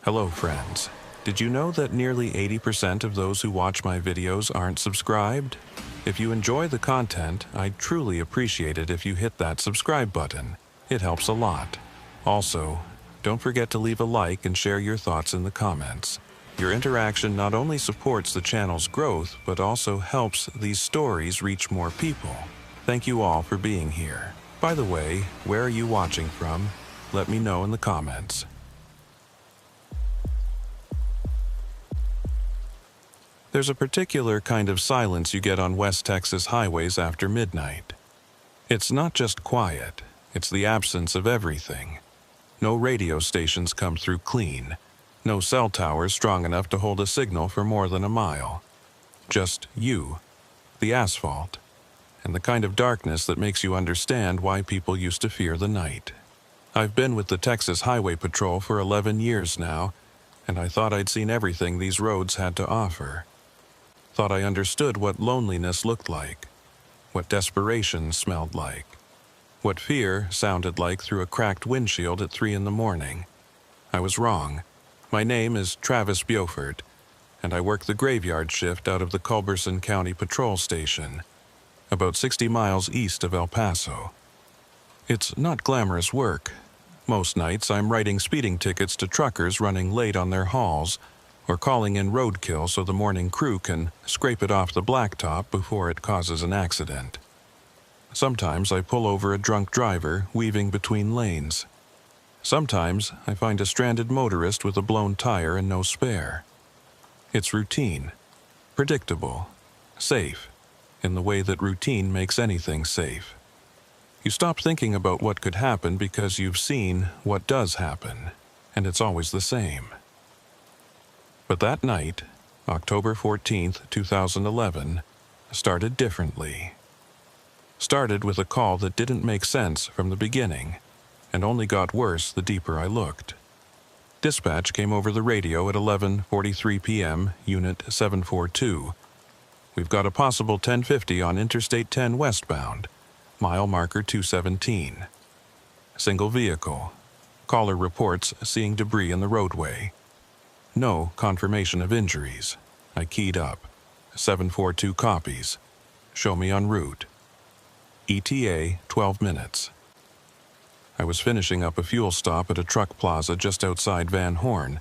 Hello friends. Did you know that nearly 80% of those who watch my videos aren't subscribed? If you enjoy the content, I'd truly appreciate it if you hit that subscribe button. It helps a lot. Also, don't forget to leave a like and share your thoughts in the comments. Your interaction not only supports the channel's growth, but also helps these stories reach more people. Thank you all for being here. By the way, where are you watching from? Let me know in the comments. There's a particular kind of silence you get on West Texas highways after midnight. It's not just quiet, it's the absence of everything. No radio stations come through clean. No cell towers strong enough to hold a signal for more than a mile. Just you, the asphalt, and the kind of darkness that makes you understand why people used to fear the night. I've been with the Texas Highway Patrol for 11 years now, and I thought I'd seen everything these roads had to offer. Thought I understood what loneliness looked like, what desperation smelled like, what fear sounded like through a cracked windshield at 3 in the morning. I was wrong. My name is Travis Beaufort, and I work the graveyard shift out of the Culberson County Patrol Station, about 60 miles east of El Paso. It's not glamorous work. Most nights I'm writing speeding tickets to truckers running late on their hauls, or calling in roadkill so the morning crew can scrape it off the blacktop before it causes an accident. Sometimes I pull over a drunk driver weaving between lanes. Sometimes I find a stranded motorist with a blown tire and no spare. It's routine, predictable, safe, in the way that routine makes anything safe. You stop thinking about what could happen because you've seen what does happen, and it's always the same. But that night, October 14th, 2011, started differently. Started with a call that didn't make sense from the beginning, and only got worse the deeper I looked. Dispatch came over the radio at 11:43 p.m., Unit 742. We've got a possible 1050 on Interstate 10 westbound, mile marker 217. Single vehicle. Caller reports seeing debris in the roadway. No confirmation of injuries. I keyed up. 742 copies. Show me en route. ETA 12 minutes. I was finishing up a fuel stop at a truck plaza just outside Van Horn,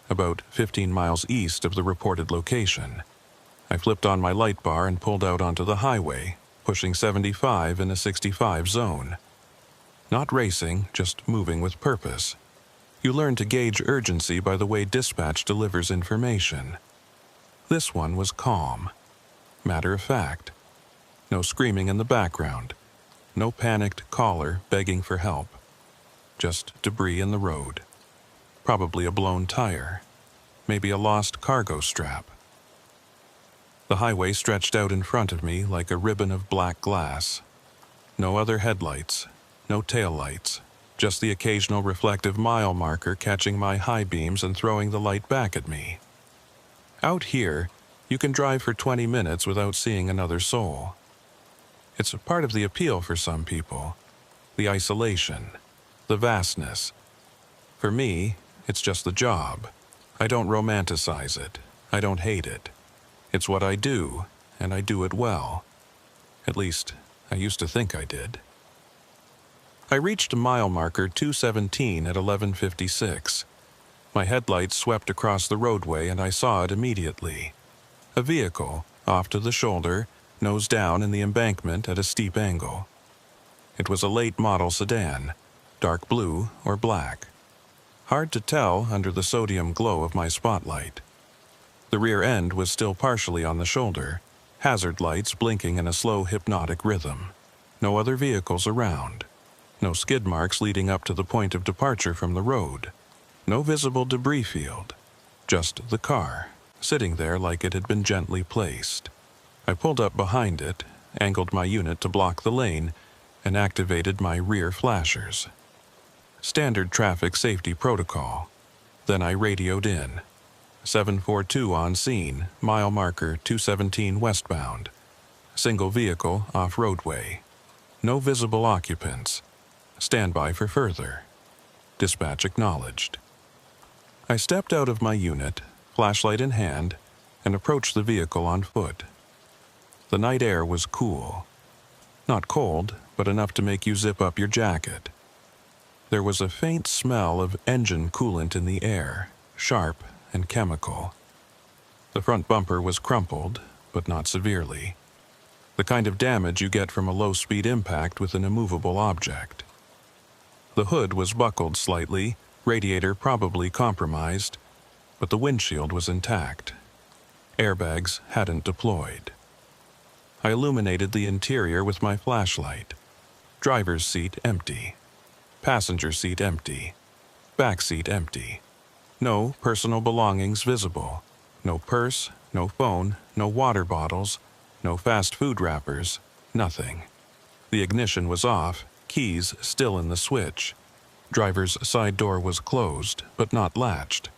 about 15 miles east of the reported location. I flipped on my light bar and pulled out onto the highway, pushing 75 in a 65 zone. Not racing, just moving with purpose. You learn to gauge urgency by the way dispatch delivers information. This one was calm. Matter of fact. No screaming in the background. No panicked caller begging for help. Just debris in the road. Probably a blown tire. Maybe a lost cargo strap. The highway stretched out in front of me like a ribbon of black glass. No other headlights. No taillights. Just the occasional reflective mile marker catching my high beams and throwing the light back at me. Out here, you can drive for 20 minutes without seeing another soul. It's a part of the appeal for some people. The isolation. The vastness. For me, it's just the job. I don't romanticize it. I don't hate it. It's what I do, and I do it well. At least, I used to think I did. I reached mile marker 217 at 11:56. My headlights swept across the roadway and I saw it immediately. A vehicle, off to the shoulder, nose down in the embankment at a steep angle. It was a late model sedan, dark blue or black. Hard to tell under the sodium glow of my spotlight. The rear end was still partially on the shoulder, hazard lights blinking in a slow hypnotic rhythm. No other vehicles around. No skid marks leading up to the point of departure from the road. No visible debris field. Just the car, sitting there like it had been gently placed. I pulled up behind it, angled my unit to block the lane, and activated my rear flashers. Standard traffic safety protocol. Then I radioed in. 742 on scene, mile marker 217 westbound. Single vehicle off roadway. No visible occupants. Stand by for further. Dispatch acknowledged. I stepped out of my unit, flashlight in hand, and approached the vehicle on foot. The night air was cool. Not cold, but enough to make you zip up your jacket. There was a faint smell of engine coolant in the air, sharp and chemical. The front bumper was crumpled, but not severely. The kind of damage you get from a low-speed impact with an immovable object. The hood was buckled slightly, radiator probably compromised, but the windshield was intact. Airbags hadn't deployed. I illuminated the interior with my flashlight. Driver's seat empty. Passenger seat empty. Back seat empty. No personal belongings visible. No purse, no phone, no water bottles, no fast food wrappers, nothing. The ignition was off, keys still in the switch. Driver's side door was closed, but not latched.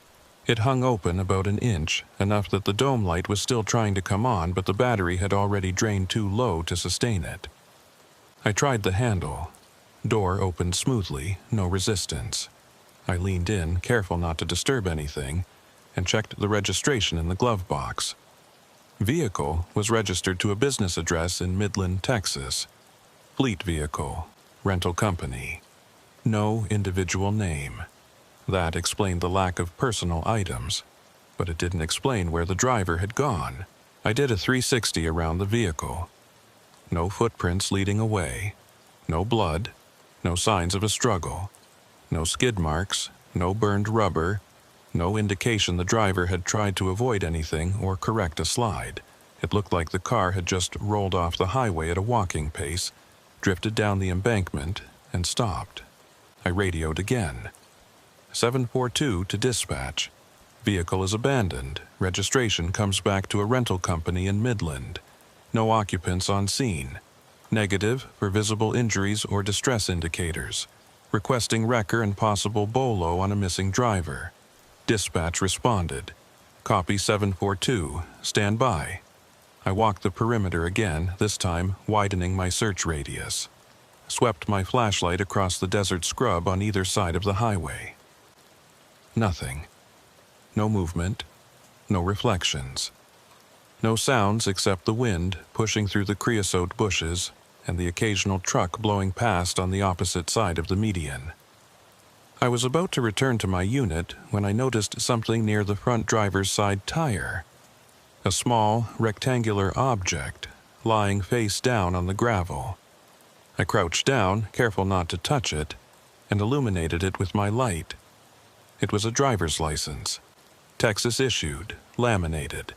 It hung open about an inch, enough that the dome light was still trying to come on, but the battery had already drained too low to sustain it. I tried the handle. Door opened smoothly, no resistance. I leaned in, careful not to disturb anything, and checked the registration in the glove box. Vehicle was registered to a business address in Midland, Texas. Fleet vehicle, rental company. No individual name. That explained the lack of personal items, but it didn't explain where the driver had gone. I did a 360 around the vehicle. No footprints leading away. No blood. No signs of a struggle. No skid marks. No burned rubber. No indication the driver had tried to avoid anything or correct a slide. It looked like the car had just rolled off the highway at a walking pace, drifted down the embankment, and stopped. I radioed again. 742 to dispatch. Vehicle is abandoned. Registration comes back to a rental company in Midland. No occupants on scene. Negative for visible injuries or distress indicators. Requesting wrecker and possible bolo on a missing driver. Dispatch responded. Copy 742. Stand by. I walked the perimeter again, this time widening my search radius. Swept my flashlight across the desert scrub on either side of the highway. Nothing. No movement. No reflections. No sounds except the wind pushing through the creosote bushes and the occasional truck blowing past on the opposite side of the median. I was about to return to my unit when I noticed something near the front driver's side tire. A small, rectangular object lying face down on the gravel. I crouched down, careful not to touch it, and illuminated it with my light. It was a driver's license. Texas issued, laminated.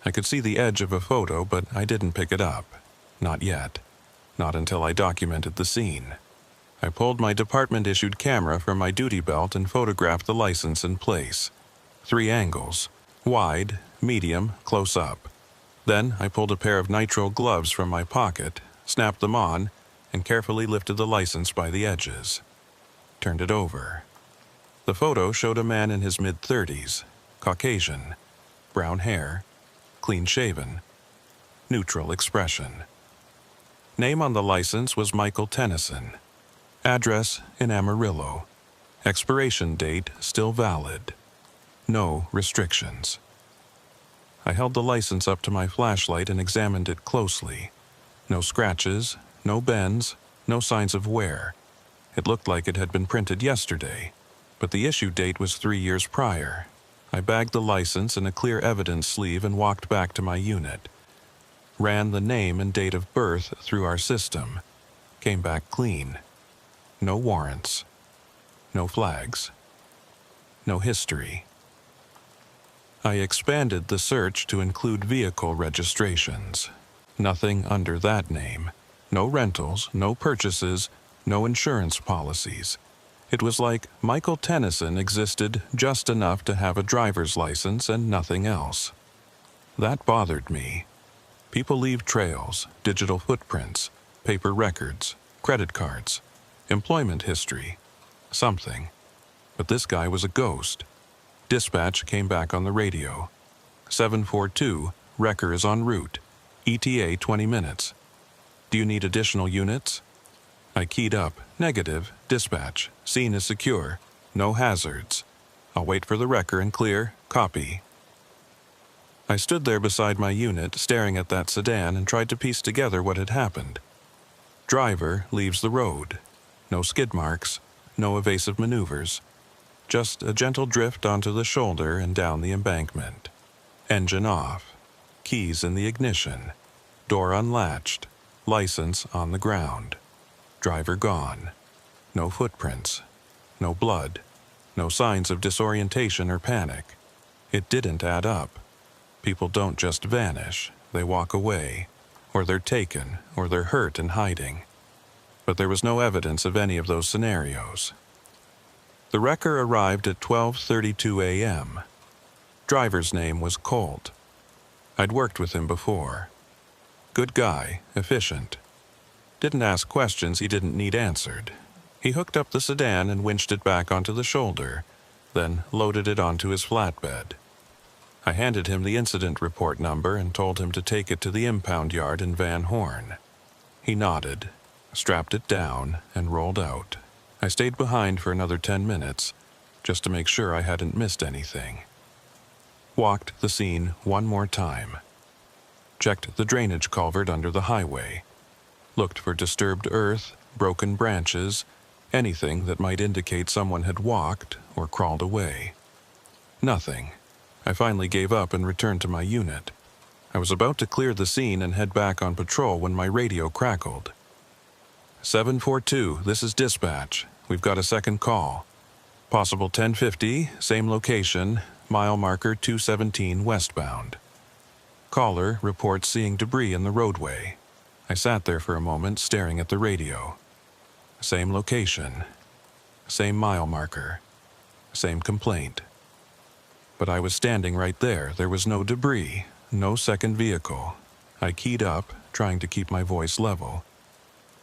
I could see the edge of a photo, but I didn't pick it up. Not yet. Not until I documented the scene. I pulled my department-issued camera from my duty belt and photographed the license in place. 3 angles. Wide, medium, close up. Then I pulled a pair of nitrile gloves from my pocket, snapped them on, and carefully lifted the license by the edges. Turned it over. The photo showed a man in his mid-30s, Caucasian, brown hair, clean-shaven, neutral expression. Name on the license was Michael Tennyson. Address in Amarillo. Expiration date still valid. No restrictions. I held the license up to my flashlight and examined it closely. No scratches, no bends, no signs of wear. It looked like it had been printed yesterday, but the issue date was 3 years prior. I bagged the license in a clear evidence sleeve and walked back to my unit. Ran the name and date of birth through our system. Came back clean. No warrants. No flags. No history. I expanded the search to include vehicle registrations. Nothing under that name. No rentals, no purchases, no insurance policies. It was like Michael Tennyson existed just enough to have a driver's license and nothing else. That bothered me. People leave trails, digital footprints, paper records, credit cards, employment history, something. But this guy was a ghost. Dispatch came back on the radio. 742, wrecker is en route. ETA 20 minutes. Do you need additional units? I keyed up, negative, dispatch, scene is secure, no hazards. I'll wait for the wrecker and clear. Copy. I stood there beside my unit, staring at that sedan, and tried to piece together what had happened. Driver leaves the road. No skid marks, no evasive maneuvers. Just a gentle drift onto the shoulder and down the embankment. Engine off. Keys in the ignition. Door unlatched. License on the ground. Driver gone. No footprints. No blood. No signs of disorientation or panic. It didn't add up. People don't just vanish. They walk away. Or they're taken, or they're hurt and hiding. But there was no evidence of any of those scenarios. The wrecker arrived at 12:32 a.m. Driver's name was Colt. I'd worked with him before. Good guy, efficient. Didn't ask questions he didn't need answered. He hooked up the sedan and winched it back onto the shoulder, then loaded it onto his flatbed. I handed him the incident report number and told him to take it to the impound yard in Van Horn. He nodded, strapped it down, and rolled out. I stayed behind for another 10 minutes, just to make sure I hadn't missed anything. Walked the scene one more time. Checked the drainage culvert under the highway. Looked for disturbed earth, broken branches, anything that might indicate someone had walked or crawled away. Nothing. I finally gave up and returned to my unit. I was about to clear the scene and head back on patrol when my radio crackled. 742, this is dispatch. We've got a second call. Possible 1050, same location, mile marker 217 westbound. Caller reports seeing debris in the roadway. I sat there for a moment staring at the radio. Same location. Same mile marker. Same complaint. But I was standing right there. There was no debris, no second vehicle. I keyed up, trying to keep my voice level.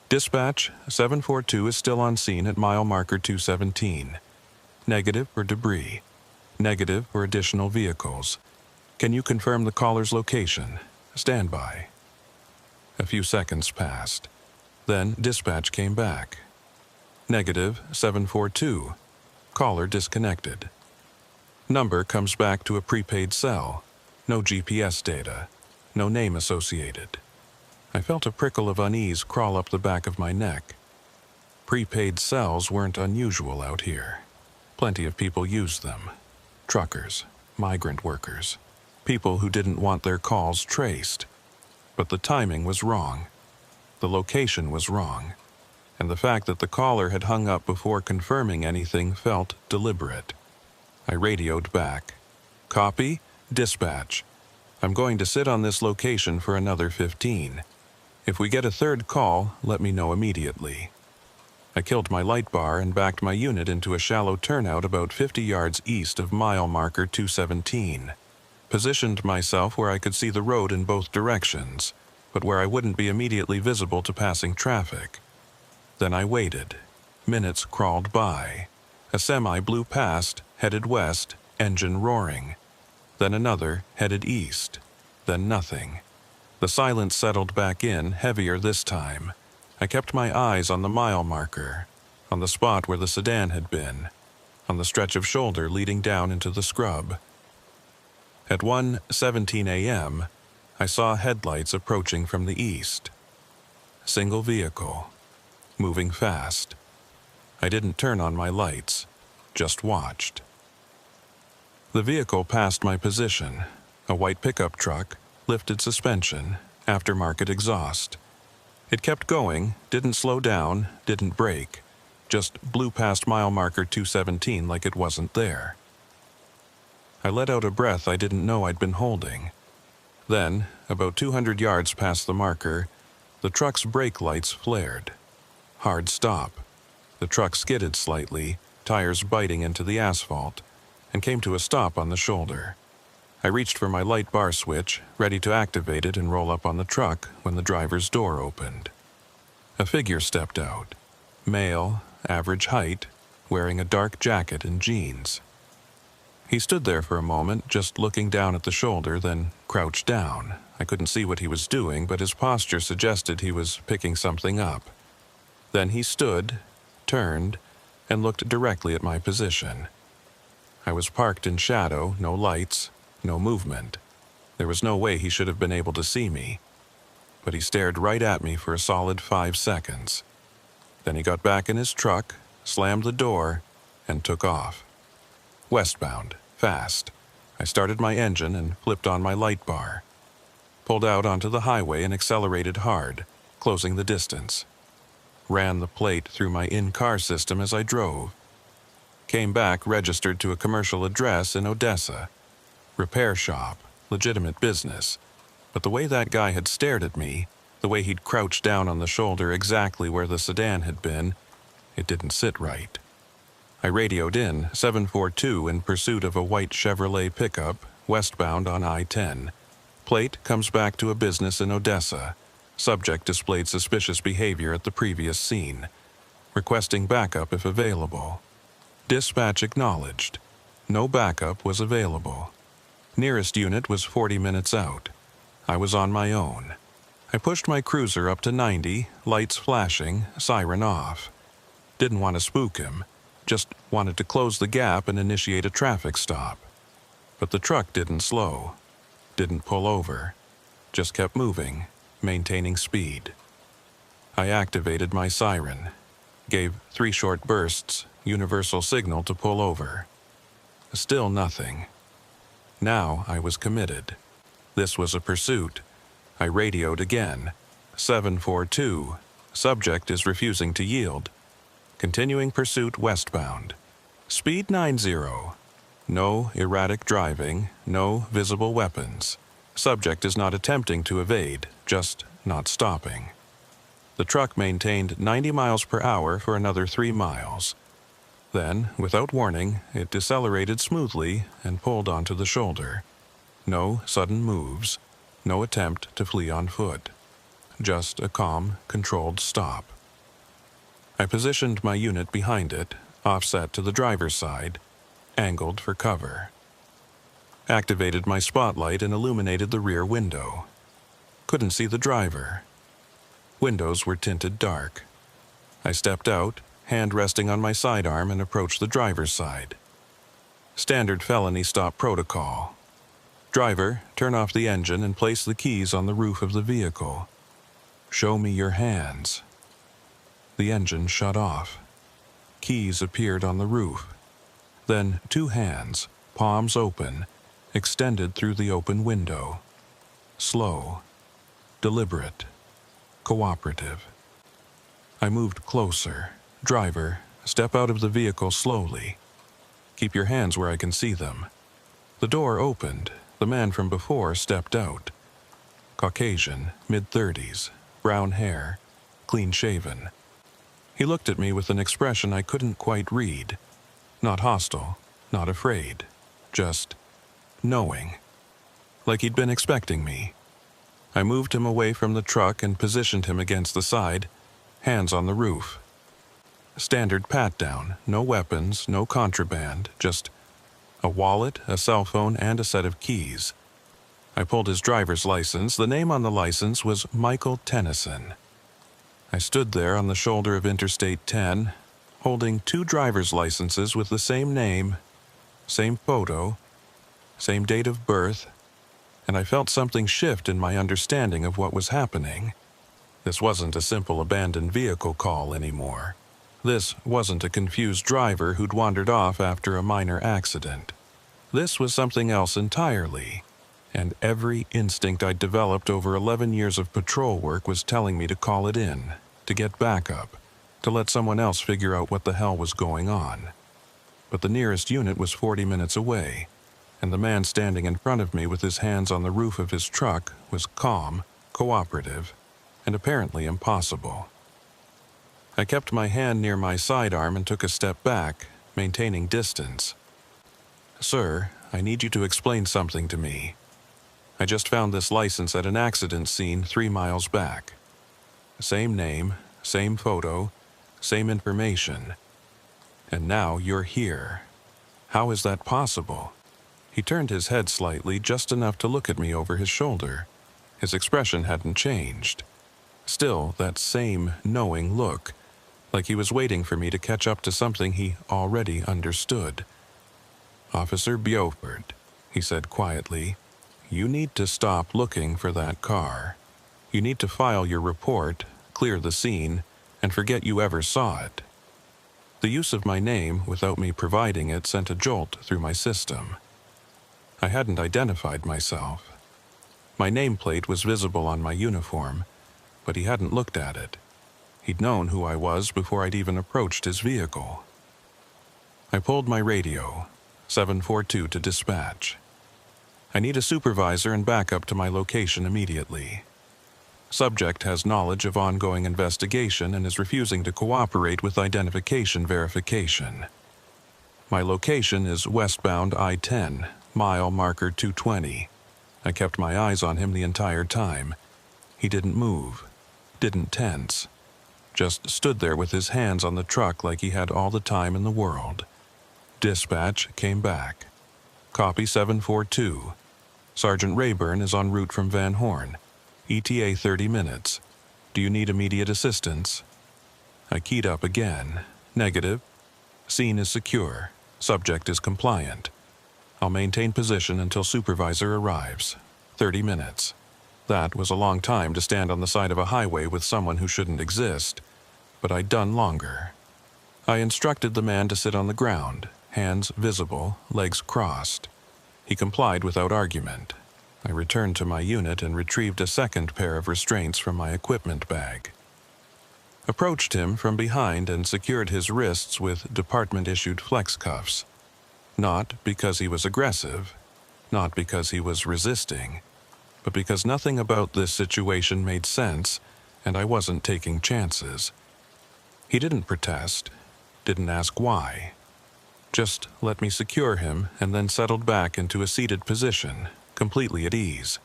Dispatch, 742 is still on scene at mile marker 217. Negative for debris. Negative for additional vehicles. Can you confirm the caller's location? Stand by. A few seconds passed. Then dispatch came back. Negative, 742. Caller disconnected. Number comes back to a prepaid cell. No GPS data. No name associated. I felt a prickle of unease crawl up the back of my neck. Prepaid cells weren't unusual out here. Plenty of people used them. Truckers, migrant workers, people who didn't want their calls traced. But the timing was wrong. The location was wrong. And the fact that the caller had hung up before confirming anything felt deliberate. I radioed back. Copy, dispatch. I'm going to sit on this location for another 15. If we get a third call, let me know immediately. I killed my light bar and backed my unit into a shallow turnout about 50 yards east of mile marker 217. Positioned myself where I could see the road in both directions, but where I wouldn't be immediately visible to passing traffic. Then I waited. Minutes crawled by. A semi blew past, headed west, engine roaring. Then another, headed east. Then nothing. The silence settled back in, heavier this time. I kept my eyes on the mile marker, on the spot where the sedan had been, on the stretch of shoulder leading down into the scrub. At 1:17 a.m., I saw headlights approaching from the east. Single vehicle. Moving fast. I didn't turn on my lights, just watched. The vehicle passed my position, a white pickup truck, lifted suspension, aftermarket exhaust. It kept going, didn't slow down, didn't brake, just blew past mile marker 217 like it wasn't there. I let out a breath I didn't know I'd been holding. Then, about 200 yards past the marker, the truck's brake lights flared. Hard stop. The truck skidded slightly, tires biting into the asphalt, and came to a stop on the shoulder. I reached for my light bar switch, ready to activate it and roll up on the truck when the driver's door opened. A figure stepped out. Male, average height, wearing a dark jacket and jeans. He stood there for a moment, just looking down at the shoulder, then crouched down. I couldn't see what he was doing, but his posture suggested he was picking something up. Then he stood, turned, and looked directly at my position. I was parked in shadow, no lights, no movement. There was no way he should have been able to see me. But he stared right at me for a solid 5 seconds. Then he got back in his truck, slammed the door, and took off. Westbound, fast. I started my engine and flipped on my light bar. Pulled out onto the highway and accelerated hard, closing the distance. Ran the plate through my in-car system as I drove. Came back registered to a commercial address in Odessa. Repair shop, legitimate business. But the way that guy had stared at me, the way he'd crouched down on the shoulder exactly where the sedan had been, it didn't sit right. I radioed in 742 in pursuit of a white Chevrolet pickup, westbound on I-10. Plate comes back to a business in Odessa. Subject displayed suspicious behavior at the previous scene. Requesting backup if available. Dispatch acknowledged. No backup was available. Nearest unit was 40 minutes out. I was on my own. I pushed my cruiser up to 90, lights flashing, siren off. Didn't want to spook him, just wanted to close the gap and initiate a traffic stop. But the truck didn't slow, didn't pull over, just kept moving, maintaining speed. I activated my siren, gave 3 short bursts, universal signal to pull over. Still nothing. Now I was committed. This was a pursuit. I radioed again. 742. Subject is refusing to yield. Continuing pursuit westbound. Speed 90. No erratic driving, no visible weapons. Subject is not attempting to evade, just not stopping. The truck maintained 90 miles per hour for another 3 miles. Then, without warning, it decelerated smoothly and pulled onto the shoulder. No sudden moves, no attempt to flee on foot. Just a calm, controlled stop. I positioned my unit behind it, offset to the driver's side, angled for cover. Activated my spotlight and illuminated the rear window. Couldn't see the driver. Windows were tinted dark. I stepped out, hand resting on my sidearm, and approached the driver's side. Standard felony stop protocol. Driver, turn off the engine and place the keys on the roof of the vehicle. Show me your hands. The engine shut off. Keys appeared on the roof. Then 2 hands, palms open, extended through the open window. Slow, deliberate, cooperative. I moved closer. Driver, step out of the vehicle slowly. Keep your hands where I can see them. The door opened. The man from before stepped out. Caucasian, mid-30s, brown hair, clean-shaven. He looked at me with an expression I couldn't quite read. Not hostile, not afraid, just knowing. Like he'd been expecting me. I moved him away from the truck and positioned him against the side, hands on the roof. Standard pat-down, no weapons, no contraband, just a wallet, a cell phone, and a set of keys. I pulled his driver's license. The name on the license was Michael Tennyson. I stood there on the shoulder of Interstate 10, holding 2 driver's licenses with the same name, same photo, same date of birth, and I felt something shift in my understanding of what was happening. This wasn't a simple abandoned vehicle call anymore. This wasn't a confused driver who'd wandered off after a minor accident. This was something else entirely, and every instinct I'd developed over 11 years of patrol work was telling me to call it in, to get backup, to let someone else figure out what the hell was going on. But the nearest unit was 40 minutes away, and the man standing in front of me with his hands on the roof of his truck was calm, cooperative, and apparently impossible. I kept my hand near my sidearm and took a step back, maintaining distance. Sir, I need you to explain something to me. I just found this license at an accident scene 3 miles back. Same name, same photo, same information. And now you're here. How is that possible? He turned his head slightly, just enough to look at me over his shoulder. His expression hadn't changed. Still, that same knowing look, like he was waiting for me to catch up to something he already understood. "Officer Beaufort," he said quietly, "you need to stop looking for that car. You need to file your report, clear the scene, and forget you ever saw it." The use of my name without me providing it sent a jolt through my system. I hadn't identified myself. My nameplate was visible on my uniform, but he hadn't looked at it. He'd known who I was before I'd even approached his vehicle. I pulled my radio, 742 to dispatch. "I need a supervisor and backup to my location immediately. Subject has knowledge of ongoing investigation and is refusing to cooperate with identification verification. My location is westbound I-10, mile marker 220. I kept my eyes on him the entire time. He didn't move, didn't tense, just stood there with his hands on the truck like he had all the time in the world." Dispatch came back. "Copy 742. Sergeant Rayburn is en route from Van Horn. ETA 30 minutes. Do you need immediate assistance?" I keyed up again. "Negative. Scene is secure. Subject is compliant. I'll maintain position until supervisor arrives. 30 minutes. That was a long time to stand on the side of a highway with someone who shouldn't exist, but I'd done longer. I instructed the man to sit on the ground, hands visible, legs crossed. He complied without argument. I returned to my unit and retrieved a second pair of restraints from my equipment bag. Approached him from behind and secured his wrists with department-issued flex cuffs. Not because he was aggressive, not because he was resisting, but because nothing about this situation made sense and I wasn't taking chances. He didn't protest, didn't ask why. Just let me secure him and then settled back into a seated position, completely at ease.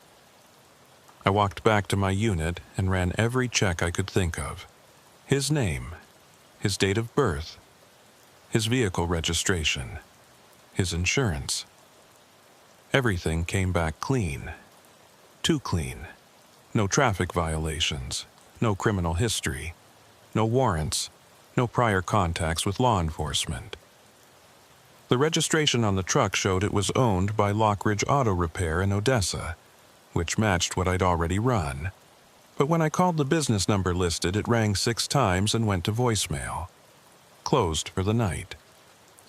I walked back to my unit and ran every check I could think of. His name, his date of birth, his vehicle registration, his insurance. Everything came back clean. Too clean. No traffic violations, no criminal history, no warrants, no prior contacts with law enforcement. The registration on the truck showed it was owned by Lockridge Auto Repair in Odessa, which matched what I'd already run. But when I called the business number listed, it rang 6 times and went to voicemail. Closed for the night.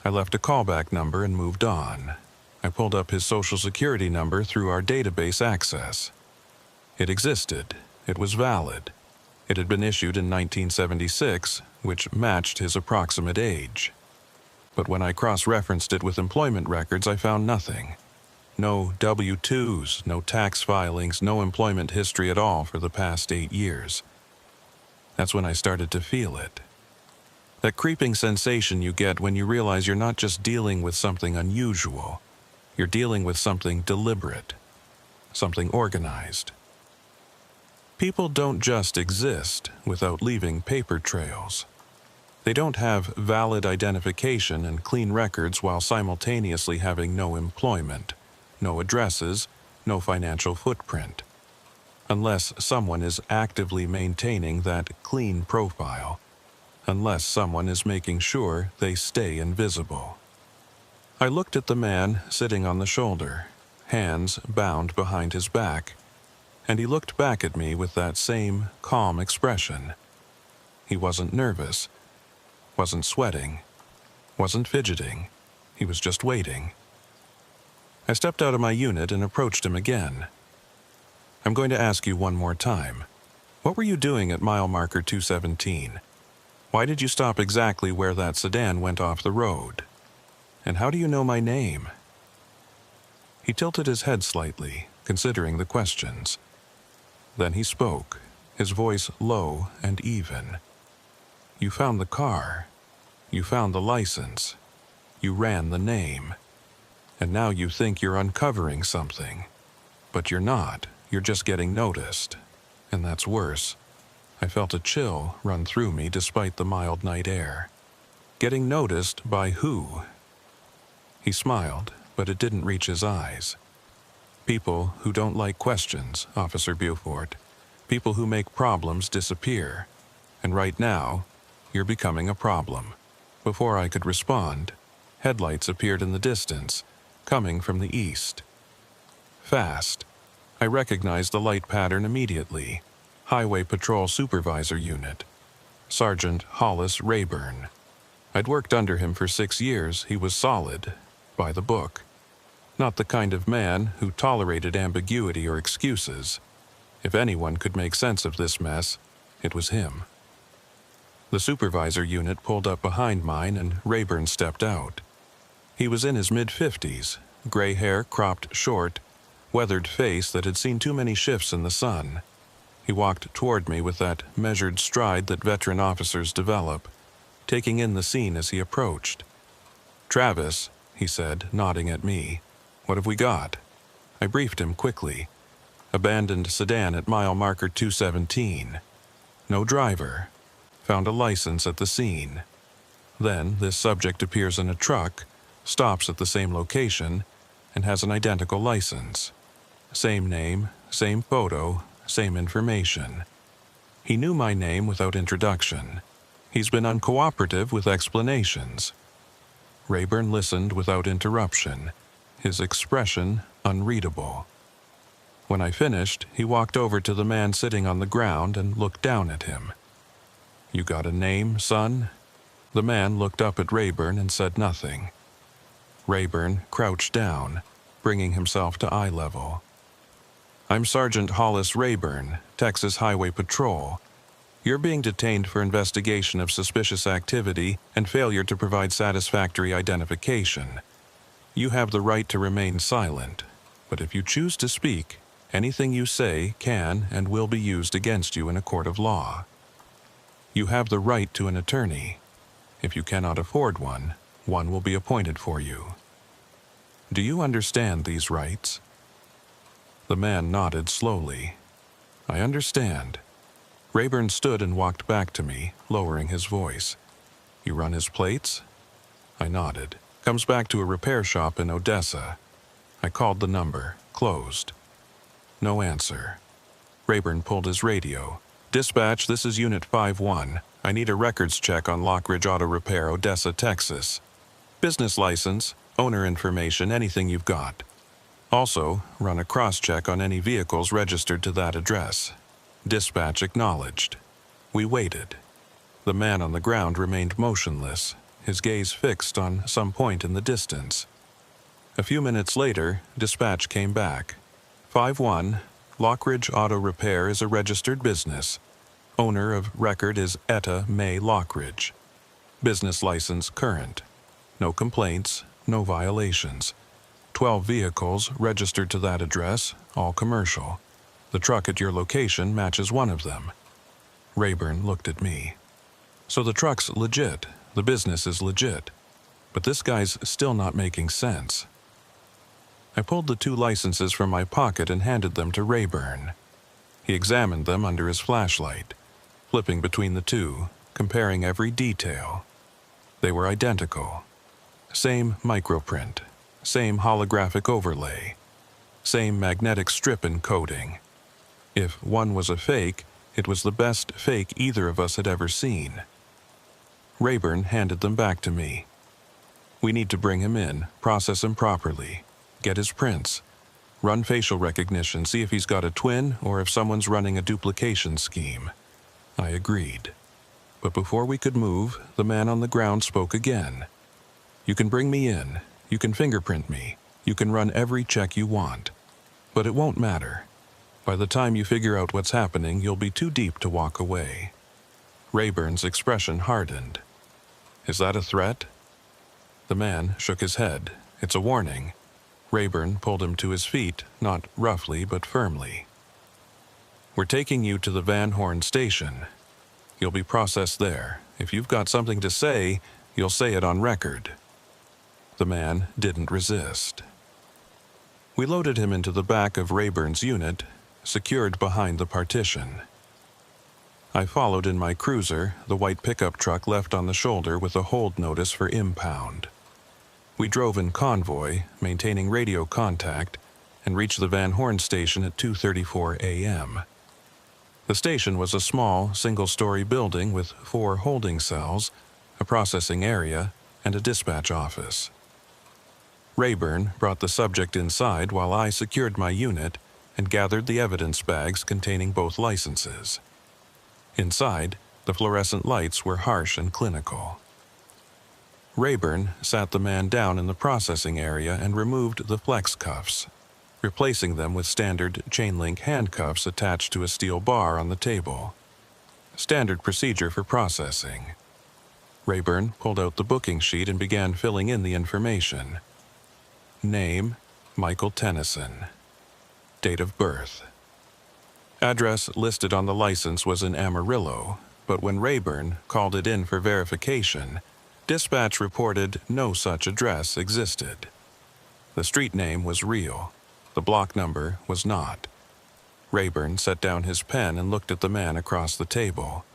I left a callback number and moved on. I pulled up his social security number through our database access. It existed. It was valid. It had been issued in 1976, which matched his approximate age. But when I cross-referenced it with employment records, I found nothing. No W-2s, no tax filings, no employment history at all for the past 8 years. That's when I started to feel it. That creeping sensation you get when you realize you're not just dealing with something unusual, you're dealing with something deliberate, something organized. People don't just exist without leaving paper trails. They don't have valid identification and clean records while simultaneously having no employment, no addresses, no financial footprint. Unless someone is actively maintaining that clean profile, unless someone is making sure they stay invisible. I looked at the man sitting on the shoulder, hands bound behind his back, and he looked back at me with that same calm expression. He wasn't nervous, wasn't sweating, wasn't fidgeting. He was just waiting. I stepped out of my unit and approached him again. "I'm going to ask you one more time. What were you doing at mile marker 217? Why did you stop exactly where that sedan went off the road? And how do you know my name?" He tilted his head slightly, considering the questions. Then he spoke, his voice low and even. "You found the car. You found the license. You ran the name. And now you think you're uncovering something. But you're not. You're just getting noticed. And that's worse." I felt a chill run through me despite the mild night air. Getting noticed by who? He smiled, but it didn't reach his eyes. "People who don't like questions, Officer Beaufort. People who make problems disappear. And right now, you're becoming a problem." Before I could respond, Headlights appeared in the distance, coming from the east. Fast. I recognized the light pattern immediately. Highway Patrol Supervisor Unit. Sergeant Hollis Rayburn. I'd worked under him for 6 years. He was solid, by the book. Not the kind of man who tolerated ambiguity or excuses. If anyone could make sense of this mess, it was him. The supervisor unit pulled up behind mine and Rayburn stepped out. He was in his mid-50s, gray hair cropped short, weathered face that had seen too many shifts in the sun. He walked toward me with that measured stride that veteran officers develop, taking in the scene as he approached. "Travis," he said, nodding at me, "what have we got?" I briefed him quickly. Abandoned sedan at mile marker 217. No driver. Found a license at the scene. Then this subject appears in a truck, stops at the same location, and has an identical license. Same name, same photo, same information. He knew my name without introduction. He's been uncooperative with explanations. Rayburn listened without interruption, his expression unreadable. When I finished, he walked over to the man sitting on the ground and looked down at him. "You got a name, son?" The man looked up at Rayburn and said nothing. Rayburn crouched down, bringing himself to eye level. "I'm Sergeant Hollis Rayburn, Texas Highway Patrol. You're being detained for investigation of suspicious activity and failure to provide satisfactory identification. You have the right to remain silent, but if you choose to speak, anything you say can and will be used against you in a court of law. You have the right to an attorney. If you cannot afford one, one will be appointed for you. Do you understand these rights?" The man nodded slowly. "I understand." Rayburn stood and walked back to me, lowering his voice. "You run his plates?" I nodded. "Comes back to a repair shop in Odessa." I called the number. Closed. No answer. Rayburn pulled his radio. "Dispatch, this is Unit 5-1. I need a records check on Lockridge Auto Repair, Odessa, Texas. Business license, owner information, anything you've got. Also, run a cross-check on any vehicles registered to that address." Dispatch acknowledged. We waited. The man on the ground remained motionless, his gaze fixed on some point in the distance. A few minutes later, dispatch came back. 5-1, Lockridge Auto Repair is a registered business. Owner of record is Etta May Lockridge. Business license current. No complaints, no violations. 12 vehicles registered to that address, all commercial. The truck at your location matches one of them. Rayburn looked at me. "So the truck's legit, the business is legit. But this guy's still not making sense." I pulled the 2 licenses from my pocket and handed them to Rayburn. He examined them under his flashlight, flipping between the 2, comparing every detail. They were identical. Same microprint, same holographic overlay, same magnetic strip and coating. If one was a fake, it was the best fake either of us had ever seen. Rayburn handed them back to me. "We need to bring him in, process him properly, get his prints, run facial recognition, see if he's got a twin or if someone's running a duplication scheme." I agreed. But before we could move, the man on the ground spoke again. "You can bring me in, you can fingerprint me, you can run every check you want. But it won't matter. By the time you figure out what's happening, you'll be too deep to walk away." Rayburn's expression hardened. "Is that a threat?" The man shook his head. "It's a warning." Rayburn pulled him to his feet, not roughly but firmly. "We're taking you to the Van Horn station. You'll be processed there. If you've got something to say, you'll say it on record." The man didn't resist. We loaded him into the back of Rayburn's unit, secured behind the partition. I followed in my cruiser, the white pickup truck left on the shoulder with a hold notice for impound. We drove in convoy, maintaining radio contact, and reached the Van Horn station at 2:34 a.m. The station was a small, single-story building with 4 holding cells, a processing area, and a dispatch office. Rayburn brought the subject inside while I secured my unit and gathered the evidence bags containing both licenses. Inside, the fluorescent lights were harsh and clinical. Rayburn sat the man down in the processing area and removed the flex cuffs, replacing them with standard chain-link handcuffs attached to a steel bar on the table. Standard procedure for processing. Rayburn pulled out the booking sheet and began filling in the information. Name, Michael Tennyson. Date of birth. Address listed on the license was in Amarillo, but when Rayburn called it in for verification, dispatch reported no such address existed. The street name was real. The block number was not. Rayburn set down his pen and looked at the man across the table.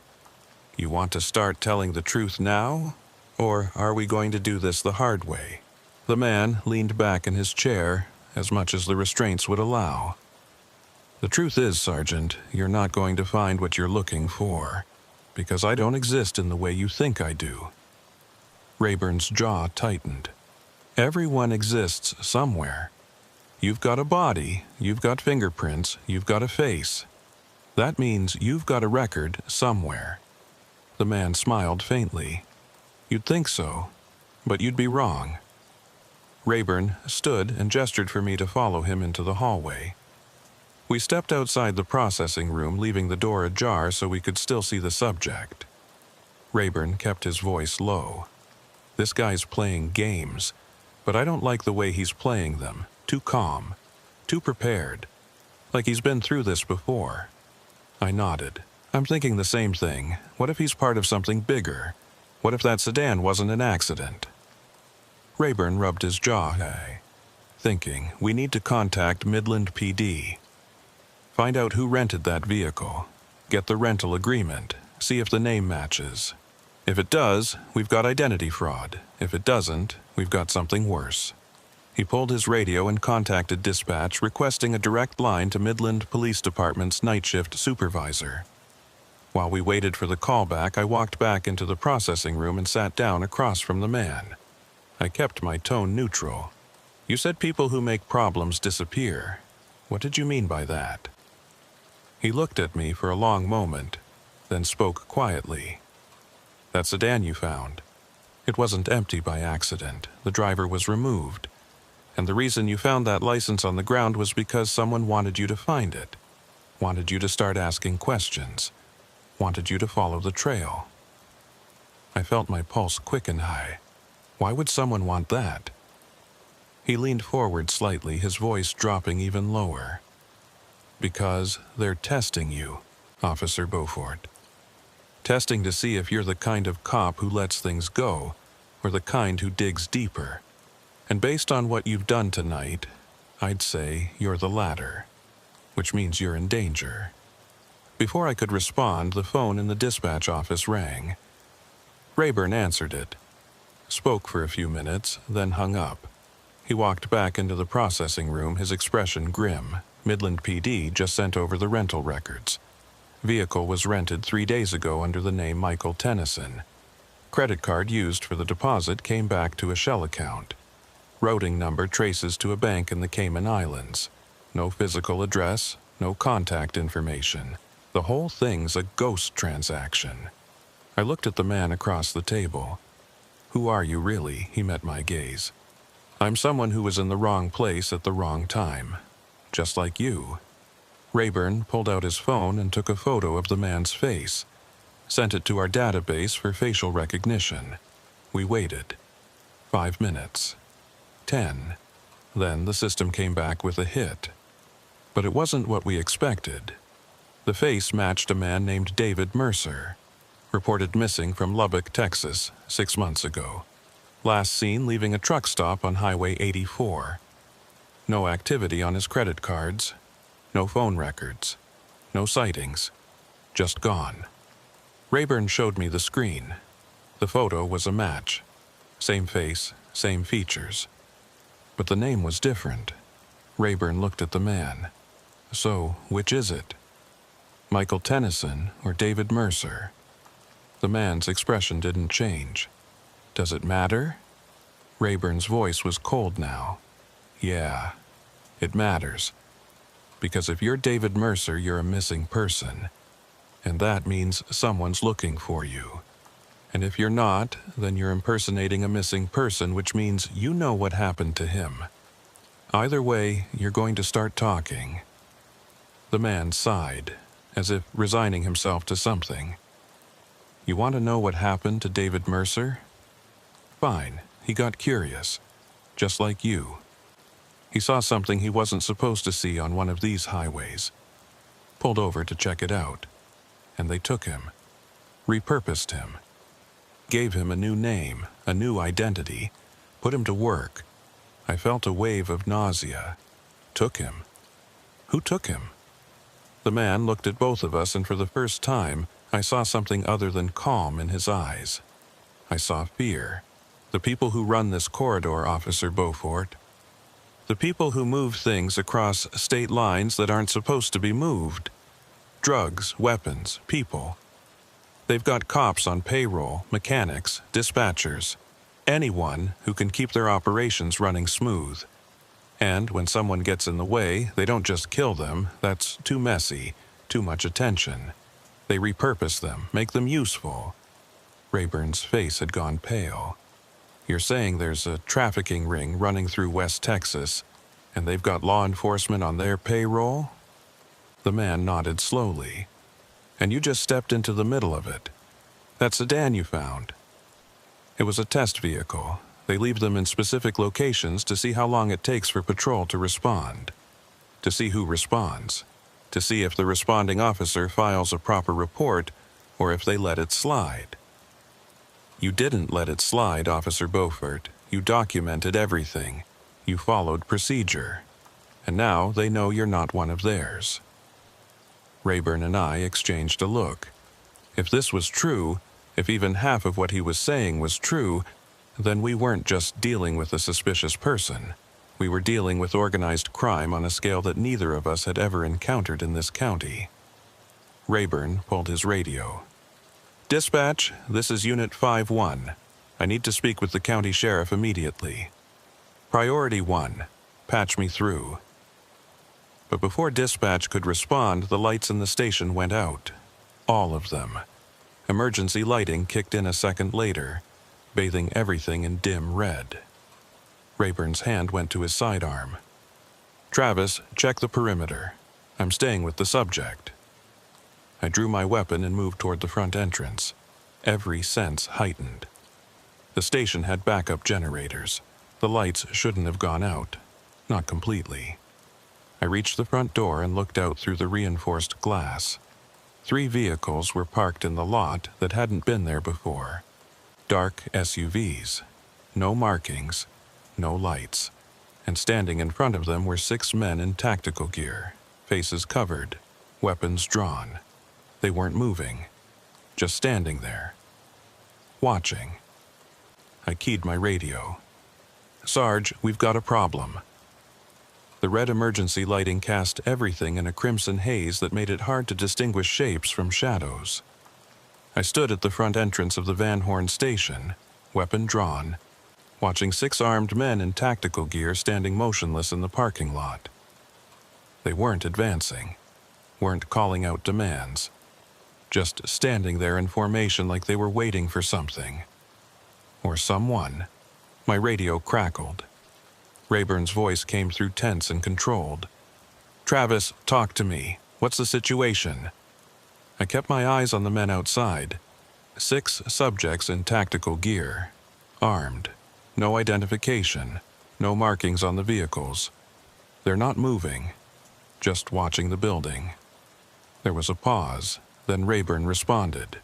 You want to start telling the truth now? Or are we going to do this the hard way? The man leaned back in his chair, as much as the restraints would allow. The truth is, Sergeant, you're not going to find what you're looking for, because I don't exist in the way you think I do. Rayburn's jaw tightened. Everyone exists somewhere. You've got a body, you've got fingerprints, you've got a face. That means you've got a record somewhere. The man smiled faintly. You'd think so, but you'd be wrong. Rayburn stood and gestured for me to follow him into the hallway. We stepped outside the processing room, leaving the door ajar so we could still see the subject. Rayburn kept his voice low. This guy's playing games, but I don't like the way he's playing them. Too calm, too prepared, like he's been through this before. I nodded. I'm thinking the same thing. What if he's part of something bigger? What if that sedan wasn't an accident? Rayburn rubbed his jaw, thinking, we need to contact Midland PD. Find out who rented that vehicle. Get the rental agreement. See if the name matches. If it does, we've got identity fraud. If it doesn't, we've got something worse. He pulled his radio and contacted dispatch, requesting a direct line to Midland Police Department's night shift supervisor. While we waited for the callback, I walked back into the processing room and sat down across from the man. I kept my tone neutral. You said people who make problems disappear. What did you mean by that? He looked at me for a long moment, then spoke quietly. That sedan you found. It wasn't empty by accident. The driver was removed. And the reason you found that license on the ground was because someone wanted you to find it. Wanted you to start asking questions. Wanted you to follow the trail. I felt my pulse quicken high. Why would someone want that? He leaned forward slightly, his voice dropping even lower. Because they're testing you, Officer Beaufort. Testing to see if you're the kind of cop who lets things go, or the kind who digs deeper. And based on what you've done tonight, I'd say you're the latter, which means you're in danger. Before I could respond, the phone in the dispatch office rang. Rayburn answered it, spoke for a few minutes, then hung up. He walked back into the processing room, his expression grim. Midland PD just sent over the rental records. Vehicle was rented 3 days ago under the name Michael Tennyson. Credit card used for the deposit came back to a shell account. Routing number traces to a bank in the Cayman Islands. No physical address, no contact information. The whole thing's a ghost transaction. I looked at the man across the table. Who are you really? He met my gaze. I'm someone who was in the wrong place at the wrong time. Just like you. Rayburn pulled out his phone and took a photo of the man's face. Sent it to our database for facial recognition. We waited. 5 minutes. 10. Then the system came back with a hit. But it wasn't what we expected. The face matched a man named David Mercer, reported missing from Lubbock, Texas, 6 months ago. Last seen leaving a truck stop on Highway 84. No activity on his credit cards. No phone records. No sightings. Just gone. Rayburn showed me the screen. The photo was a match. Same face, same features. But the name was different. Rayburn looked at the man. So, which is it? Michael Tennyson or David Mercer? The man's expression didn't change. Does it matter? Rayburn's voice was cold now. Yeah, it matters. Because if you're David Mercer, you're a missing person. And that means someone's looking for you. And if you're not, then you're impersonating a missing person, which means you know what happened to him. Either way, you're going to start talking. The man sighed, as if resigning himself to something. You want to know what happened to David Mercer? Fine, he got curious, just like you. He saw something he wasn't supposed to see on one of these highways. Pulled over to check it out. And they took him. Repurposed him. Gave him a new name, a new identity. Put him to work. I felt a wave of nausea. Took him. Who took him? The man looked at both of us, and for the first time, I saw something other than calm in his eyes. I saw fear. The people who run this corridor, Officer Beaufort. The people who move things across state lines that aren't supposed to be moved. Drugs, weapons, people. They've got cops on payroll, mechanics, dispatchers, anyone who can keep their operations running smooth. And when someone gets in the way, they don't just kill them. That's too messy, too much attention. They repurpose them, make them useful. Rayburn's face had gone pale. You're saying there's a trafficking ring running through West Texas, and they've got law enforcement on their payroll? The man nodded slowly. And you just stepped into the middle of it. That sedan you found. It was a test vehicle. They leave them in specific locations to see how long it takes for patrol to respond. To see who responds. To see if the responding officer files a proper report or if they let it slide. You didn't let it slide, Officer Beaufort. You documented everything. You followed procedure. And now they know you're not one of theirs. Rayburn and I exchanged a look. If this was true, if even half of what he was saying was true, then we weren't just dealing with a suspicious person. We were dealing with organized crime on a scale that neither of us had ever encountered in this county. Rayburn pulled his radio. "Dispatch, this is Unit 5-1. I need to speak with the county sheriff immediately. Priority 1, patch me through." But before dispatch could respond, the lights in the station went out. All of them. Emergency lighting kicked in a second later, bathing everything in dim red. Rayburn's hand went to his sidearm. "Travis, check the perimeter. I'm staying with the subject." I drew my weapon and moved toward the front entrance, every sense heightened. The station had backup generators. The lights shouldn't have gone out. Not completely. I reached the front door and looked out through the reinforced glass. 3 vehicles were parked in the lot that hadn't been there before. Dark SUVs. No markings. No lights. And standing in front of them were 6 men in tactical gear, faces covered, weapons drawn. They weren't moving. Just standing there. Watching. I keyed my radio. "Sarge, we've got a problem." The red emergency lighting cast everything in a crimson haze that made it hard to distinguish shapes from shadows. I stood at the front entrance of the Van Horn station, weapon drawn, watching 6 armed men in tactical gear standing motionless in the parking lot. They weren't advancing, weren't calling out demands, just standing there in formation like they were waiting for something. Or someone. My radio crackled. Rayburn's voice came through tense and controlled. "Travis, talk to me. What's the situation?" I kept my eyes on the men outside. 6 subjects in tactical gear. Armed. No identification. No markings on the vehicles. They're not moving. Just watching the building. There was a pause. Then Rayburn responded.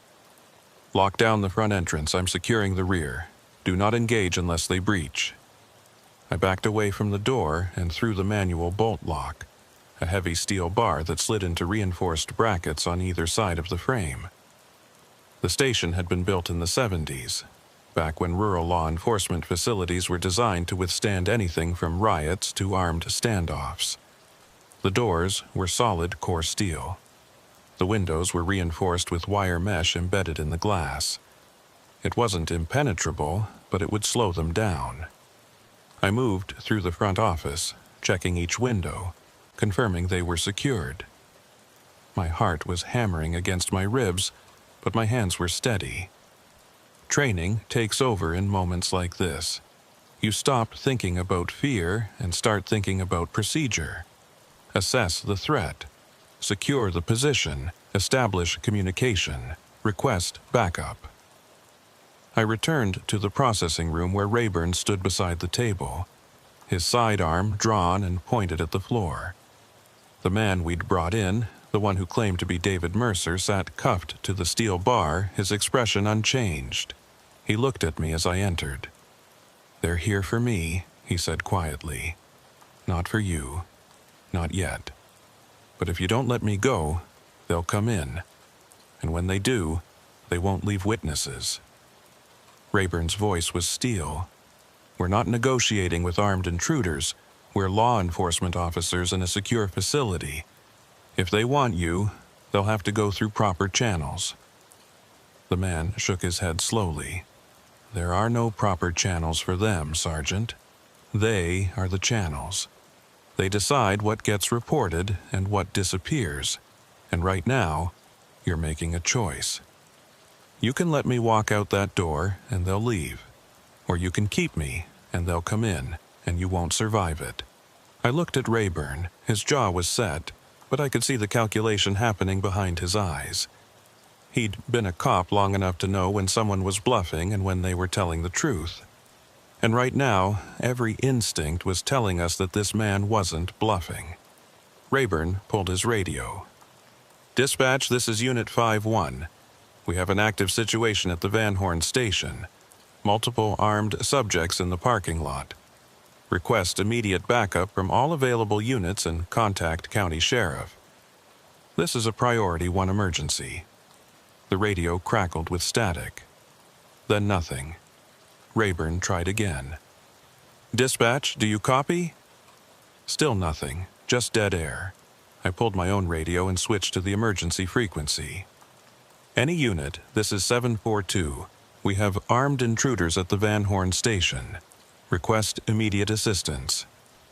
"Lock down the front entrance. I'm securing the rear. Do not engage unless they breach." I backed away from the door and through the manual bolt lock, a heavy steel bar that slid into reinforced brackets on either side of the frame. The station had been built in the 70s, back when rural law enforcement facilities were designed to withstand anything from riots to armed standoffs. The doors were solid core steel. The windows were reinforced with wire mesh embedded in the glass. It wasn't impenetrable, but it would slow them down. I moved through the front office, checking each window, confirming they were secured. My heart was hammering against my ribs, but my hands were steady. Training takes over in moments like this. You stop thinking about fear and start thinking about procedure. Assess the threat. Secure the position. Establish communication. Request backup. I returned to the processing room where Rayburn stood beside the table, his sidearm drawn and pointed at the floor. The man we'd brought in, the one who claimed to be David Mercer, sat cuffed to the steel bar, his expression unchanged. He looked at me as I entered. "They're here for me," he said quietly. "Not for you. Not yet. But if you don't let me go, they'll come in. And when they do, they won't leave witnesses." Rayburn's voice was steel. "We're not negotiating with armed intruders. We're law enforcement officers in a secure facility. If they want you, they'll have to go through proper channels." The man shook his head slowly. "There are no proper channels for them, Sergeant. They are the channels. They decide what gets reported and what disappears. And right now, you're making a choice. You can let me walk out that door and they'll leave. Or you can keep me and they'll come in and you won't survive it." I looked at Rayburn. His jaw was set, but I could see the calculation happening behind his eyes. He'd been a cop long enough to know when someone was bluffing and when they were telling the truth. And right now, every instinct was telling us that this man wasn't bluffing. Rayburn pulled his radio. "Dispatch, this is Unit 5-1. We have an active situation at the Van Horn station. Multiple armed subjects in the parking lot. Request immediate backup from all available units and contact County Sheriff. This is a Priority 1 emergency." The radio crackled with static. Then nothing. Rayburn tried again. "Dispatch, do you copy?" Still nothing, just dead air. I pulled my own radio and switched to the emergency frequency. "Any unit, this is 742. We have armed intruders at the Van Horn station. Request immediate assistance.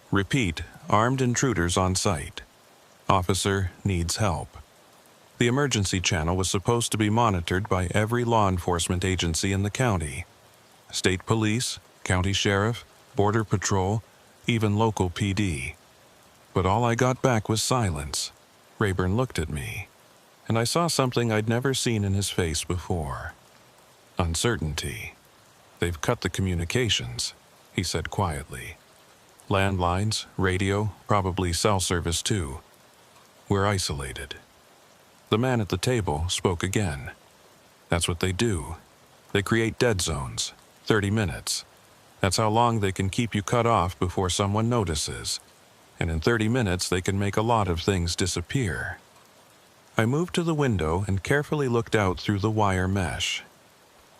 Repeat, armed intruders on site. Officer needs help." The emergency channel was supposed to be monitored by every law enforcement agency in the county. State police, county sheriff, border patrol, even local PD. But all I got back was silence. Rayburn looked at me, and I saw something I'd never seen in his face before. Uncertainty. "They've cut the communications," he said quietly. "Landlines, radio, probably cell service too. We're isolated." The man at the table spoke again. "That's what they do. They create dead zones, 30 minutes. That's how long they can keep you cut off before someone notices. And in 30 minutes they can make a lot of things disappear." I moved to the window and carefully looked out through the wire mesh.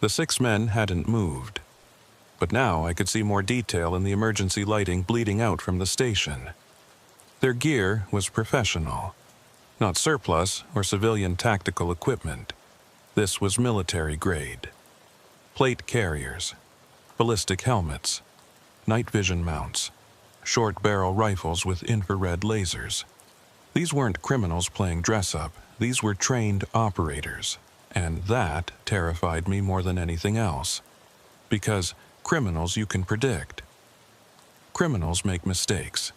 The 6 men hadn't moved. But now I could see more detail in the emergency lighting bleeding out from the station. Their gear was professional. Not surplus or civilian tactical equipment. This was military grade. Plate carriers, ballistic helmets, night vision mounts, short barrel rifles with infrared lasers. These weren't criminals playing dress-up. These were trained operators. And that terrified me more than anything else. Because criminals you can predict. Criminals make mistakes.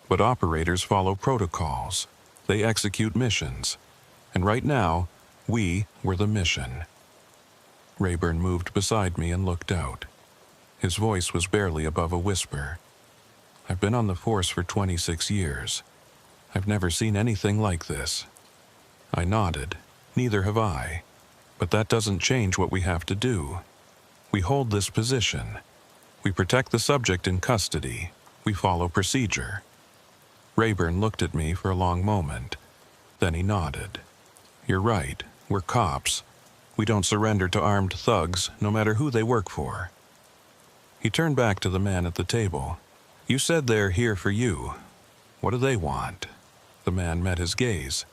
But operators follow protocols. They execute missions. And right now, we were the mission. Rayburn moved beside me and looked out. His voice was barely above a whisper. "I've been on the force for 26 years. I've never seen anything like this." I nodded. "Neither have I. But that doesn't change what we have to do. We hold this position. We protect the subject in custody. We follow procedure." Rayburn looked at me for a long moment. Then he nodded. "You're right. We're cops. We don't surrender to armed thugs, no matter who they work for." He turned back to the man at the table. "You said they're here for you. What do they want?" The man met his gaze.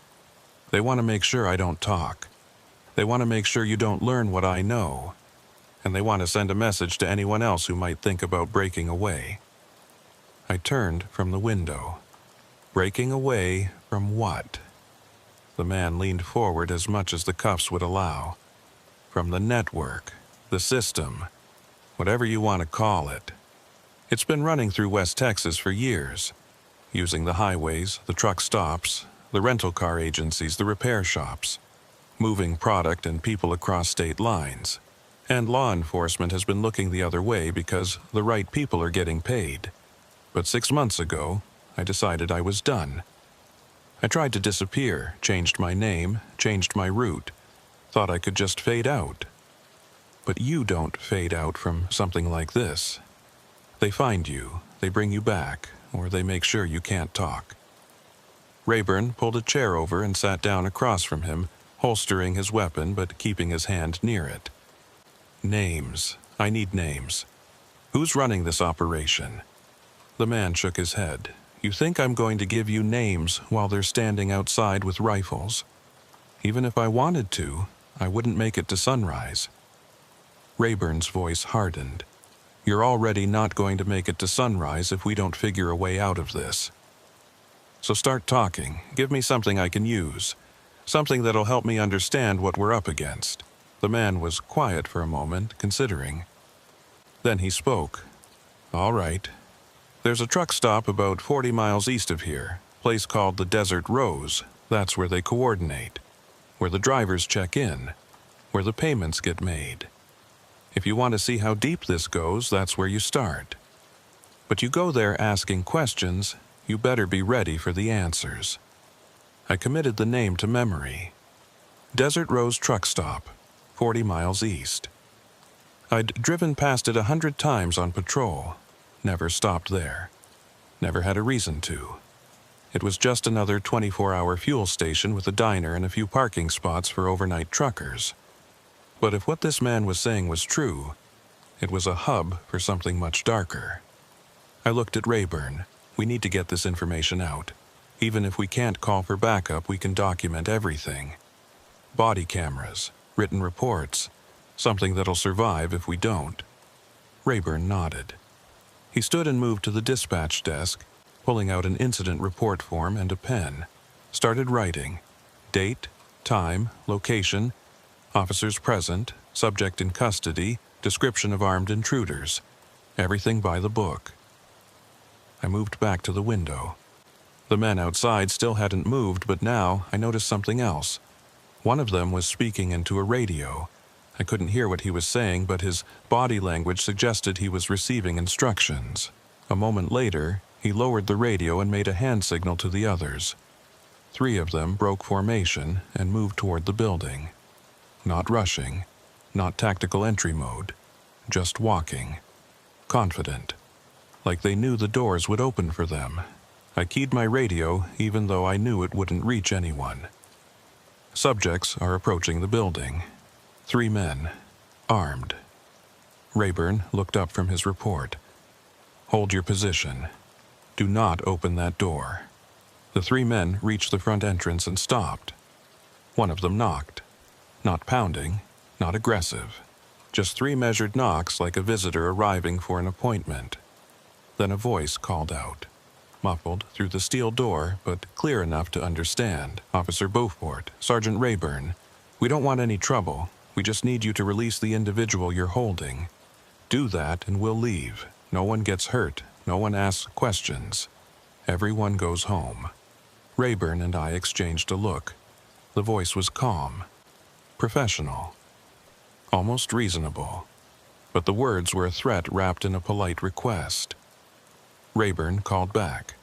"They want to make sure I don't talk. They want to make sure you don't learn what I know. And they want to send a message to anyone else who might think about breaking away." I turned from the window. Breaking away from what? The man leaned forward as much as the cuffs would allow. From the network, the system, whatever you want to call it. It's been running through West Texas for years, using the highways, the truck stops, the rental car agencies, the repair shops, moving product and people across state lines. And law enforcement has been looking the other way because the right people are getting paid. But 6 months ago, I decided I was done. I tried to disappear, changed my name, changed my route, thought I could just fade out. But you don't fade out from something like this. They find you, they bring you back, or they make sure you can't talk. Rayburn pulled a chair over and sat down across from him, holstering his weapon but keeping his hand near it. Names. I need names. Who's running this operation? The man shook his head. You think I'm going to give you names while they're standing outside with rifles? Even if I wanted to, I wouldn't make it to sunrise. Rayburn's voice hardened. You're already not going to make it to sunrise if we don't figure a way out of this. So start talking. Give me something I can use. Something that'll help me understand what we're up against. The man was quiet for a moment, considering. Then he spoke. All right. There's a truck stop about 40 miles east of here, place called the Desert Rose. That's where they coordinate, where the drivers check in, where the payments get made. If you want to see how deep this goes, that's where you start. But you go there asking questions, you better be ready for the answers. I committed the name to memory. Desert Rose Truck Stop, 40 miles east. I'd driven past it 100 times on patrol. Never stopped there. Never had a reason to. It was just another 24-hour fuel station with a diner and a few parking spots for overnight truckers. But if what this man was saying was true, it was a hub for something much darker. I looked at Rayburn. We need to get this information out. Even if we can't call for backup, we can document everything. Body cameras, written reports, something that'll survive if we don't. Rayburn nodded. He stood and moved to the dispatch desk, pulling out an incident report form and a pen. Started writing. Date, time, location, officers present, subject in custody, description of armed intruders. Everything by the book. I moved back to the window. The men outside still hadn't moved, but now I noticed something else. One of them was speaking into a radio. I couldn't hear what he was saying, but his body language suggested he was receiving instructions. A moment later, he lowered the radio and made a hand signal to the others. 3 of them broke formation and moved toward the building. Not rushing, not tactical entry mode, just walking. Confident, like they knew the doors would open for them. I keyed my radio, even though I knew it wouldn't reach anyone. Subjects are approaching the building. 3 men, armed. Rayburn looked up from his report. Hold your position. Do not open that door. The 3 men reached the front entrance and stopped. One of them knocked. Not pounding, not aggressive. Just 3 measured knocks like a visitor arriving for an appointment. Then a voice called out. Muffled through the steel door, but clear enough to understand. Officer Beaufort, Sergeant Rayburn, we don't want any trouble. We just need you to release the individual you're holding. Do that and we'll leave. No one gets hurt. No one asks questions. Everyone goes home. Rayburn and I exchanged a look. The voice was calm. Professional. Almost reasonable. But the words were a threat wrapped in a polite request. Rayburn called back.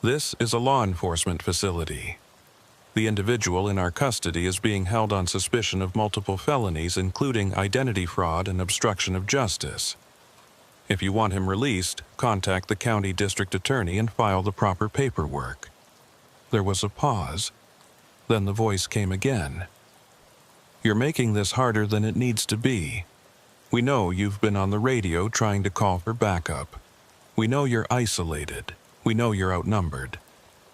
This is a law enforcement facility. The individual in our custody is being held on suspicion of multiple felonies, including identity fraud and obstruction of justice. If you want him released, contact the county district attorney and file the proper paperwork. There was a pause. Then the voice came again. You're making this harder than it needs to be. We know you've been on the radio trying to call for backup. We know you're isolated. We know you're outnumbered.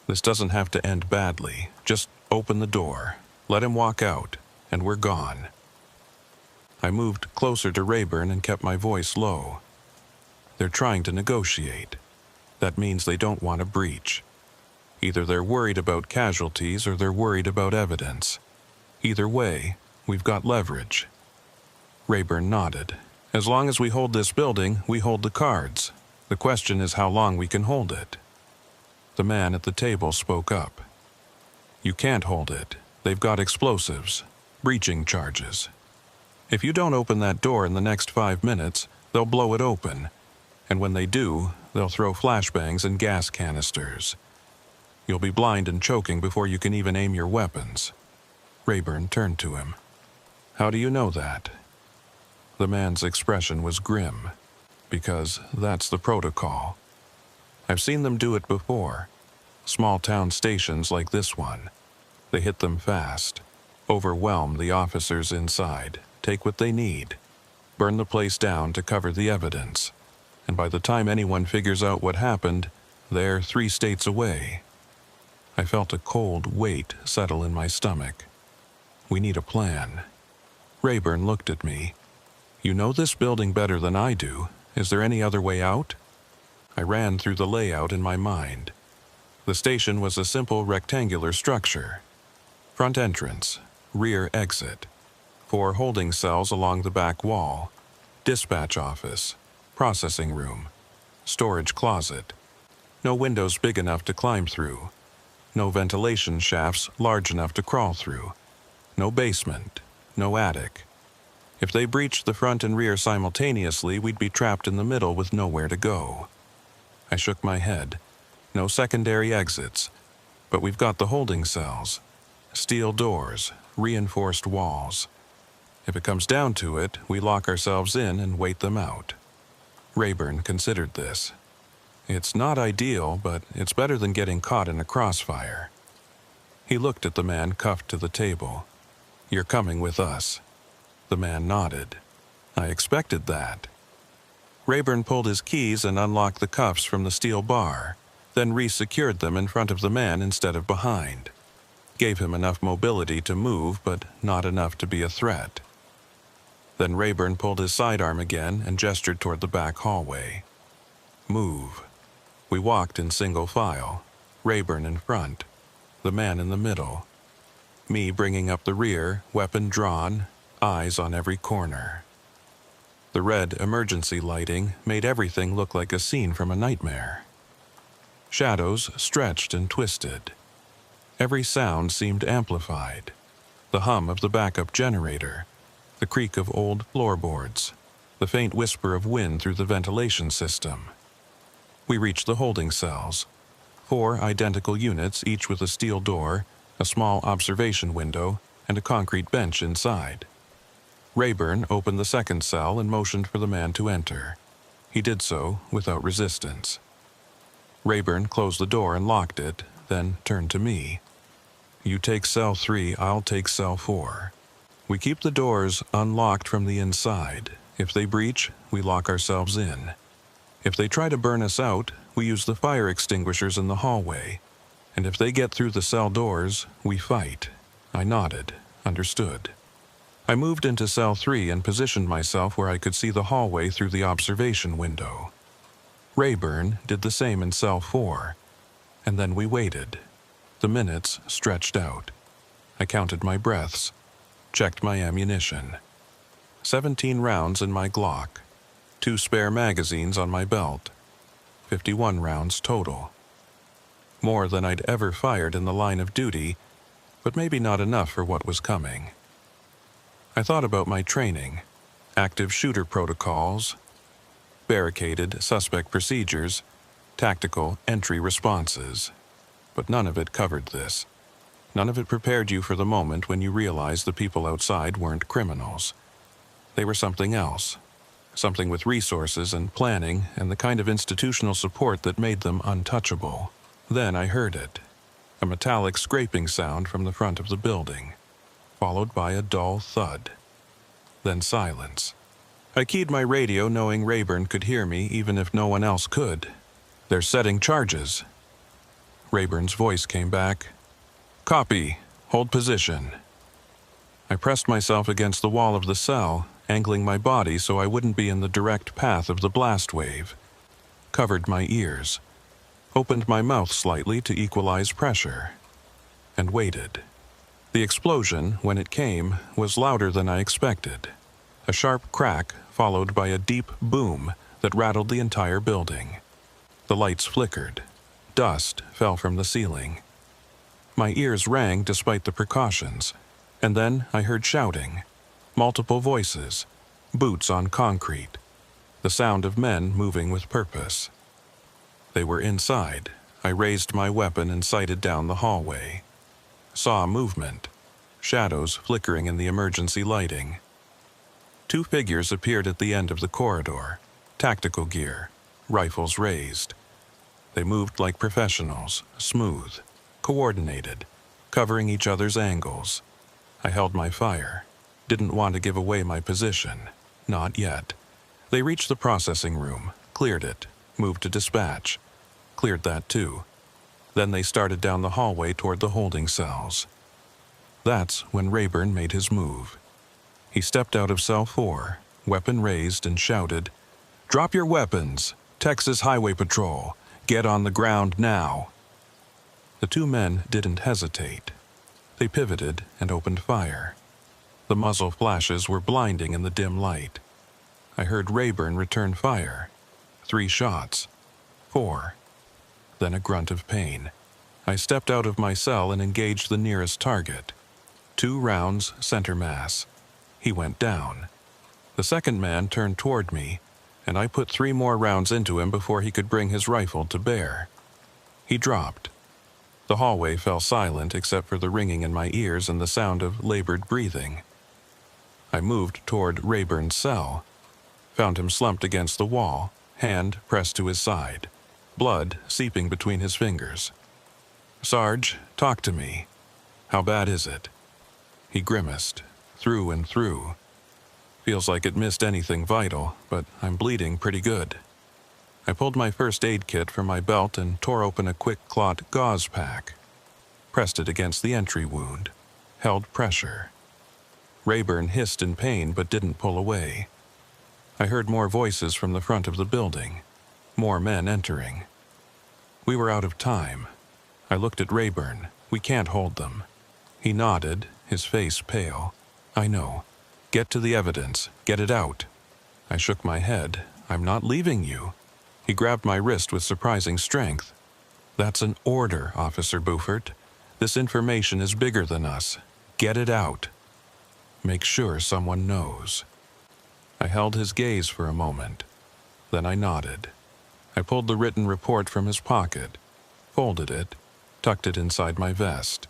This doesn't have to end badly. Just open the door. Let him walk out, and we're gone. I moved closer to Rayburn and kept my voice low. They're trying to negotiate. That means they don't want a breach. Either they're worried about casualties or they're worried about evidence. Either way, we've got leverage. Rayburn nodded. As long as we hold this building, we hold the cards. The question is how long we can hold it. The man at the table spoke up. You can't hold it. They've got explosives, breaching charges. If you don't open that door in the next 5 minutes, they'll blow it open. And when they do, they'll throw flashbangs and gas canisters. You'll be blind and choking before you can even aim your weapons. Rayburn turned to him. How do you know that? The man's expression was grim, because that's the protocol. I've seen them do it before. Small town stations like this one. They hit them fast, overwhelm the officers inside, take what they need, burn the place down to cover the evidence. And by the time anyone figures out what happened, they're 3 states away. I felt a cold weight settle in my stomach. We need a plan. Rayburn looked at me. You know this building better than I do. Is there any other way out? I ran through the layout in my mind. The station was a simple rectangular structure. Front entrance, rear exit, 4 holding cells along the back wall, dispatch office, processing room, storage closet. No windows big enough to climb through. No ventilation shafts large enough to crawl through. No basement, no attic. If they breached the front and rear simultaneously, we'd be trapped in the middle with nowhere to go. I shook my head. No secondary exits, but we've got the holding cells. Steel doors, reinforced walls. If it comes down to it, we lock ourselves in and wait them out. Rayburn considered this. It's not ideal, but it's better than getting caught in a crossfire. He looked at the man cuffed to the table. You're coming with us. The man nodded. I expected that. Rayburn pulled his keys and unlocked the cuffs from the steel bar, then re-secured them in front of the man instead of behind. Gave him enough mobility to move, but not enough to be a threat. Then Rayburn pulled his sidearm again and gestured toward the back hallway. Move. We walked in single file, Rayburn in front, the man in the middle. Me bringing up the rear, weapon drawn, eyes on every corner. The red emergency lighting made everything look like a scene from a nightmare. Shadows stretched and twisted. Every sound seemed amplified. The hum of the backup generator, the creak of old floorboards, the faint whisper of wind through the ventilation system. We reached the holding cells. 4 identical units, each with a steel door, a small observation window, and a concrete bench inside. Rayburn opened the second cell and motioned for the man to enter. He did so without resistance. Rayburn closed the door and locked it, then turned to me. You take cell 3, I'll take cell 4. We keep the doors unlocked from the inside. If they breach, we lock ourselves in. If they try to burn us out, we use the fire extinguishers in the hallway. And if they get through the cell doors, we fight. I nodded, understood. I moved into cell 3 and positioned myself where I could see the hallway through the observation window. Rayburn did the same in cell 4. And then we waited. The minutes stretched out. I counted my breaths, checked my ammunition. 17 rounds in my Glock, 2 spare magazines on my belt, 51 rounds total. More than I'd ever fired in the line of duty, but maybe not enough for what was coming. I thought about my training, active shooter protocols, barricaded suspect procedures, tactical entry responses. But none of it covered this. None of it prepared you for the moment when you realized the people outside weren't criminals. They were something else. Something with resources and planning and the kind of institutional support that made them untouchable. Then I heard it. A metallic scraping sound from the front of the building, followed by a dull thud. Then silence. I keyed my radio knowing Rayburn could hear me even if no one else could. They're setting charges. Rayburn's voice came back. Copy. Hold position. I pressed myself against the wall of the cell, angling my body so I wouldn't be in the direct path of the blast wave. covered my ears, opened my mouth slightly to equalize pressure, and waited. The explosion, when it came, was louder than I expected. A sharp crack followed by a deep boom that rattled the entire building. The lights flickered. Dust fell from the ceiling. My ears rang despite the precautions, and then I heard shouting, multiple voices, boots on concrete, the sound of men moving with purpose. They were inside. I raised my weapon and sighted down the hallway. Saw movement, shadows flickering in the emergency lighting. Two figures appeared at the end of the corridor, tactical gear, rifles raised. They moved like professionals, smooth, coordinated, covering each other's angles. I held my fire. Didn't want to give away my position. Not yet. They reached the processing room, cleared it, moved to dispatch. Cleared that too. Then they started down the hallway toward the holding cells. That's when Rayburn made his move. He stepped out of cell 4, weapon raised, and shouted, "Drop your weapons! Texas Highway Patrol! Get on the ground now!" The two men didn't hesitate. They pivoted and opened fire. The muzzle flashes were blinding in the dim light. I heard Rayburn return fire. 3 shots. 4. Then a grunt of pain. I stepped out of my cell and engaged the nearest target. 2 rounds, center mass. He went down. The second man turned toward me, and I put 3 more rounds into him before he could bring his rifle to bear. He dropped. The hallway fell silent except for the ringing in my ears and the sound of labored breathing. I moved toward Rayburn's cell, found him slumped against the wall, hand pressed to his side, blood seeping between his fingers. "Sarge, talk to me. How bad is it?" He grimaced, through and through. "Feels like it missed anything vital, but I'm bleeding pretty good." I pulled my first aid kit from my belt and tore open a quick clot gauze pack. Pressed it against the entry wound. Held pressure. Rayburn hissed in pain but didn't pull away. I heard more voices from the front of the building. More men entering. We were out of time. I looked at Rayburn. "We can't hold them." He nodded, his face pale. "I know. Get to the evidence. Get it out." I shook my head. "I'm not leaving you." He grabbed my wrist with surprising strength. "That's an order, Officer Buford. This information is bigger than us. Get it out. Make sure someone knows." I held his gaze for a moment. Then I nodded. I pulled the written report from his pocket, folded it, tucked it inside my vest.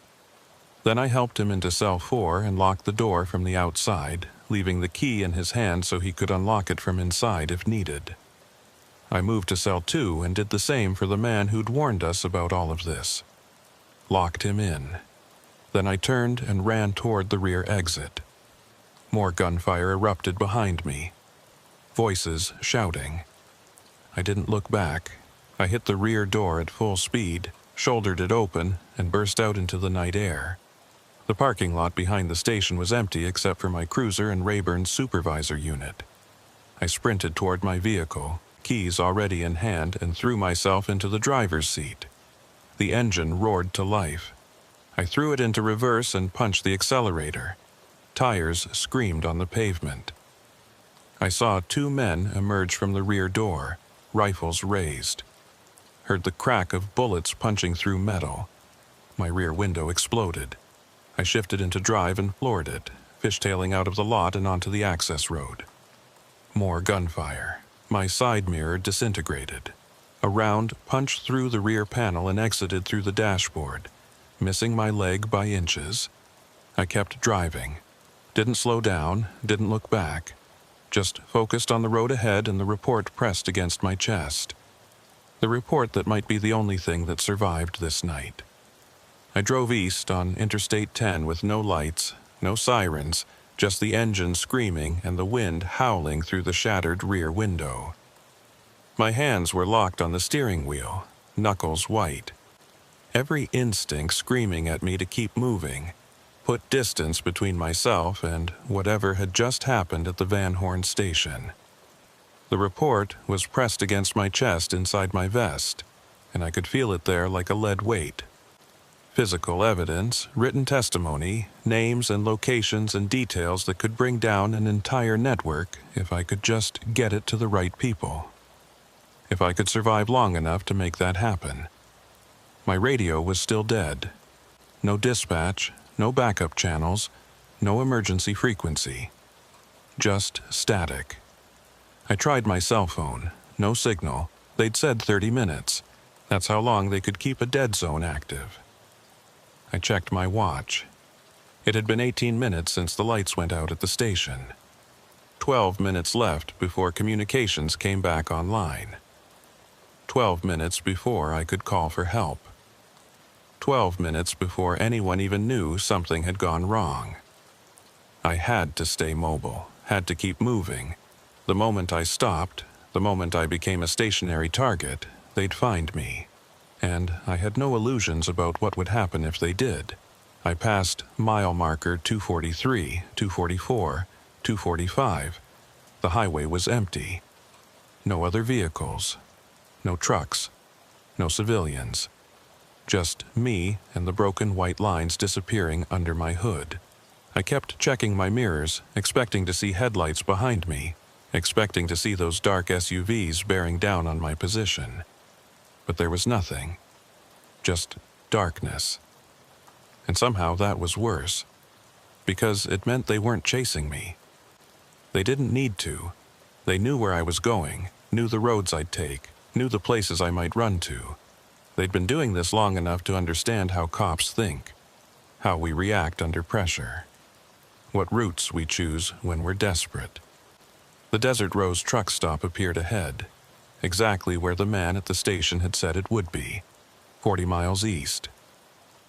Then I helped him into cell 4 and locked the door from the outside, leaving the key in his hand so he could unlock it from inside if needed. I moved to cell 2 and did the same for the man who'd warned us about all of this. Locked him in. Then I turned and ran toward the rear exit. More gunfire erupted behind me. Voices shouting. I didn't look back. I hit the rear door at full speed, shouldered it open, and burst out into the night air. The parking lot behind the station was empty except for my cruiser and Rayburn's supervisor unit. I sprinted toward my vehicle, keys already in hand, and threw myself into the driver's seat. The engine roared to life. I threw it into reverse and punched the accelerator. Tires screamed on the pavement. I saw 2 men emerge from the rear door, rifles raised. Heard the crack of bullets punching through metal. My rear window exploded. I shifted into drive and floored it, fishtailing out of the lot and onto the access road. More gunfire. My side mirror disintegrated. A round punched through the rear panel and exited through the dashboard, missing my leg by inches. I kept driving. Didn't slow down, didn't look back. Just focused on the road ahead and the report pressed against my chest. The report that might be the only thing that survived this night. I drove east on Interstate 10 with no lights, no sirens, just the engine screaming and the wind howling through the shattered rear window. My hands were locked on the steering wheel, knuckles white. Every instinct screaming at me to keep moving, put distance between myself and whatever had just happened at the Van Horn station. The report was pressed against my chest inside my vest, and I could feel it there like a lead weight. Physical evidence, written testimony, names and locations and details that could bring down an entire network if I could just get it to the right people. If I could survive long enough to make that happen. My radio was still dead. No dispatch, no backup channels, no emergency frequency. Just static. I tried my cell phone. No signal. They'd said 30 minutes. That's how long they could keep a dead zone active. I checked my watch. It had been 18 minutes since the lights went out at the station. 12 minutes left before communications came back online. 12 minutes before I could call for help. 12 minutes before anyone even knew something had gone wrong. I had to stay mobile, had to keep moving. The moment I stopped, the moment I became a stationary target, they'd find me. And I had no illusions about what would happen if they did. I passed mile marker 243, 244, 245. The highway was empty. No other vehicles. No trucks. No civilians. Just me and the broken white lines disappearing under my hood. I kept checking my mirrors, expecting to see headlights behind me, expecting to see those dark SUVs bearing down on my position. But there was nothing. Just darkness. And somehow that was worse, because it meant they weren't chasing me. They didn't need to. They knew where I was going, knew the roads I'd take, knew the places I might run to. They'd been doing this long enough to understand how cops think, how we react under pressure, what routes we choose when we're desperate. The Desert Rose truck stop appeared ahead, exactly where the man at the station had said it would be, 40 miles east.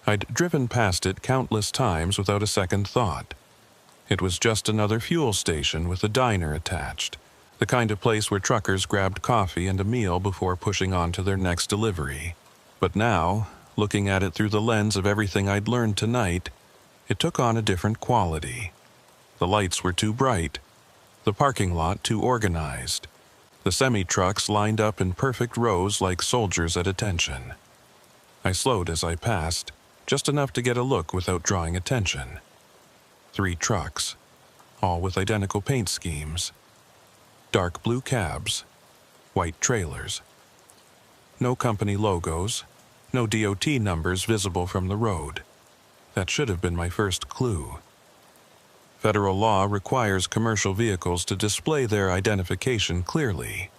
I'd driven past it countless times without a second thought. It was just another fuel station with a diner attached, the kind of place where truckers grabbed coffee and a meal before pushing on to their next delivery. But now, looking at it through the lens of everything I'd learned tonight, it took on a different quality. The lights were too bright, the parking lot too organized. The semi-trucks lined up in perfect rows like soldiers at attention. I slowed as I passed, just enough to get a look without drawing attention. 3 trucks, all with identical paint schemes. Dark blue cabs, white trailers. No company logos, no DOT numbers visible from the road. That should have been my first clue. Federal law requires commercial vehicles to display their identification clearly.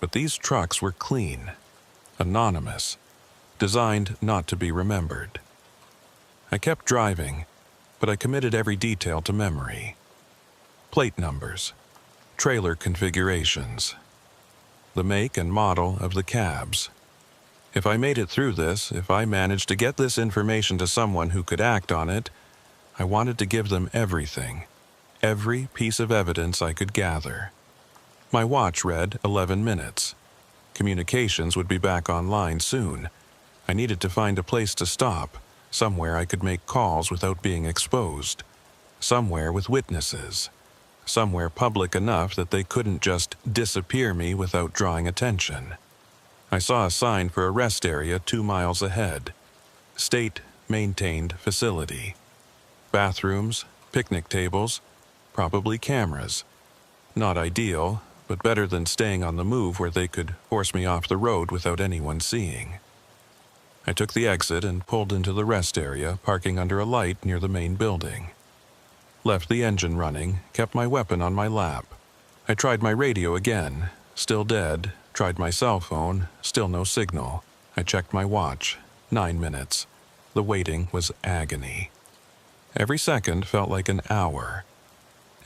But these trucks were clean, anonymous, designed not to be remembered. I kept driving, but I committed every detail to memory. Plate numbers, trailer configurations, the make and model of the cabs. If I made it through this, if I managed to get this information to someone who could act on it, I wanted to give them everything, every piece of evidence I could gather. My watch read 11 minutes. Communications would be back online soon. I needed to find a place to stop, somewhere I could make calls without being exposed, somewhere with witnesses, somewhere public enough that they couldn't just disappear me without drawing attention. I saw a sign for a rest area 2 miles ahead. State-maintained facility. Bathrooms, picnic tables, probably cameras. Not ideal, but better than staying on the move where they could force me off the road without anyone seeing. I took the exit and pulled into the rest area, parking under a light near the main building. Left the engine running, kept my weapon on my lap. I tried my radio again, still dead. Tried my cell phone, still no signal. I checked my watch, 9 minutes. The waiting was agony. Every second felt like an hour.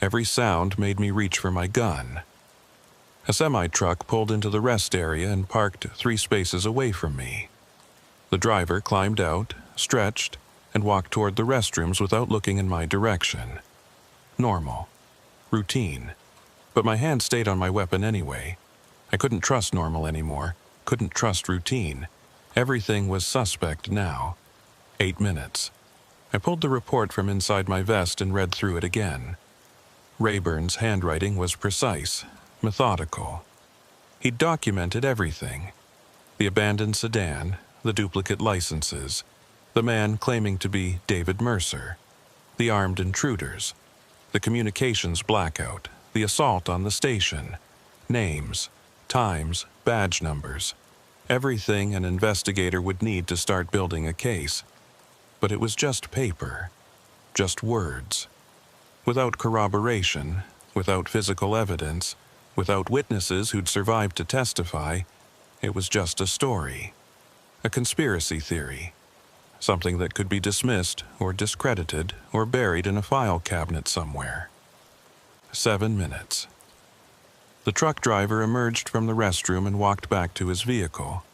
Every sound made me reach for my gun. A semi-truck pulled into the rest area and parked 3 spaces away from me. The driver climbed out, stretched, and walked toward the restrooms without looking in my direction. Normal. Routine. But my hand stayed on my weapon anyway. I couldn't trust normal anymore, couldn't trust routine. Everything was suspect now. 8 minutes. I pulled the report from inside my vest and read through it again. Rayburn's handwriting was precise, methodical. He'd documented everything: the abandoned sedan, the duplicate licenses, the man claiming to be David Mercer, the armed intruders, the communications blackout, the assault on the station, names, times, badge numbers, everything an investigator would need to start building a case. But it was just paper, just words. Without corroboration, without physical evidence, without witnesses who'd survived to testify, it was just a story, a conspiracy theory, something that could be dismissed or discredited or buried in a file cabinet somewhere. 7 minutes. The truck driver emerged from the restroom and walked back to his vehicle,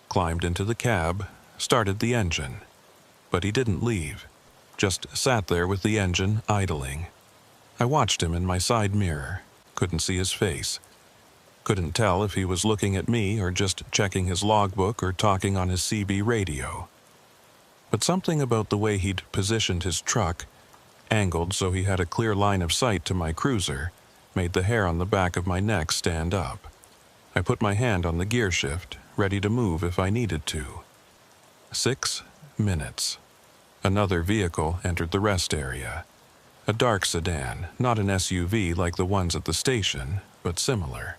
climbed into the cab, started the engine. But he didn't leave, just sat there with the engine idling. I watched him in my side mirror, couldn't see his face. Couldn't tell if he was looking at me or just checking his logbook or talking on his CB radio. But something about the way he'd positioned his truck, angled so he had a clear line of sight to my cruiser, made the hair on the back of my neck stand up. I put my hand on the gear shift, ready to move if I needed to. 6 minutes. Another vehicle entered the rest area. A dark sedan, not an SUV like the ones at the station, but similar.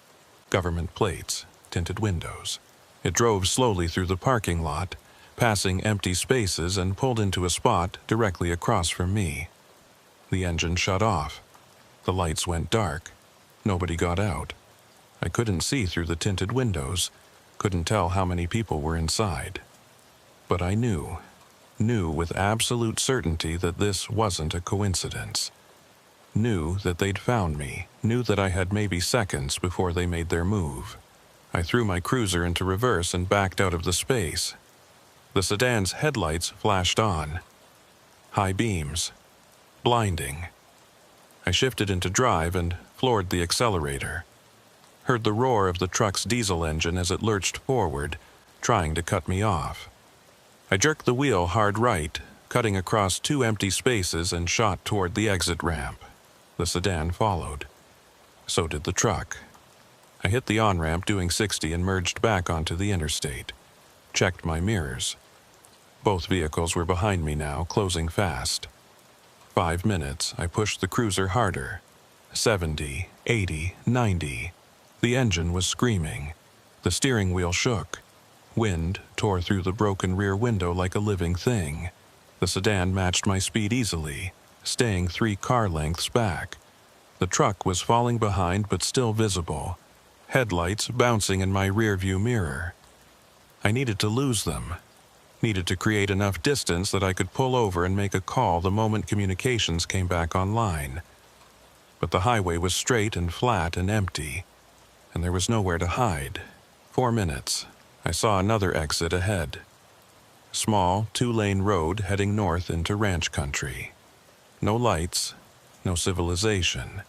Government plates, tinted windows. It drove slowly through the parking lot, passing empty spaces, and pulled into a spot directly across from me. The engine shut off. The lights went dark. Nobody got out. I couldn't see through the tinted windows, couldn't tell how many people were inside. But I knew with absolute certainty that this wasn't a coincidence. Knew that they'd found me, knew that I had maybe seconds before they made their move. I threw my cruiser into reverse and backed out of the space. The sedan's headlights flashed on. High beams. Blinding. I shifted into drive and floored the accelerator. Heard the roar of the truck's diesel engine as it lurched forward, trying to cut me off. I jerked the wheel hard right, cutting across 2 empty spaces, and shot toward the exit ramp. The sedan followed. So did the truck. I hit the on-ramp doing 60 and merged back onto the interstate. Checked my mirrors. Both vehicles were behind me now, closing fast. 5 minutes, I pushed the cruiser harder. 70, 80, 90. The engine was screaming. The steering wheel shook. Wind tore through the broken rear window like a living thing. The sedan matched my speed easily, staying 3 car lengths back. The truck was falling behind but still visible, headlights bouncing in my rearview mirror. I needed to lose them. Needed to create enough distance that I could pull over and make a call the moment communications came back online. But the highway was straight and flat and empty, and there was nowhere to hide. 4 minutes. I saw another exit ahead. Small, 2-lane road heading north into ranch country. No lights, no civilization.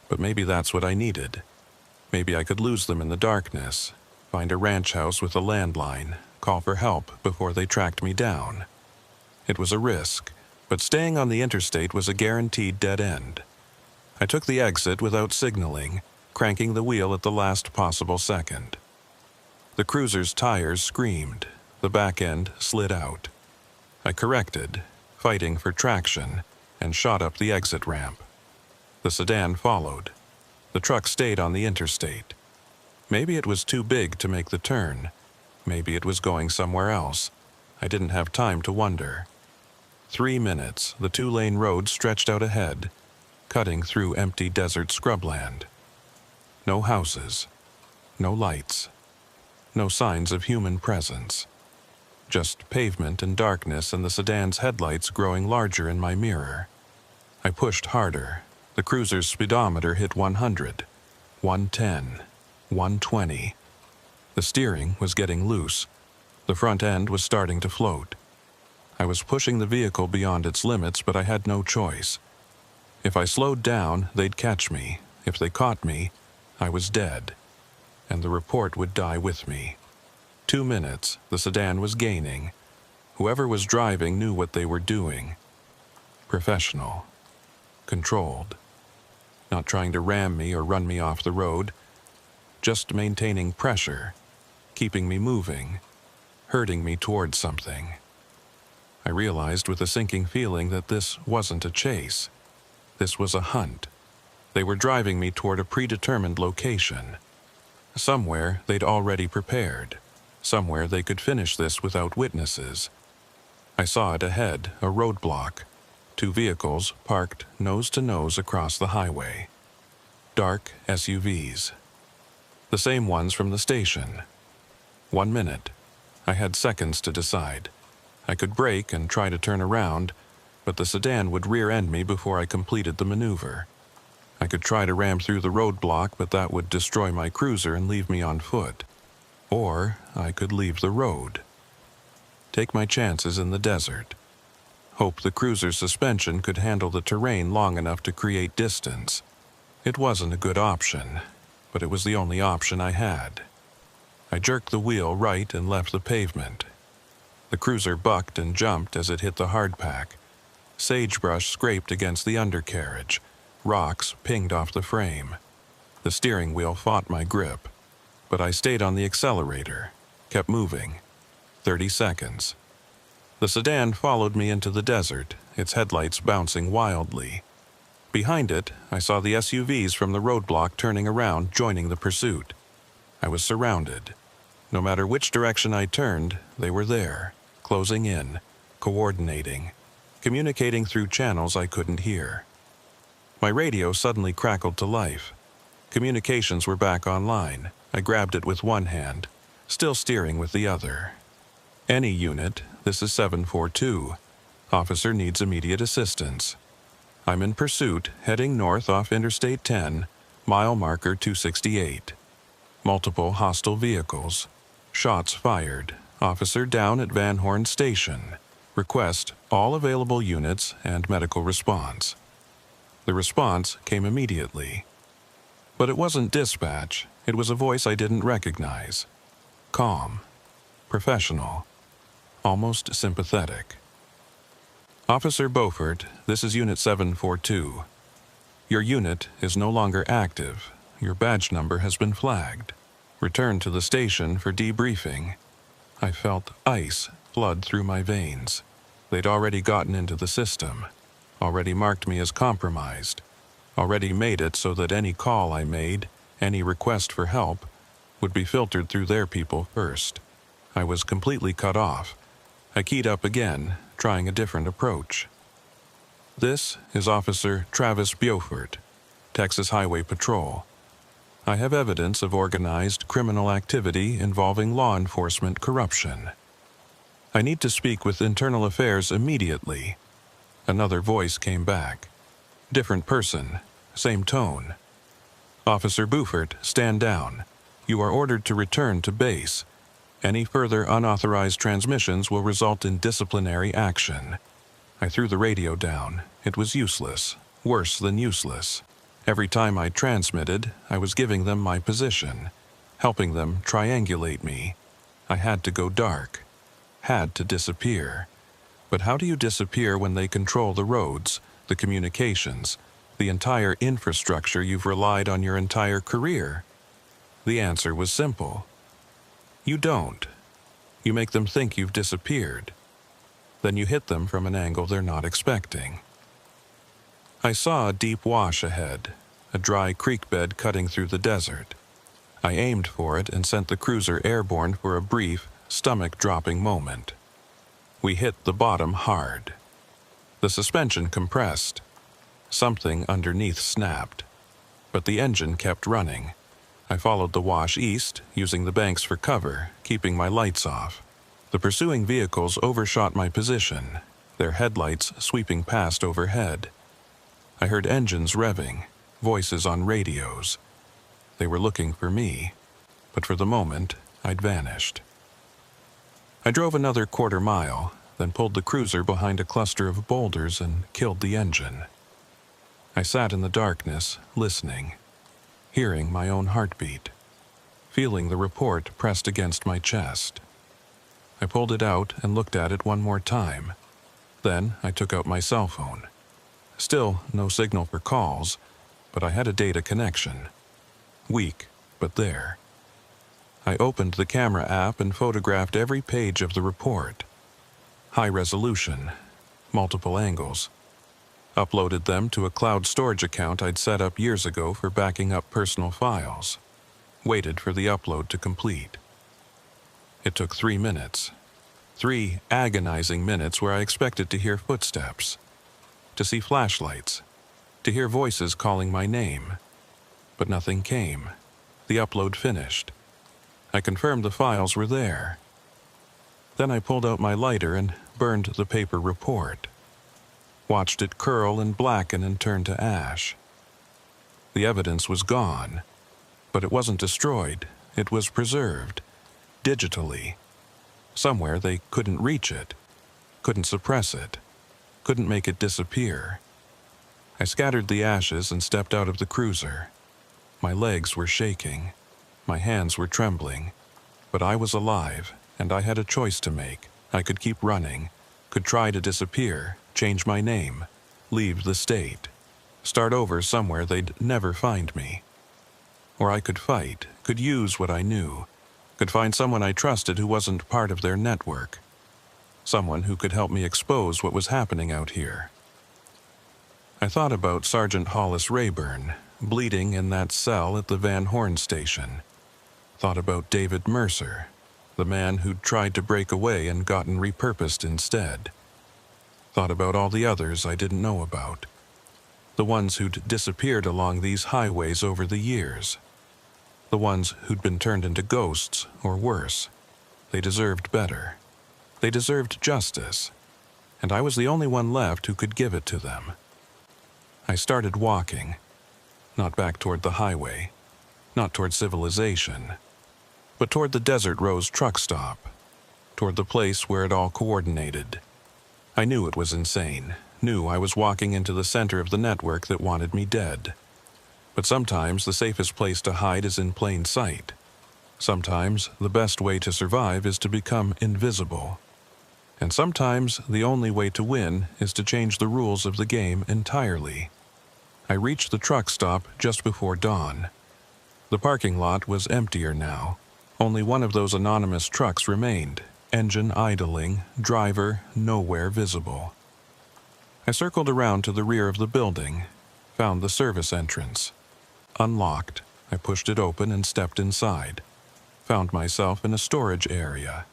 But maybe that's what I needed. Maybe I could lose them in the darkness, find a ranch house with a landline, call for help before they tracked me down. It was a risk, but staying on the interstate was a guaranteed dead end. I took the exit without signaling, cranking the wheel at the last possible second. The cruiser's tires screamed. The back end slid out. I corrected, fighting for traction, and shot up the exit ramp. The sedan followed. The truck stayed on the interstate. Maybe it was too big to make the turn. Maybe it was going somewhere else. I didn't have time to wonder. 3 minutes, the 2-lane road stretched out ahead, cutting through empty desert scrubland. No houses. No lights. No signs of human presence. Just pavement and darkness and the sedan's headlights growing larger in my mirror. I pushed harder. The cruiser's speedometer hit 100, 110, 120. The steering was getting loose. The front end was starting to float. I was pushing the vehicle beyond its limits, but I had no choice. If I slowed down, they'd catch me. If they caught me, I was dead. And the report would die with me. 2 minutes, the sedan was gaining. Whoever was driving knew what they were doing. Professional. Controlled. Not trying to ram me or run me off the road, just maintaining pressure, keeping me moving, herding me towards something. I realized with a sinking feeling that this wasn't a chase. This was a hunt. They were driving me toward a predetermined location. Somewhere they'd already prepared. Somewhere they could finish this without witnesses. I saw it ahead, a roadblock. 2 vehicles parked nose to nose across the highway. Dark SUVs. The same ones from the station. 1 minute. I had seconds to decide. I could brake and try to turn around, but the sedan would rear-end me before I completed the maneuver. I could try to ram through the roadblock, but that would destroy my cruiser and leave me on foot. Or I could leave the road. Take my chances in the desert. Hope the cruiser's suspension could handle the terrain long enough to create distance. It wasn't a good option, but it was the only option I had. I jerked the wheel right and left the pavement. The cruiser bucked and jumped as it hit the hardpack. Sagebrush scraped against the undercarriage. Rocks pinged off the frame. The steering wheel fought my grip, but I stayed on the accelerator, kept moving. 30 seconds. The sedan followed me into the desert, its headlights bouncing wildly. Behind it, I saw the SUVs from the roadblock turning around, joining the pursuit. I was surrounded. No matter which direction I turned, they were there, closing in, coordinating, communicating through channels I couldn't hear. My radio suddenly crackled to life. Communications were back online. I grabbed it with one hand, still steering with the other. Any unit, this is 742. Officer needs immediate assistance. I'm in pursuit, heading north off Interstate 10, mile marker 268. Multiple hostile vehicles. Shots fired. Officer down at Van Horn Station. Request all available units and medical response. The response came immediately. But it wasn't dispatch. It was a voice I didn't recognize. Calm. Professional. Almost sympathetic. Officer Beaufort, this is Unit 742. Your unit is no longer active. Your badge number has been flagged. Return to the station for debriefing. I felt ice flood through my veins. They'd already gotten into the system, already marked me as compromised, already made it so that any call I made, any request for help, would be filtered through their people first. I was completely cut off. I keyed up again, trying a different approach. This is Officer Travis Beaufort, Texas Highway Patrol. I have evidence of organized criminal activity involving law enforcement corruption. I need to speak with Internal Affairs immediately. Another voice came back. Different person, same tone. Officer Beaufort, stand down. You are ordered to return to base. Any further unauthorized transmissions will result in disciplinary action. I threw the radio down. It was useless, worse than useless. Every time I transmitted, I was giving them my position, helping them triangulate me. I had to go dark, had to disappear. But how do you disappear when they control the roads, the communications, the entire infrastructure you've relied on your entire career? The answer was simple. You don't. You make them think you've disappeared. Then you hit them from an angle they're not expecting. I saw a deep wash ahead, a dry creek bed cutting through the desert. I aimed for it and sent the cruiser airborne for a brief, stomach-dropping moment. We hit the bottom hard. The suspension compressed. Something underneath snapped. But the engine kept running. I followed the wash east, using the banks for cover, keeping my lights off. The pursuing vehicles overshot my position, their headlights sweeping past overhead. I heard engines revving, voices on radios. They were looking for me, but for the moment, I'd vanished. I drove another quarter mile, then pulled the cruiser behind a cluster of boulders and killed the engine. I sat in the darkness, listening, hearing my own heartbeat, feeling the report pressed against my chest. I pulled it out and looked at it one more time. Then I took out my cell phone. Still no signal for calls, but I had a data connection. Weak, but there. I opened the camera app and photographed every page of the report. High resolution, multiple angles. Uploaded them to a cloud storage account I'd set up years ago for backing up personal files. Waited for the upload to complete. It took 3 minutes. 3 agonizing minutes where I expected to hear footsteps, to see flashlights, to hear voices calling my name. But nothing came. The upload finished. I confirmed the files were there. Then I pulled out my lighter and burned the paper report. Watched it curl and blacken and turn to ash. The evidence was gone, but it wasn't destroyed. It was preserved, digitally. Somewhere they couldn't reach it, couldn't suppress it, couldn't make it disappear. I scattered the ashes and stepped out of the cruiser. My legs were shaking. My hands were trembling. But I was alive, and I had a choice to make. I could keep running, could try to disappear, change my name, leave the state, start over somewhere they'd never find me. Or I could fight, could use what I knew, could find someone I trusted who wasn't part of their network. Someone who could help me expose what was happening out here. I thought about Sergeant Hollis Rayburn, bleeding in that cell at the Van Horn station. Thought about David Mercer, the man who'd tried to break away and gotten repurposed instead. Thought about all the others I didn't know about. The ones who'd disappeared along these highways over the years. The ones who'd been turned into ghosts, or worse. They deserved better. They deserved justice. And I was the only one left who could give it to them. I started walking. Not back toward the highway. Not toward civilization. But toward the Desert Rose truck stop. Toward the place where it all coordinated. I knew it was insane. Knew I was walking into the center of the network that wanted me dead. But sometimes the safest place to hide is in plain sight. Sometimes the best way to survive is to become invisible. And sometimes the only way to win is to change the rules of the game entirely. I reached the truck stop just before dawn. The parking lot was emptier now. Only one of those anonymous trucks remained, engine idling, driver nowhere visible. I circled around to the rear of the building, found the service entrance. Unlocked, I pushed it open and stepped inside. Found myself in a storage area.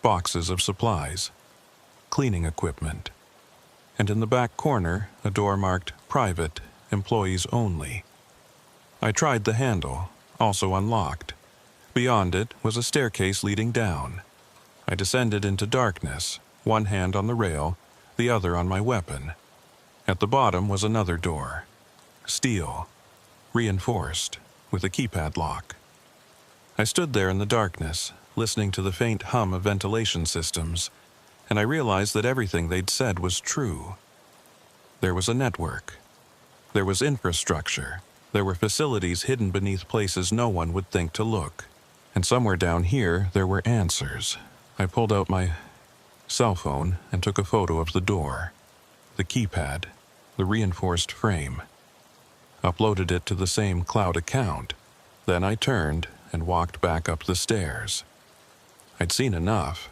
Boxes of supplies, cleaning equipment. And in the back corner, a door marked Private, Employees Only. I tried the handle, also unlocked. Beyond it was a staircase leading down. I descended into darkness, one hand on the rail, the other on my weapon. At the bottom was another door. Steel, reinforced, with a keypad lock. I stood there in the darkness, listening to the faint hum of ventilation systems, and I realized that everything they'd said was true. There was a network. There was infrastructure. There were facilities hidden beneath places no one would think to look. And somewhere down here, there were answers. I pulled out my cell phone and took a photo of the door, the keypad, the reinforced frame. Uploaded it to the same cloud account. Then I turned and walked back up the stairs. I'd seen enough,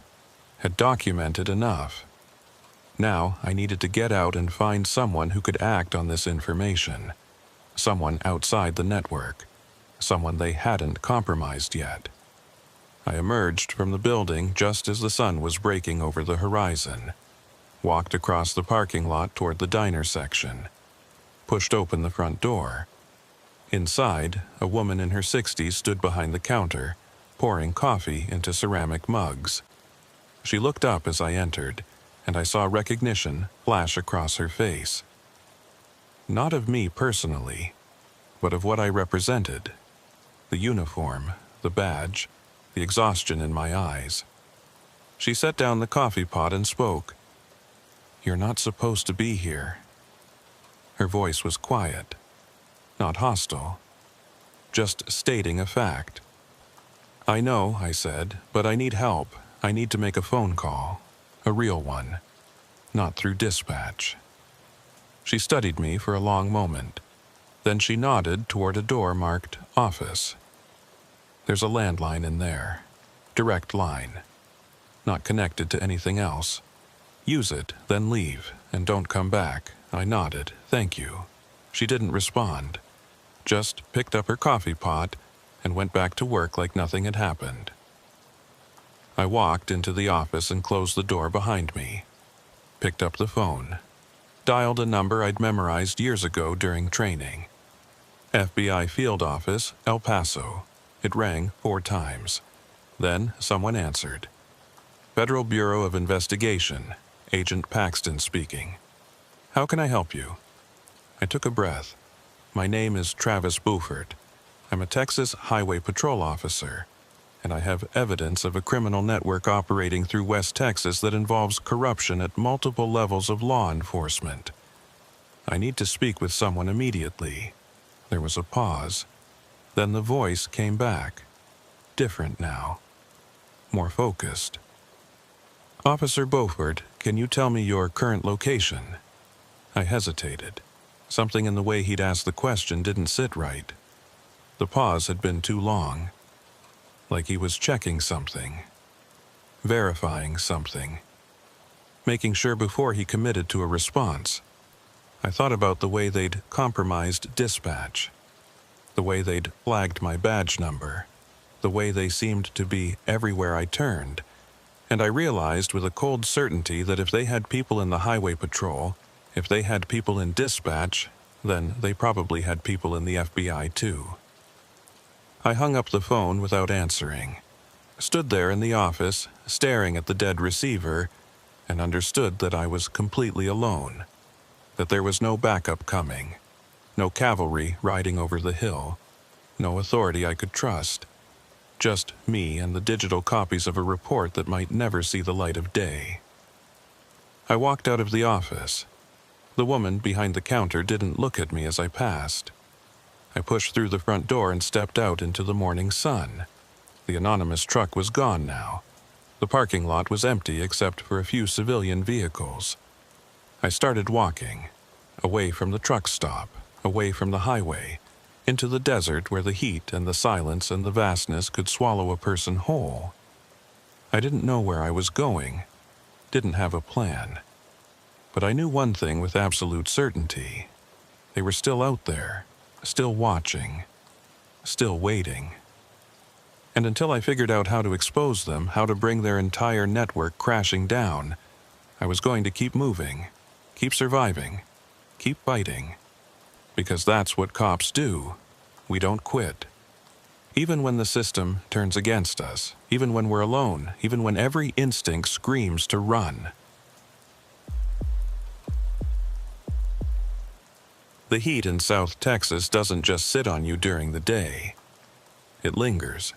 had documented enough. Now I needed to get out and find someone who could act on this information. Someone outside the network. Someone they hadn't compromised yet. I emerged from the building just as the sun was breaking over the horizon. Walked across the parking lot toward the diner section. Pushed open the front door. Inside, a woman in her 60s stood behind the counter, pouring coffee into ceramic mugs. She looked up as I entered, and I saw recognition flash across her face. Not of me personally, but of what I represented. The uniform, the badge, the exhaustion in my eyes. She set down the coffee pot and spoke. "You're not supposed to be here." Her voice was quiet, not hostile, just stating a fact. "I know," I said, "but I need help. I need to make a phone call, a real one, not through dispatch." She studied me for a long moment. Then she nodded toward a door marked Office. There's a landline in there. Direct line. Not connected to anything else. Use it, then leave, and don't come back. I nodded. Thank you. She didn't respond. Just picked up her coffee pot and went back to work like nothing had happened. I walked into the office and closed the door behind me. Picked up the phone. Dialed a number I'd memorized years ago during training. FBI field office, El Paso. It rang 4 times. Then someone answered. Federal Bureau of Investigation, Agent Paxton speaking. How can I help you? I took a breath. My name is Travis Buford. I'm a Texas Highway Patrol officer, and I have evidence of a criminal network operating through West Texas that involves corruption at multiple levels of law enforcement. I need to speak with someone immediately. There was a pause. Then the voice came back. Different now. More focused. Officer Beaufort, can you tell me your current location? I hesitated. Something in the way he'd asked the question didn't sit right. The pause had been too long. Like he was checking something. Verifying something. Making sure before he committed to a response. I thought about the way they'd compromised dispatch. The way they'd flagged my badge number. The way they seemed to be everywhere I turned. And I realized with a cold certainty that if they had people in the highway patrol, if they had people in dispatch, then they probably had people in the FBI too. I hung up the phone without answering. Stood there in the office, staring at the dead receiver, and understood that I was completely alone. That there was no backup coming. No cavalry riding over the hill. No authority I could trust. Just me and the digital copies of a report that might never see the light of day. I walked out of the office. The woman behind the counter didn't look at me as I passed. I pushed through the front door and stepped out into the morning sun. The anonymous truck was gone now. The parking lot was empty except for a few civilian vehicles. I started walking, away from the truck stop, away from the highway, into the desert where the heat and the silence and the vastness could swallow a person whole. I didn't know where I was going, didn't have a plan. But I knew one thing with absolute certainty. They were still out there, still watching, still waiting. And until I figured out how to expose them, how to bring their entire network crashing down, I was going to keep moving, keep surviving, keep fighting. Because that's what cops do. We don't quit. Even when the system turns against us, even when we're alone, even when every instinct screams to run. The heat in South Texas doesn't just sit on you during the day. It lingers.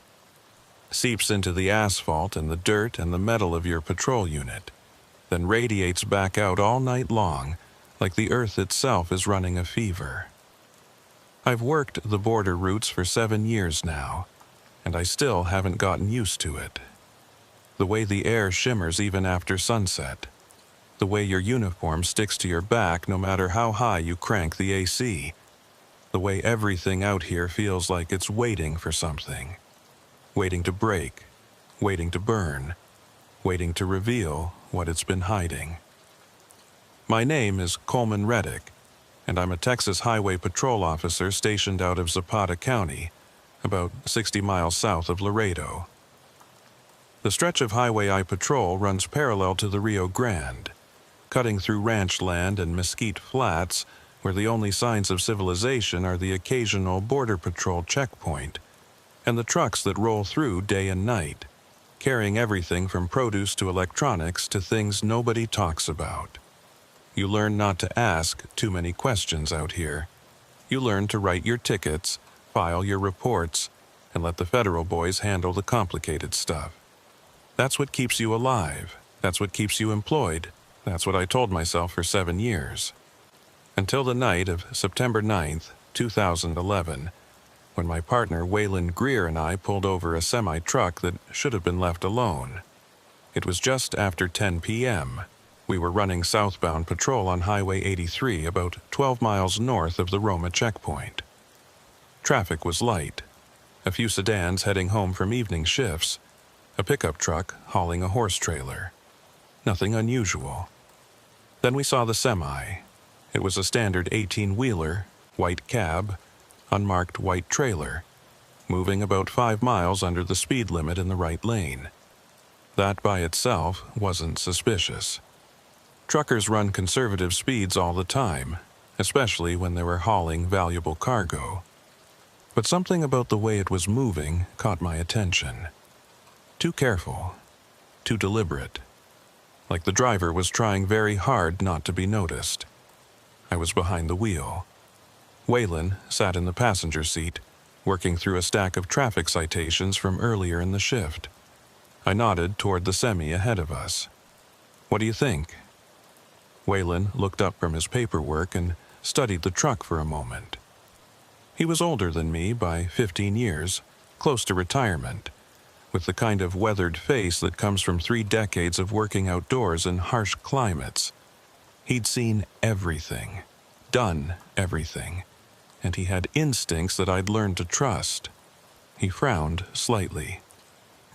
Seeps into the asphalt and the dirt and the metal of your patrol unit, then radiates back out all night long like the earth itself is running a fever. I've worked the border routes for 7 years now, and I still haven't gotten used to it. The way the air shimmers even after sunset. The way your uniform sticks to your back no matter how high you crank the AC. The way everything out here feels like it's waiting for something. Waiting to break, waiting to burn, waiting to reveal what it's been hiding. My name is Coleman Reddick, and I'm a Texas Highway Patrol officer stationed out of Zapata County, about 60 miles south of Laredo. The stretch of highway I patrol runs parallel to the Rio Grande, cutting through ranch land and mesquite flats where the only signs of civilization are the occasional border patrol checkpoint and the trucks that roll through day and night, carrying everything from produce to electronics to things nobody talks about. You learn not to ask too many questions out here. You learn to write your tickets, file your reports, and let the federal boys handle the complicated stuff. That's what keeps you alive. That's what keeps you employed. That's what I told myself for 7 years. Until the night of September 9th, 2011, when my partner Waylon Greer and I pulled over a semi-truck that should have been left alone. It was just after 10 p.m. We were running southbound patrol on Highway 83 about 12 miles north of the Roma checkpoint. Traffic was light. a few sedans heading home from evening shifts, a pickup truck hauling a horse trailer. Nothing unusual. Then we saw the semi. It was a standard 18-wheeler, white cab, unmarked white trailer, moving about 5 miles under the speed limit in the right lane. That by itself wasn't suspicious. Truckers run conservative speeds all the time, especially when they were hauling valuable cargo. But something about the way it was moving caught my attention. Too careful, too deliberate. Like the driver was trying very hard not to be noticed. I was behind the wheel. Waylon sat in the passenger seat, working through a stack of traffic citations from earlier in the shift. I nodded toward the semi ahead of us. "What do you think?" Waylon looked up from his paperwork and studied the truck for a moment. He was older than me by 15 years, close to retirement, with the kind of weathered face that comes from 3 decades of working outdoors in harsh climates. He'd seen everything, done everything, and he had instincts that I'd learned to trust. He frowned slightly.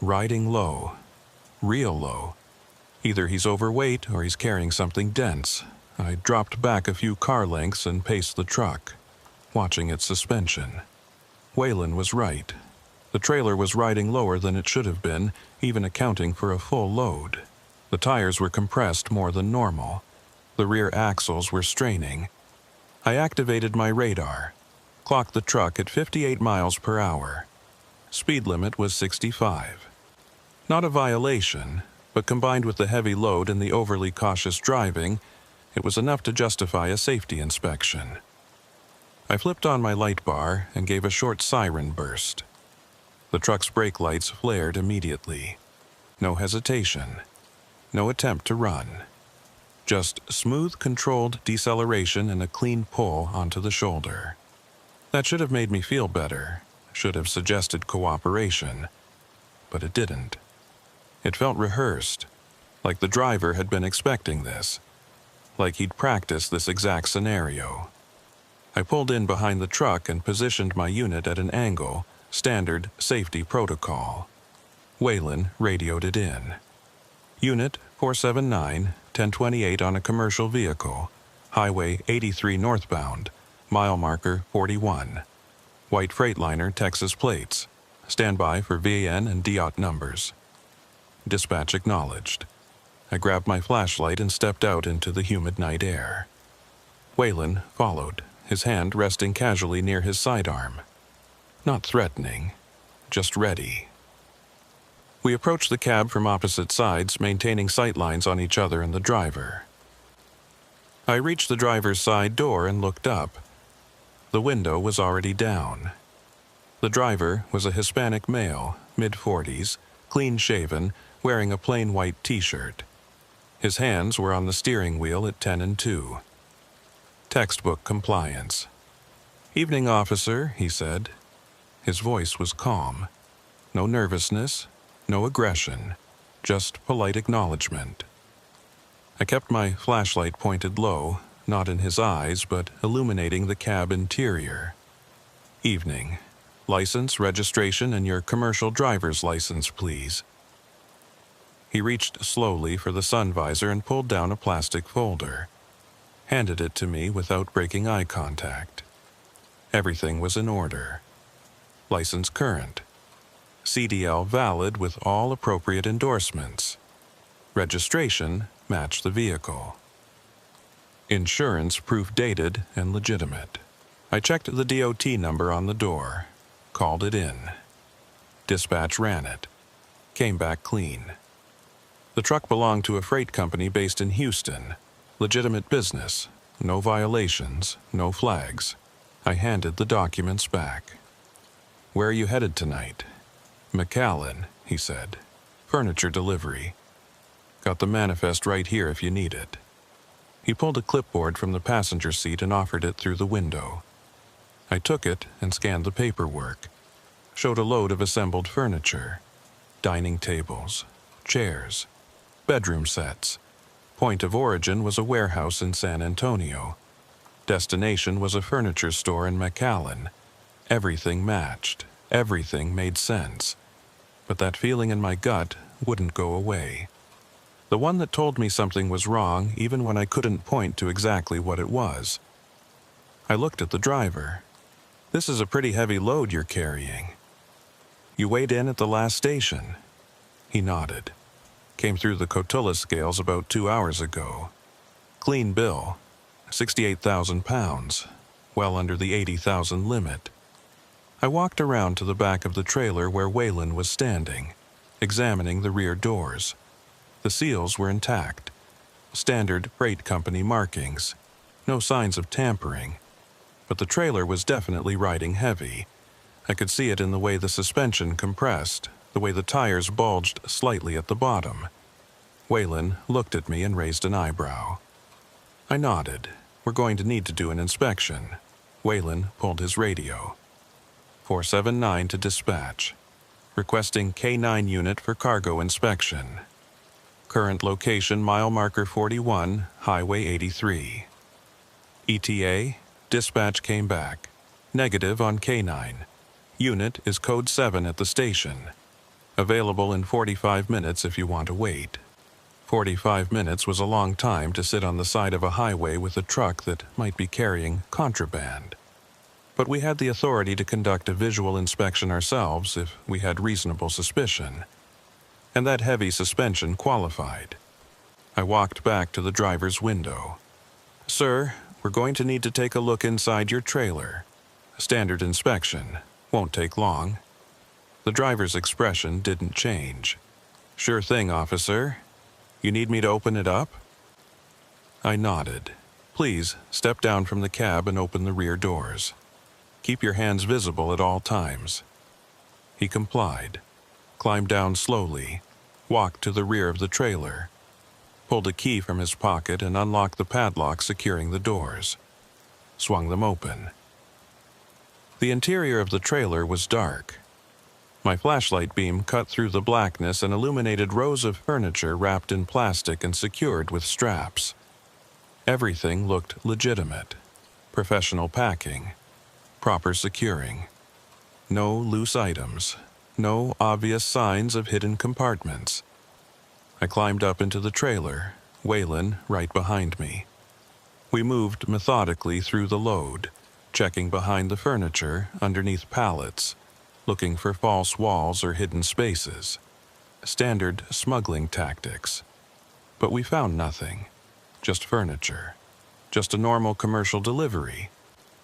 Riding low, real low. Either he's overweight or he's carrying something dense. I dropped back a few car lengths and paced the truck, watching its suspension. Waylon was right. The trailer was riding lower than it should have been, even accounting for a full load. The tires were compressed more than normal. The rear axles were straining. I activated my radar, clocked the truck at 58 miles per hour. Speed limit was 65. Not a violation, but combined with the heavy load and the overly cautious driving, it was enough to justify a safety inspection. I flipped on my light bar and gave a short siren burst. The truck's brake lights flared immediately. No hesitation. No attempt to run. Just smooth, controlled deceleration and a clean pull onto the shoulder. That should have made me feel better, should have suggested cooperation, but it didn't. It felt rehearsed, like the driver had been expecting this, like he'd practiced this exact scenario. I pulled in behind the truck and positioned my unit at an angle, standard safety protocol. Waylon radioed it in. Unit 479, 1028 on a commercial vehicle, Highway 83 northbound, mile marker 41. White Freightliner Texas plates. Stand by for VN and DOT numbers. Dispatch acknowledged. I grabbed my flashlight and stepped out into the humid night air. Waylon followed, his hand resting casually near his sidearm. Not threatening, just ready. We approached the cab from opposite sides, maintaining sightlines on each other and the driver. I reached the driver's side door and looked up. The window was already down. The driver was a Hispanic male, mid-40s, clean-shaven, wearing a plain white t-shirt. His hands were on the steering wheel at 10 and 2. Textbook compliance. "Evening, officer," he said. His voice was calm. No nervousness, no aggression, just polite acknowledgement. I kept my flashlight pointed low, not in his eyes, but illuminating the cab interior. "Evening. License, registration, and your commercial driver's license, please." He reached slowly for the sun visor and pulled down a plastic folder. Handed it to me without breaking eye contact. Everything was in order. License current. CDL valid with all appropriate endorsements. Registration matched the vehicle. Insurance proof dated and legitimate. I checked the DOT number on the door. Called it in. Dispatch ran it. Came back clean. The truck belonged to a freight company based in Houston. Legitimate business. No violations. No flags. I handed the documents back. "Where are you headed tonight?" "McAllen," he said. "Furniture delivery. Got the manifest right here if you need it." He pulled a clipboard from the passenger seat and offered it through the window. I took it and scanned the paperwork. Showed a load of assembled furniture. Dining tables, chairs, bedroom sets. Point of origin was a warehouse in San Antonio. Destination was a furniture store in McAllen. Everything matched. Everything made sense, but that feeling in my gut wouldn't go away. The one that told me something was wrong even when I couldn't point to exactly what it was. I looked at the driver. "This is a pretty heavy load you're carrying." "You weighed in at the last station." He nodded. "Came through the Cotula scales about 2 hours ago. Clean bill, 68,000 pounds, well under the 80,000 limit." I walked around to the back of the trailer where Waylon was standing, examining the rear doors. The seals were intact. Standard freight company markings. No signs of tampering. But the trailer was definitely riding heavy. I could see it in the way the suspension compressed, the way the tires bulged slightly at the bottom. Waylon looked at me and raised an eyebrow. I nodded. "We're going to need to do an inspection." Waylon pulled his radio. 479 to dispatch. Requesting K9 unit for cargo inspection. Current location mile marker 41, Highway 83. ETA, dispatch came back. Negative on K9. Unit is code 7 at the station. Available in 45 minutes if you want to wait. 45 minutes was a long time to sit on the side of a highway with a truck that might be carrying contraband. But we had the authority to conduct a visual inspection ourselves if we had reasonable suspicion. And that heavy suspension qualified. I walked back to the driver's window. "Sir, we're going to need to take a look inside your trailer. Standard inspection. Won't take long." The driver's expression didn't change. "Sure thing, officer. You need me to open it up?" I nodded. "Please, step down from the cab and open the rear doors. Keep your hands visible at all times." He complied, climbed down slowly, walked to the rear of the trailer, pulled a key from his pocket and unlocked the padlock securing the doors, swung them open. The interior of the trailer was dark. My flashlight beam cut through the blackness and illuminated rows of furniture wrapped in plastic and secured with straps. Everything looked legitimate. Professional packing. Proper securing. No loose items. No obvious signs of hidden compartments. I climbed up into the trailer, Waylon right behind me. We moved methodically through the load, checking behind the furniture, underneath pallets, looking for false walls or hidden spaces. Standard smuggling tactics. But we found nothing. Just furniture. Just a normal commercial delivery.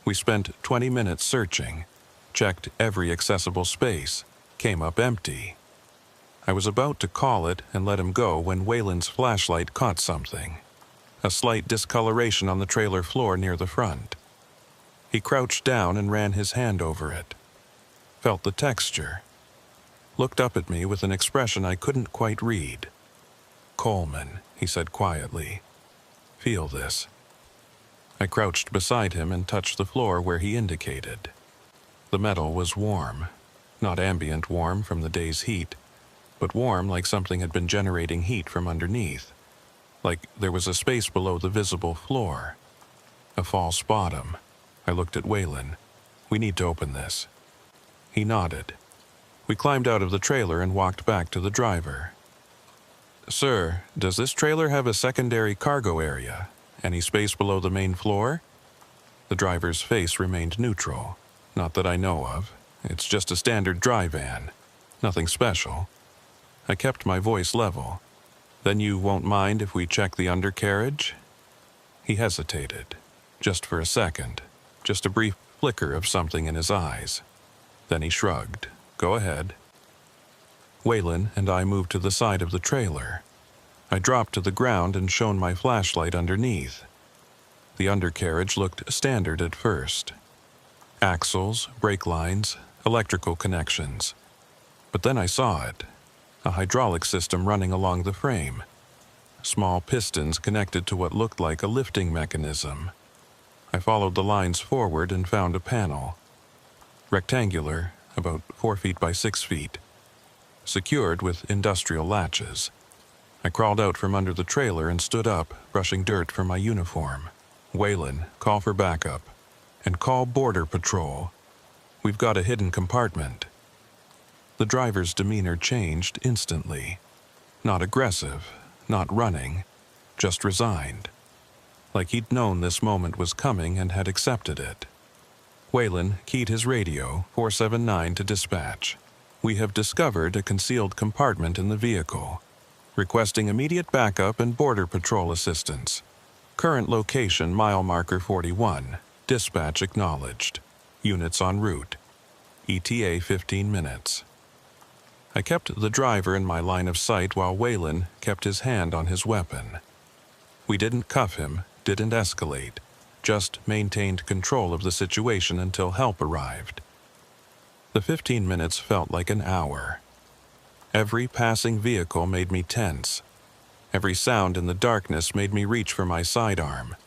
We spent 20 minutes searching, checked every accessible space, came up empty. I was about to call it and let him go when Waylon's flashlight caught something. A slight discoloration on the trailer floor near the front. He crouched down and ran his hand over it. Felt the texture. Looked up at me with an expression I couldn't quite read. "Coleman," he said quietly. "Feel this." I crouched beside him and touched the floor where he indicated. The metal was warm. Not ambient warm from the day's heat, but warm like something had been generating heat from underneath. Like there was a space below the visible floor. A false bottom. I looked at Waylon. "We need to open this." He nodded. We climbed out of the trailer and walked back to the driver. "Sir, does this trailer have a secondary cargo area? Any space below the main floor?" The driver's face remained neutral. "Not that I know of. It's just a standard dry van. Nothing special." I kept my voice level. "Then you won't mind if we check the undercarriage?" He hesitated. Just for a second. Just a brief flicker of something in his eyes. Then he shrugged. "Go ahead." Waylon and I moved to the side of the trailer. I dropped to the ground and shone my flashlight underneath. The undercarriage looked standard at first. Axles, brake lines, electrical connections. But then I saw it. A hydraulic system running along the frame. Small pistons connected to what looked like a lifting mechanism. I followed the lines forward and found a panel. Rectangular, about 4 feet by 6 feet. Secured with industrial latches. I crawled out from under the trailer and stood up, brushing dirt from my uniform. "Waylon, call for backup. And call Border Patrol. We've got a hidden compartment." The driver's demeanor changed instantly. Not aggressive, not running, just resigned. Like he'd known this moment was coming and had accepted it. Waylon keyed his radio, 479, to dispatch. We have discovered a concealed compartment in the vehicle. Requesting immediate backup and border patrol assistance. Current location mile marker 41. Dispatch acknowledged. Units en route. ETA 15 minutes. I kept the driver in my line of sight while Waylon kept his hand on his weapon. We didn't cuff him, didn't escalate, just maintained control of the situation until help arrived. The 15 minutes felt like an hour. Every passing vehicle made me tense. Every sound in the darkness made me reach for my sidearm,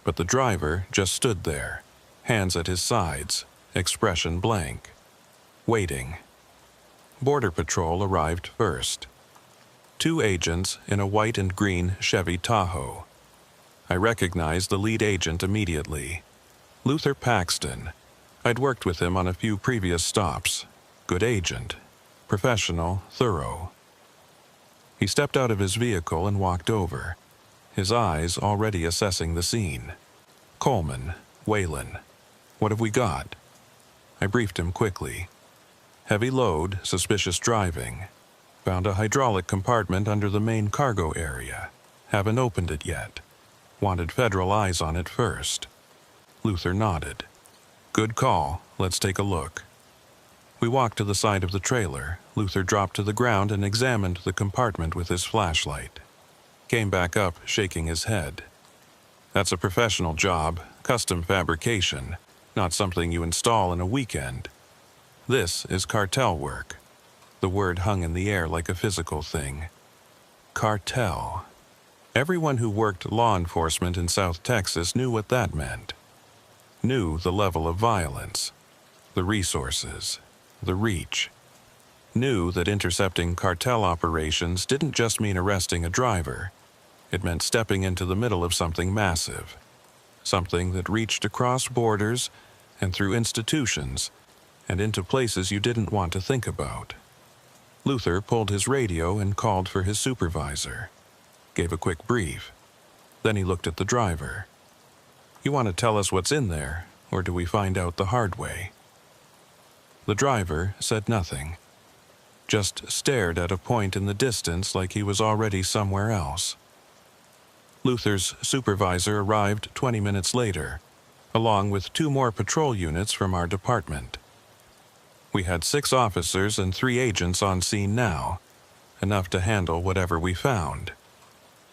but the driver just stood there, hands at his sides, expression blank, waiting. Border Patrol arrived first. 2 agents in a white and green Chevy Tahoe. I recognized the lead agent immediately. Luther Paxton. I'd worked with him on a few previous stops. Good agent. Professional, thorough. He stepped out of his vehicle and walked over, his eyes already assessing the scene. Coleman, Waylon. What have we got? I briefed him quickly. Heavy load, suspicious driving. Found a hydraulic compartment under the main cargo area. Haven't opened it yet. Wanted federal eyes on it first. Luther nodded. Good call. Let's take a look. We walked to the side of the trailer. Luther dropped to the ground and examined the compartment with his flashlight. Came back up, shaking his head. That's a professional job, custom fabrication, not something you install in a weekend. This is cartel work. The word hung in the air like a physical thing. Cartel. Everyone who worked law enforcement in South Texas knew what that meant. Knew the level of violence, the resources, the reach. Knew that intercepting cartel operations didn't just mean arresting a driver. It meant stepping into the middle of something massive. Something that reached across borders and through institutions and into places you didn't want to think about. Luther pulled his radio and called for his supervisor. Gave a quick brief. Then he looked at the driver. You want to tell us what's in there, or do we find out the hard way? The driver said nothing. Just stared at a point in the distance like he was already somewhere else. Luther's supervisor arrived 20 minutes later, along with 2 more patrol units from our department. We had 6 officers and 3 agents on scene now, enough to handle whatever we found.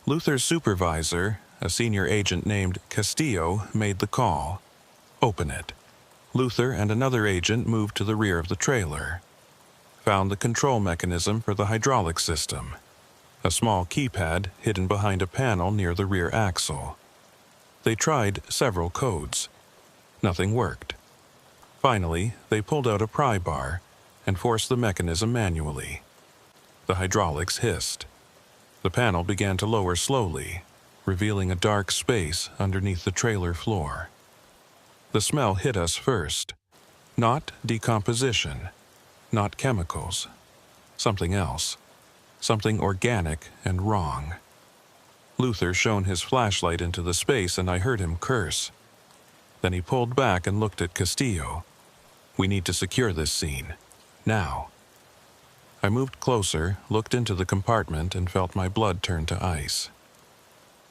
Luther's supervisor, a senior agent named Castillo, made the call. Open it. Luther and another agent moved to the rear of the trailer. Found the control mechanism for the hydraulic system. A small keypad hidden behind a panel near the rear axle. They tried several codes. Nothing worked. Finally, they pulled out a pry bar and forced the mechanism manually. The hydraulics hissed. The panel began to lower slowly, revealing a dark space underneath the trailer floor. The smell hit us first. Not decomposition, not chemicals. Something else. Something organic and wrong. Luther shone his flashlight into the space and I heard him curse. Then he pulled back and looked at Castillo. We need to secure this scene. Now. I moved closer, looked into the compartment, and felt my blood turn to ice.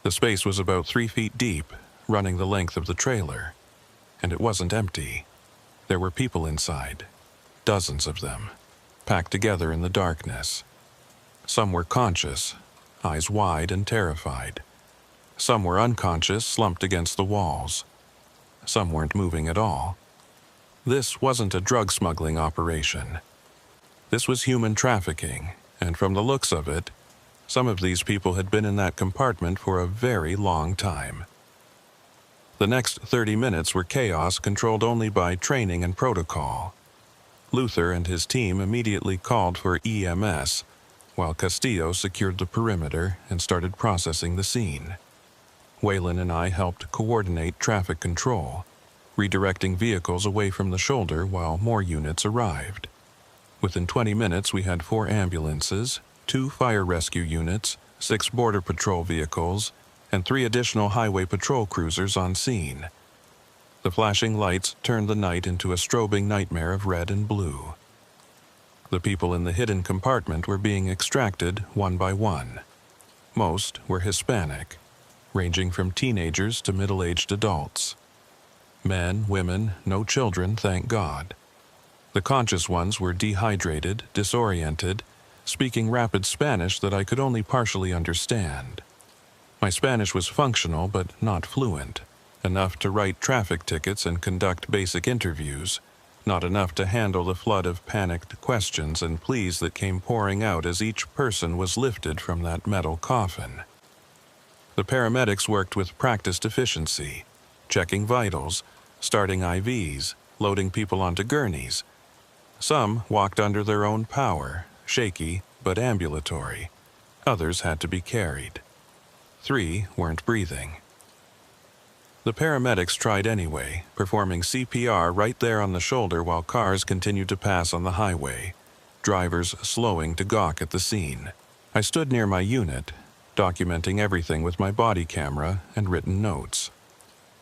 The space was about 3 feet deep, running the length of the trailer. And it wasn't empty. There were people inside. Dozens of them, packed together in the darkness. Some were conscious, eyes wide and terrified. Some were unconscious, slumped against the walls. Some weren't moving at all. This wasn't a drug smuggling operation. This was human trafficking, and from the looks of it, some of these people had been in that compartment for a very long time. The next 30 minutes were chaos controlled only by training and protocol. Luther and his team immediately called for EMS, while Castillo secured the perimeter and started processing the scene. Waylon and I helped coordinate traffic control, redirecting vehicles away from the shoulder while more units arrived. Within 20 minutes, we had 4 ambulances, 2 fire rescue units, 6 border patrol vehicles, and 3 additional highway patrol cruisers on scene. The flashing lights turned the night into a strobing nightmare of red and blue. The people in the hidden compartment were being extracted one by one. Most were Hispanic, ranging from teenagers to middle-aged adults. Men, women, no children, thank God. The conscious ones were dehydrated, disoriented, speaking rapid Spanish that I could only partially understand. My Spanish was functional but not fluent, enough to write traffic tickets and conduct basic interviews, not enough to handle the flood of panicked questions and pleas that came pouring out as each person was lifted from that metal coffin. The paramedics worked with practiced efficiency, checking vitals, starting IVs, loading people onto gurneys. Some walked under their own power, shaky but ambulatory. Others had to be carried. 3 weren't breathing. The paramedics tried anyway, performing CPR right there on the shoulder while cars continued to pass on the highway, drivers slowing to gawk at the scene. I stood near my unit, documenting everything with my body camera and written notes.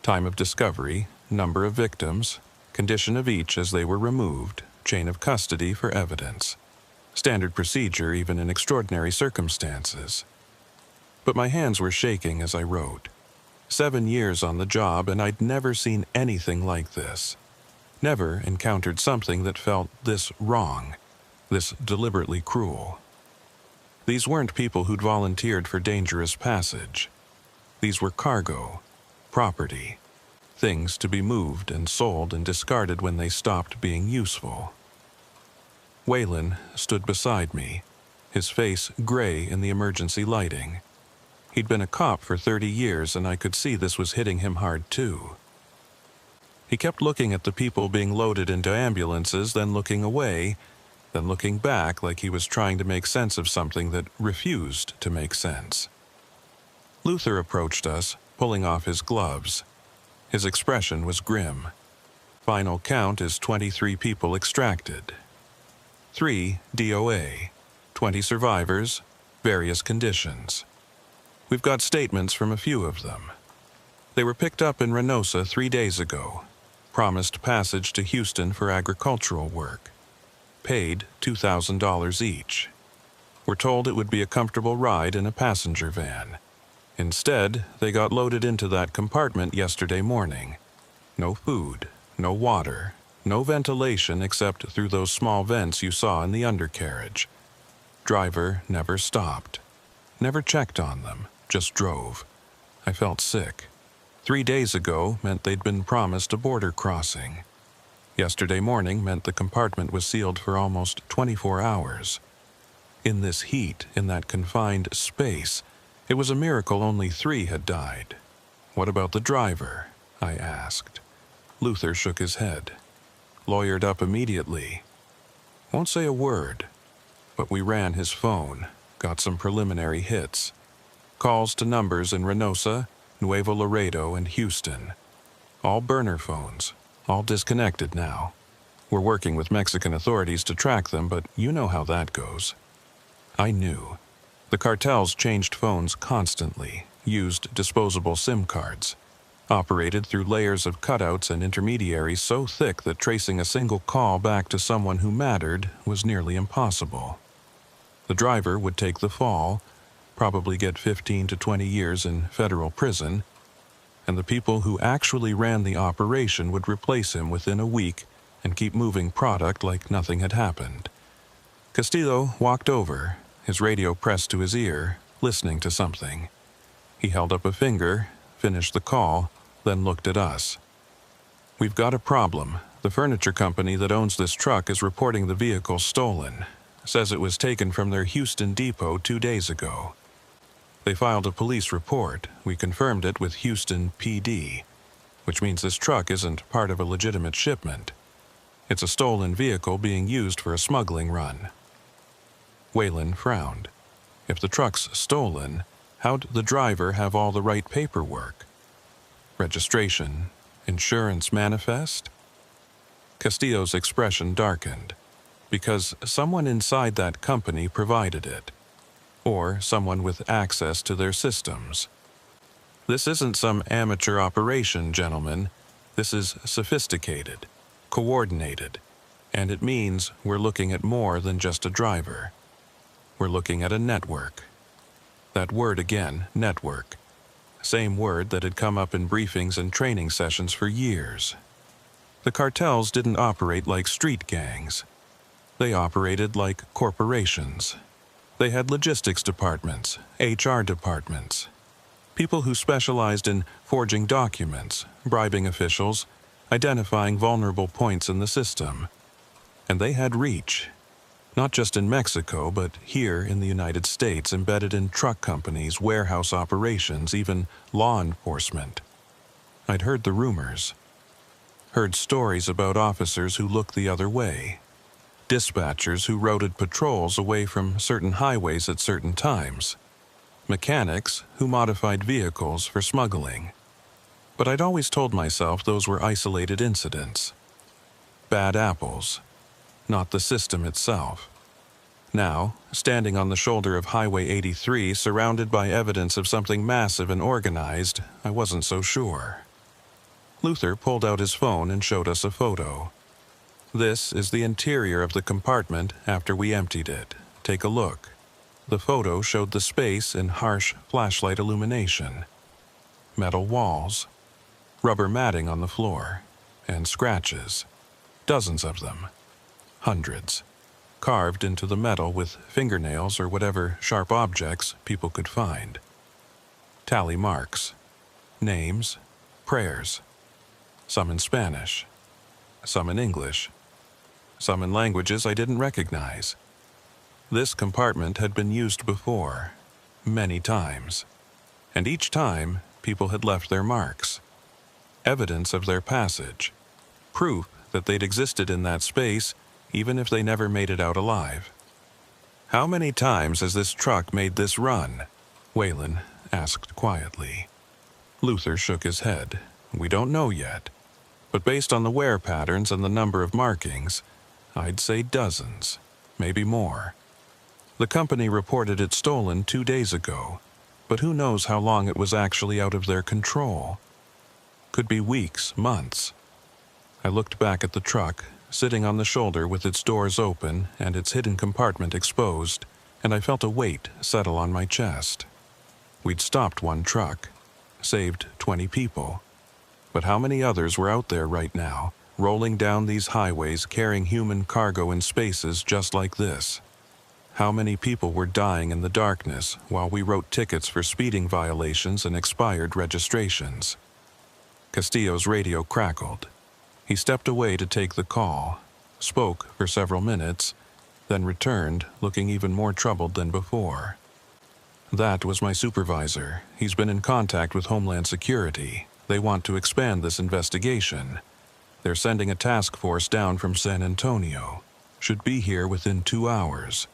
Time of discovery, number of victims, condition of each as they were removed, chain of custody for evidence. Standard procedure even in extraordinary circumstances. But my hands were shaking as I wrote. 7 years on the job and I'd never seen anything like this. Never encountered something that felt this wrong, this deliberately cruel. These weren't people who'd volunteered for dangerous passage. These were cargo, property, things to be moved and sold and discarded when they stopped being useful. Waylon stood beside me, his face gray in the emergency lighting. He'd been a cop for 30 years and I could see this was hitting him hard too. He kept looking at the people being loaded into ambulances, then looking away, then looking back like he was trying to make sense of something that refused to make sense. Luther approached us, pulling off his gloves. His expression was grim. Final count is 23 people extracted. 3 DOA, 20 survivors, various conditions. We've got statements from a few of them. They were picked up in Reynosa 3 days ago, promised passage to Houston for agricultural work, paid $2,000 each. Were told it would be a comfortable ride in a passenger van. Instead, they got loaded into that compartment yesterday morning. No food, no water, no ventilation except through those small vents you saw in the undercarriage. Driver never stopped, never checked on them, just drove. I felt sick. 3 days ago meant they'd been promised a border crossing. Yesterday morning meant the compartment was sealed for almost 24 hours. In this heat, in that confined space, it was a miracle only 3 had died. What about the driver? I asked. Luther shook his head. Lawyered up immediately. Won't say a word, but we ran his phone, got some preliminary hits. Calls to numbers in Reynosa, Nuevo Laredo, and Houston. All burner phones, all disconnected now. We're working with Mexican authorities to track them, but you know how that goes. I knew. The cartels changed phones constantly, used disposable SIM cards, operated through layers of cutouts and intermediaries so thick that tracing a single call back to someone who mattered was nearly impossible. The driver would take the fall, probably get 15 to 20 years in federal prison, and the people who actually ran the operation would replace him within a week and keep moving product like nothing had happened. Castillo walked over, his radio pressed to his ear, listening to something. He held up a finger, finished the call, then looked at us. We've got a problem. The furniture company that owns this truck is reporting the vehicle stolen. Says it was taken from their Houston depot 2 days ago. They filed a police report. We confirmed it with Houston PD, which means this truck isn't part of a legitimate shipment. It's a stolen vehicle being used for a smuggling run. Waylon frowned. If the truck's stolen, how'd the driver have all the right paperwork? Registration, insurance manifest? Castillo's expression darkened. because someone inside that company provided it, or someone with access to their systems. This isn't some amateur operation, gentlemen. This is sophisticated, coordinated, and it means we're looking at more than just a driver. We're looking at a network. That word again, network. Same word that had come up in briefings and training sessions for years. The cartels didn't operate like street gangs. They operated like corporations. They had logistics departments, HR departments, people who specialized in forging documents, bribing officials, identifying vulnerable points in the system. And they had reach, not just in Mexico, but here in the United States, embedded in truck companies, warehouse operations, even law enforcement. I'd heard the rumors, heard stories about officers who looked the other way, dispatchers who routed patrols away from certain highways at certain times, mechanics who modified vehicles for smuggling. But I'd always told myself those were isolated incidents. Bad apples, not the system itself. Now, standing on the shoulder of Highway 83, surrounded by evidence of something massive and organized, I wasn't so sure. Luther pulled out his phone and showed us a photo. This is the interior of the compartment after we emptied it. Take a look. The photo showed the space in harsh flashlight illumination. Metal walls, rubber matting on the floor, and scratches. Dozens of them. Hundreds. Carved into the metal with fingernails or whatever sharp objects people could find. Tally marks. Names. Prayers. Some in Spanish. Some in English. Some in languages I didn't recognize. This compartment had been used before, many times. And each time, people had left their marks. Evidence of their passage. Proof that they'd existed in that space, even if they never made it out alive. "How many times has this truck made this run?" Waylon asked quietly. Luther shook his head. "We don't know yet. But based on the wear patterns and the number of markings, I'd say dozens, maybe more. The company reported it stolen 2 days ago, but who knows how long it was actually out of their control. Could be weeks, months." I looked back at the truck, sitting on the shoulder with its doors open and its hidden compartment exposed, and I felt a weight settle on my chest. We'd stopped one truck, saved 20 people. But how many others were out there right now, rolling down these highways carrying human cargo in spaces just like this? How many people were dying in the darkness while we wrote tickets for speeding violations and expired registrations? Castillo's radio crackled. He stepped away to take the call, spoke for several minutes, then returned, looking even more troubled than before. "That was my supervisor. He's been in contact with Homeland Security. They want to expand this investigation. They're sending a task force down from San Antonio. Should be here within 2 hours.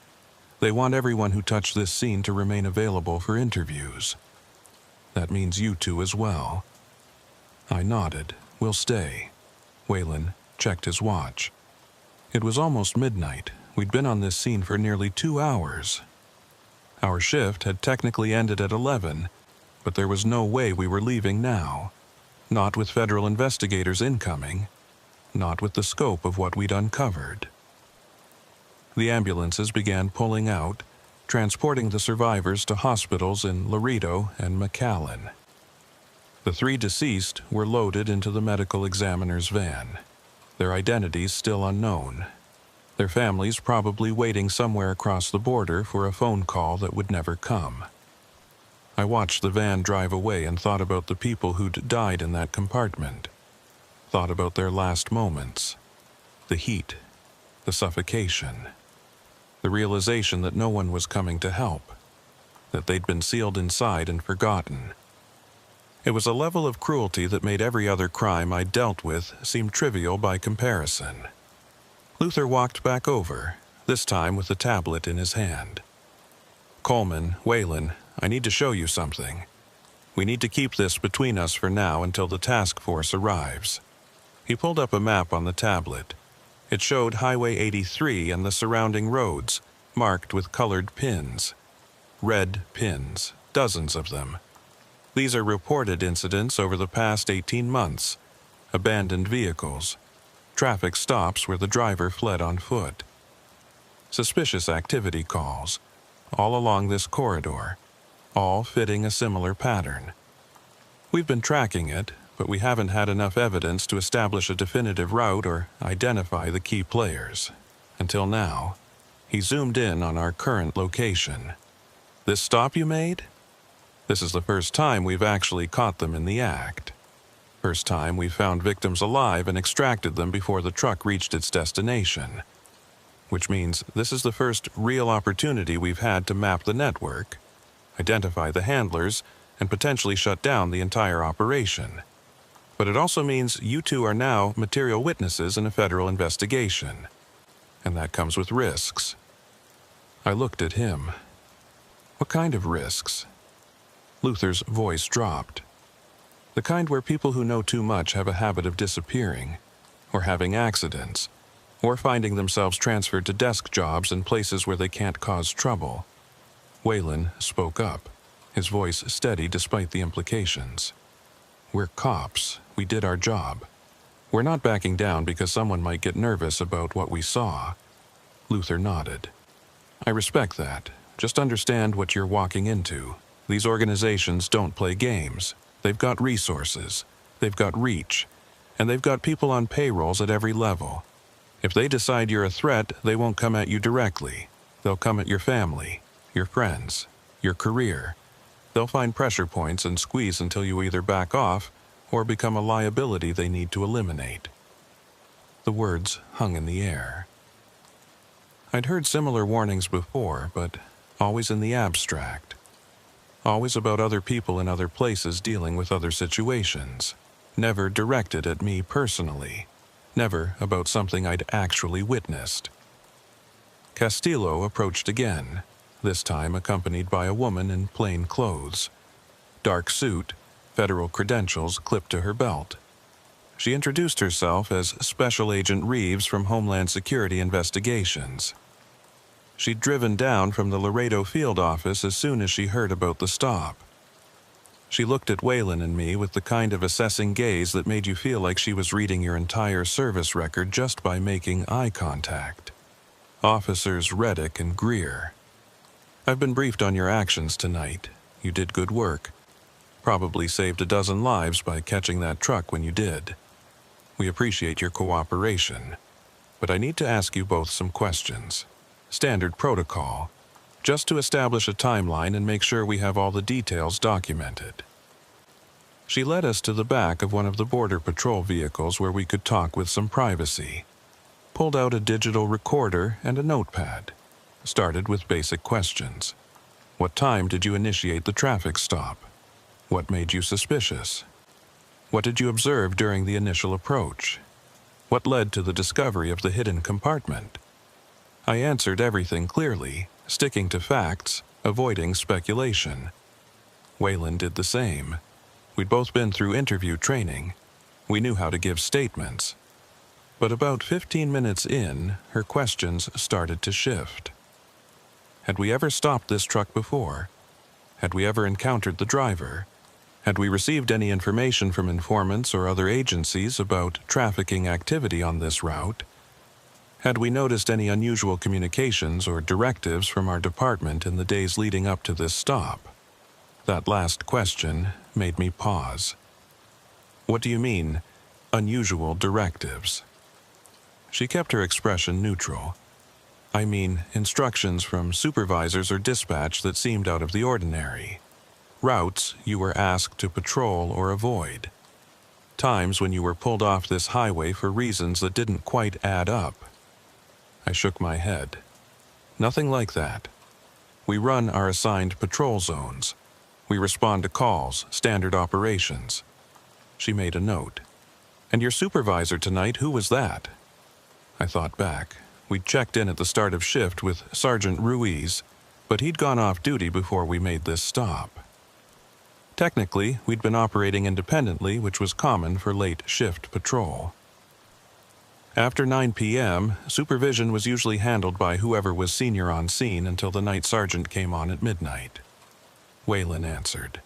They want everyone who touched this scene to remain available for interviews. That means you two as well." I nodded. "We'll stay." Waylon checked his watch. It was almost midnight. We'd been on this scene for nearly 2 hours. Our shift had technically ended at 11, but there was no way we were leaving now. Not with federal investigators incoming. Not with the scope of what we'd uncovered. The ambulances began pulling out, transporting the survivors to hospitals in Laredo and McAllen. The 3 deceased were loaded into the medical examiner's van, their identities still unknown, their families probably waiting somewhere across the border for a phone call that would never come. I watched the van drive away and thought about the people who'd died in that compartment, thought about their last moments, the heat, the suffocation, the realization that no one was coming to help, that they'd been sealed inside and forgotten. It was a level of cruelty that made every other crime I'd dealt with seem trivial by comparison. Luther walked back over, this time with the tablet in his hand. "Coleman, Waylon, I need to show you something. We need to keep this between us for now until the task force arrives." He pulled up a map on the tablet. It showed Highway 83 and the surrounding roads, marked with colored pins. Red pins, dozens of them. These are reported incidents over the past 18 months. Abandoned vehicles. Traffic stops where the driver fled on foot. Suspicious activity calls, all along this corridor, all fitting a similar pattern. We've been tracking it, but we haven't had enough evidence to establish a definitive route or identify the key players. Until now, he zoomed in on our current location. This stop you made? This is the first time we've actually caught them in the act. First time we've found victims alive and extracted them before the truck reached its destination. Which means this is the first real opportunity we've had to map the network, identify the handlers, and potentially shut down the entire operation. But it also means you two are now material witnesses in a federal investigation. And that comes with risks. I looked at him. What kind of risks? Luther's voice dropped. The kind where people who know too much have a habit of disappearing, or having accidents, or finding themselves transferred to desk jobs in places where they can't cause trouble. Waylon spoke up, his voice steady despite the implications. We're cops. We did our job. We're not backing down because someone might get nervous about what we saw. Luther nodded. I respect that. Just understand what you're walking into. These organizations don't play games. They've got resources. They've got reach. And they've got people on payrolls at every level. If they decide you're a threat, they won't come at you directly. They'll come at your family, your friends, your career. They'll find pressure points and squeeze until you either back off or become a liability they need to eliminate. The words hung in the air. I'd heard similar warnings before, but always in the abstract. Always about other people in other places dealing with other situations. Never directed at me personally. Never about something I'd actually witnessed. Castillo approached again, this time accompanied by a woman in plain clothes. Dark suit, federal credentials clipped to her belt. She introduced herself as Special Agent Reeves from Homeland Security Investigations. She'd driven down from the Laredo field office as soon as she heard about the stop. She looked at Waylon and me with the kind of assessing gaze that made you feel like she was reading your entire service record just by making eye contact. Officers Reddick and Greer. I've been briefed on your actions tonight. You did good work. Probably saved a dozen lives by catching that truck when you did. We appreciate your cooperation. But I need to ask you both some questions. Standard protocol. Just to establish a timeline and make sure we have all the details documented. She led us to the back of one of the Border Patrol vehicles where we could talk with some privacy. Pulled out a digital recorder and a notepad. Started with basic questions. What time did you initiate the traffic stop? What made you suspicious? What did you observe during the initial approach? What led to the discovery of the hidden compartment? I answered everything clearly, sticking to facts, avoiding speculation. Waylon did the same. We'd both been through interview training. We knew how to give statements. But about 15 minutes in, her questions started to shift. Had we ever stopped this truck before? Had we ever encountered the driver? Had we received any information from informants or other agencies about trafficking activity on this route? Had we noticed any unusual communications or directives from our department in the days leading up to this stop? That last question made me pause. What do you mean, unusual directives? She kept her expression neutral. I mean, instructions from supervisors or dispatch that seemed out of the ordinary. Routes you were asked to patrol or avoid. Times when you were pulled off this highway for reasons that didn't quite add up. I shook my head. Nothing like that. We run our assigned patrol zones. We respond to calls, standard operations. She made a note. And your supervisor tonight, who was that? I thought back. We'd checked in at the start of shift with Sergeant Ruiz, but he'd gone off duty before we made this stop. Technically, we'd been operating independently, which was common for late shift patrol. After 9 p.m., supervision was usually handled by whoever was senior on scene until the night sergeant came on at midnight. Waylon answered.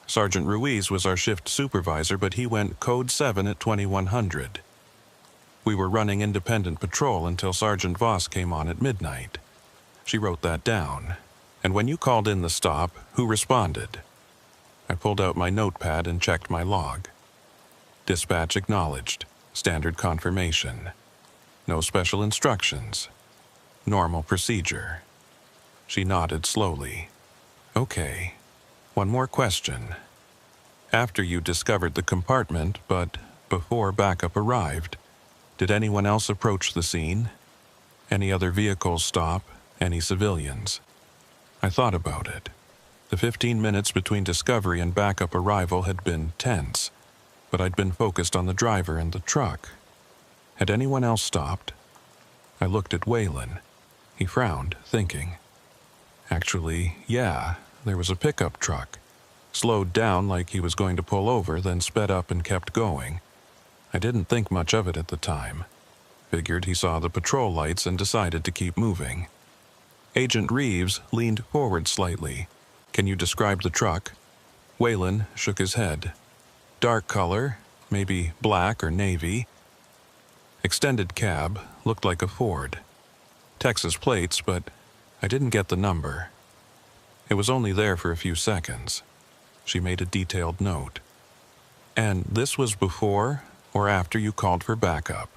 Sergeant Ruiz was our shift supervisor, but he went Code 7 at 2100. We were running independent patrol until Sergeant Voss came on at midnight. She wrote that down. And when you called in the stop, who responded? I pulled out my notepad and checked my log. Dispatch acknowledged. Standard confirmation. No special instructions. Normal procedure. She nodded slowly. Okay. One more question. After you discovered the compartment, but before backup arrived, did anyone else approach the scene? Any other vehicles stop? Any civilians? I thought about it. The 15 minutes between discovery and backup arrival had been tense, but I'd been focused on the driver and the truck. Had anyone else stopped? I looked at Waylon. He frowned, thinking. Actually, yeah, there was a pickup truck. Slowed down like he was going to pull over, then sped up and kept going. I didn't think much of it at the time. Figured he saw the patrol lights and decided to keep moving. Agent Reeves leaned forward slightly. Can you describe the truck? Waylon shook his head. Dark color, maybe black or navy. Extended cab, looked like a Ford. Texas plates, but I didn't get the number. It was only there for a few seconds. She made a detailed note. And this was before or after you called for backup?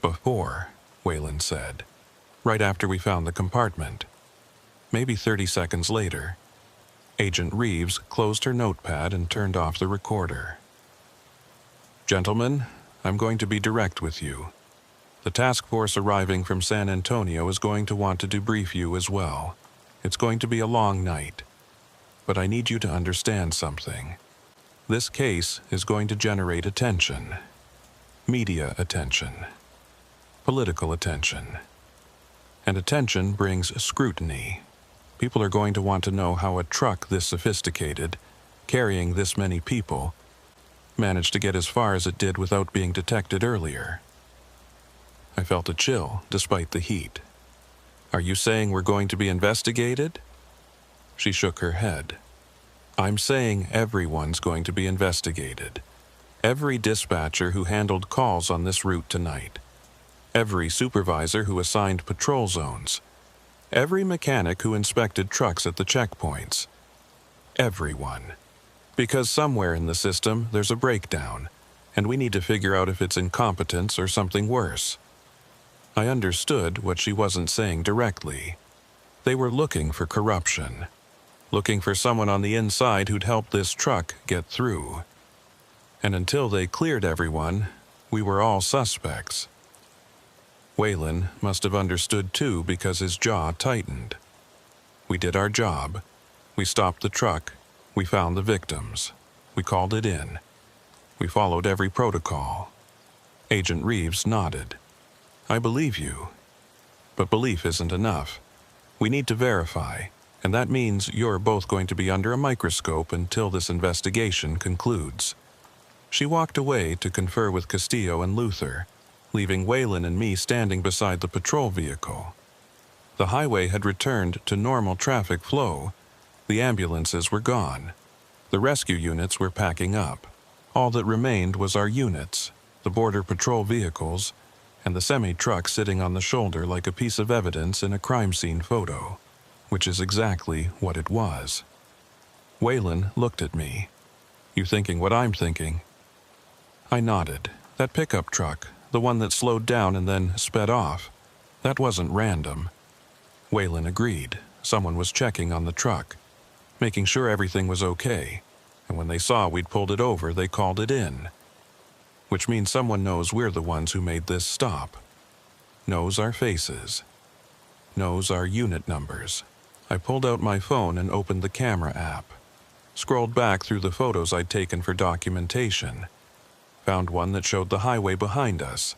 Before, Waylon said. Right after we found the compartment. Maybe 30 seconds later. Agent Reeves closed her notepad and turned off the recorder. Gentlemen, I'm going to be direct with you. The task force arriving from San Antonio is going to want to debrief you as well. It's going to be a long night. But I need you to understand something. This case is going to generate attention. Media attention. Political attention. And attention brings scrutiny. People are going to want to know how a truck this sophisticated, carrying this many people, managed to get as far as it did without being detected earlier. I felt a chill, despite the heat. Are you saying we're going to be investigated? She shook her head. I'm saying everyone's going to be investigated. Every dispatcher who handled calls on this route tonight. Every supervisor who assigned patrol zones. Every mechanic who inspected trucks at the checkpoints. Everyone. Because somewhere in the system there's a breakdown, and we need to figure out if it's incompetence or something worse. I understood what she wasn't saying directly. They were looking for corruption. Looking for someone on the inside who'd help this truck get through. And until they cleared everyone, we were all suspects. Waylon must have understood too because his jaw tightened. We did our job. We stopped the truck. We found the victims. We called it in. We followed every protocol. Agent Reeves nodded. I believe you. But belief isn't enough. We need to verify, and that means you're both going to be under a microscope until this investigation concludes. She walked away to confer with Castillo and Luther, leaving Waylon and me standing beside the patrol vehicle. The highway had returned to normal traffic flow. The ambulances were gone. The rescue units were packing up. All that remained was our units, the border patrol vehicles, and the semi-truck sitting on the shoulder like a piece of evidence in a crime scene photo, which is exactly what it was. Waylon looked at me. You thinking what I'm thinking? I nodded. That pickup truck, the one that slowed down and then sped off, that wasn't random. Waylon agreed. Someone was checking on the truck, making sure everything was okay, and when they saw we'd pulled it over, they called it in. Which means someone knows we're the ones who made this stop. Knows our faces. Knows our unit numbers. I pulled out my phone and opened the camera app. Scrolled back through the photos I'd taken for documentation. Found one that showed the highway behind us,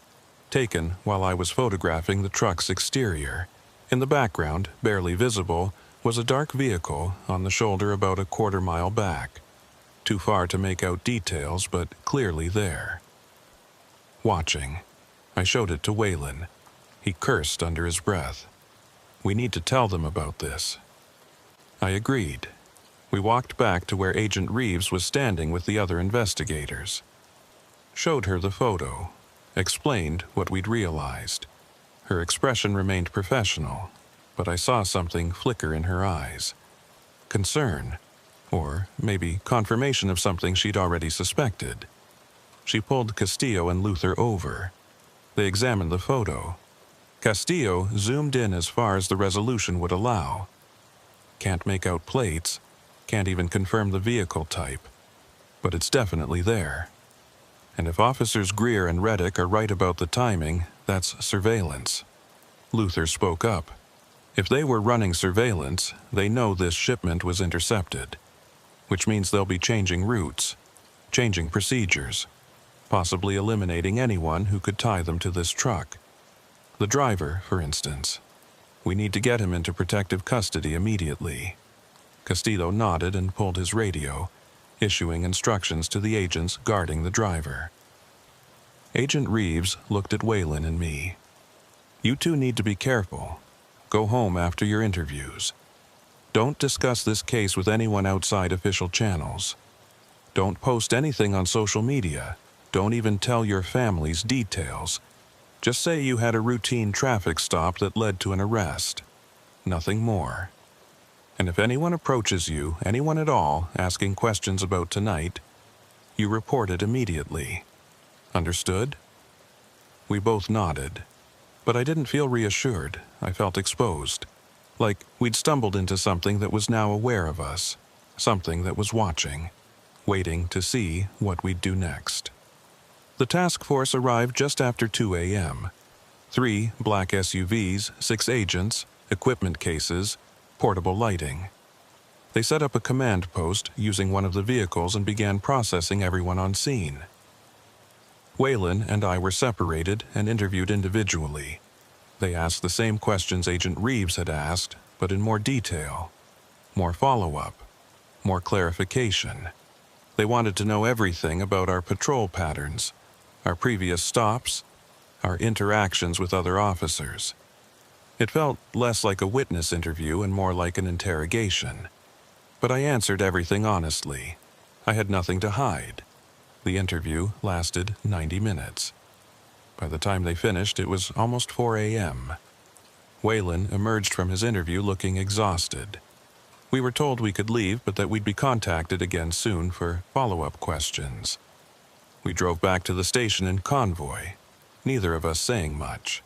taken while I was photographing the truck's exterior. In the background, barely visible, was a dark vehicle on the shoulder about a quarter-mile back. Too far to make out details, but clearly there. Watching. I showed it to Waylon. He cursed under his breath. "We need to tell them about this." I agreed. We walked back to where Agent Reeves was standing with the other investigators. Showed her the photo, explained what we'd realized. Her expression remained professional, but I saw something flicker in her eyes. Concern, or maybe confirmation of something she'd already suspected. She pulled Castillo and Luther over. They examined the photo. Castillo zoomed in as far as the resolution would allow. Can't make out plates, can't even confirm the vehicle type, but it's definitely there. And if Officers Greer and Reddick are right about the timing, that's surveillance. Luther spoke up. If they were running surveillance, they know this shipment was intercepted, which means they'll be changing routes, changing procedures, possibly eliminating anyone who could tie them to this truck. The driver, for instance. We need to get him into protective custody immediately. Castillo nodded and pulled his radio, issuing instructions to the agents guarding the driver. Agent Reeves looked at Waylon and me. "You two need to be careful. Go home after your interviews. Don't discuss this case with anyone outside official channels. Don't post anything on social media. Don't even tell your families details. Just say you had a routine traffic stop that led to an arrest. Nothing more. And if anyone approaches you, anyone at all, asking questions about tonight, you report it immediately. Understood?" We both nodded, but I didn't feel reassured. I felt exposed, like we'd stumbled into something that was now aware of us, something that was watching, waiting to see what we'd do next. The task force arrived just after 2 a.m. 3 black SUVs, 6 agents, equipment cases, portable lighting. They set up a command post using one of the vehicles and began processing everyone on scene. Waylon and I were separated and interviewed individually. They asked the same questions Agent Reeves had asked, but in more detail. More follow-up. More clarification. They wanted to know everything about our patrol patterns, our previous stops, our interactions with other officers. It felt less like a witness interview and more like an interrogation. But I answered everything honestly. I had nothing to hide. The interview lasted 90 minutes. By the time they finished, it was almost 4 a.m. Waylon emerged from his interview looking exhausted. We were told we could leave, but that we'd be contacted again soon for follow-up questions. We drove back to the station in convoy, neither of us saying much.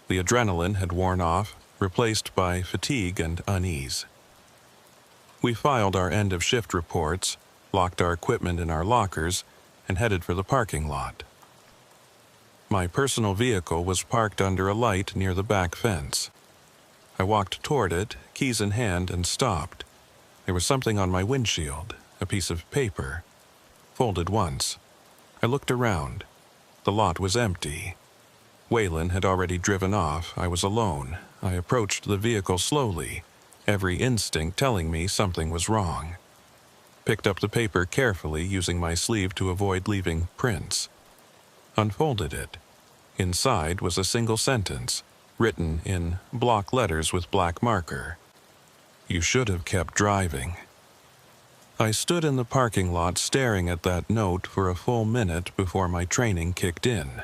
The adrenaline had worn off, replaced by fatigue and unease. We filed our end-of-shift reports, locked our equipment in our lockers, and headed for the parking lot. My personal vehicle was parked under a light near the back fence. I walked toward it, keys in hand, and stopped. There was something on my windshield, a piece of paper. Folded once. I looked around. The lot was empty. Waylon had already driven off. I was alone. I approached the vehicle slowly, every instinct telling me something was wrong. Picked up the paper carefully, using my sleeve to avoid leaving prints. Unfolded it. Inside was a single sentence, written in block letters with black marker. "You should have kept driving." I stood in the parking lot staring at that note for a full minute before my training kicked in.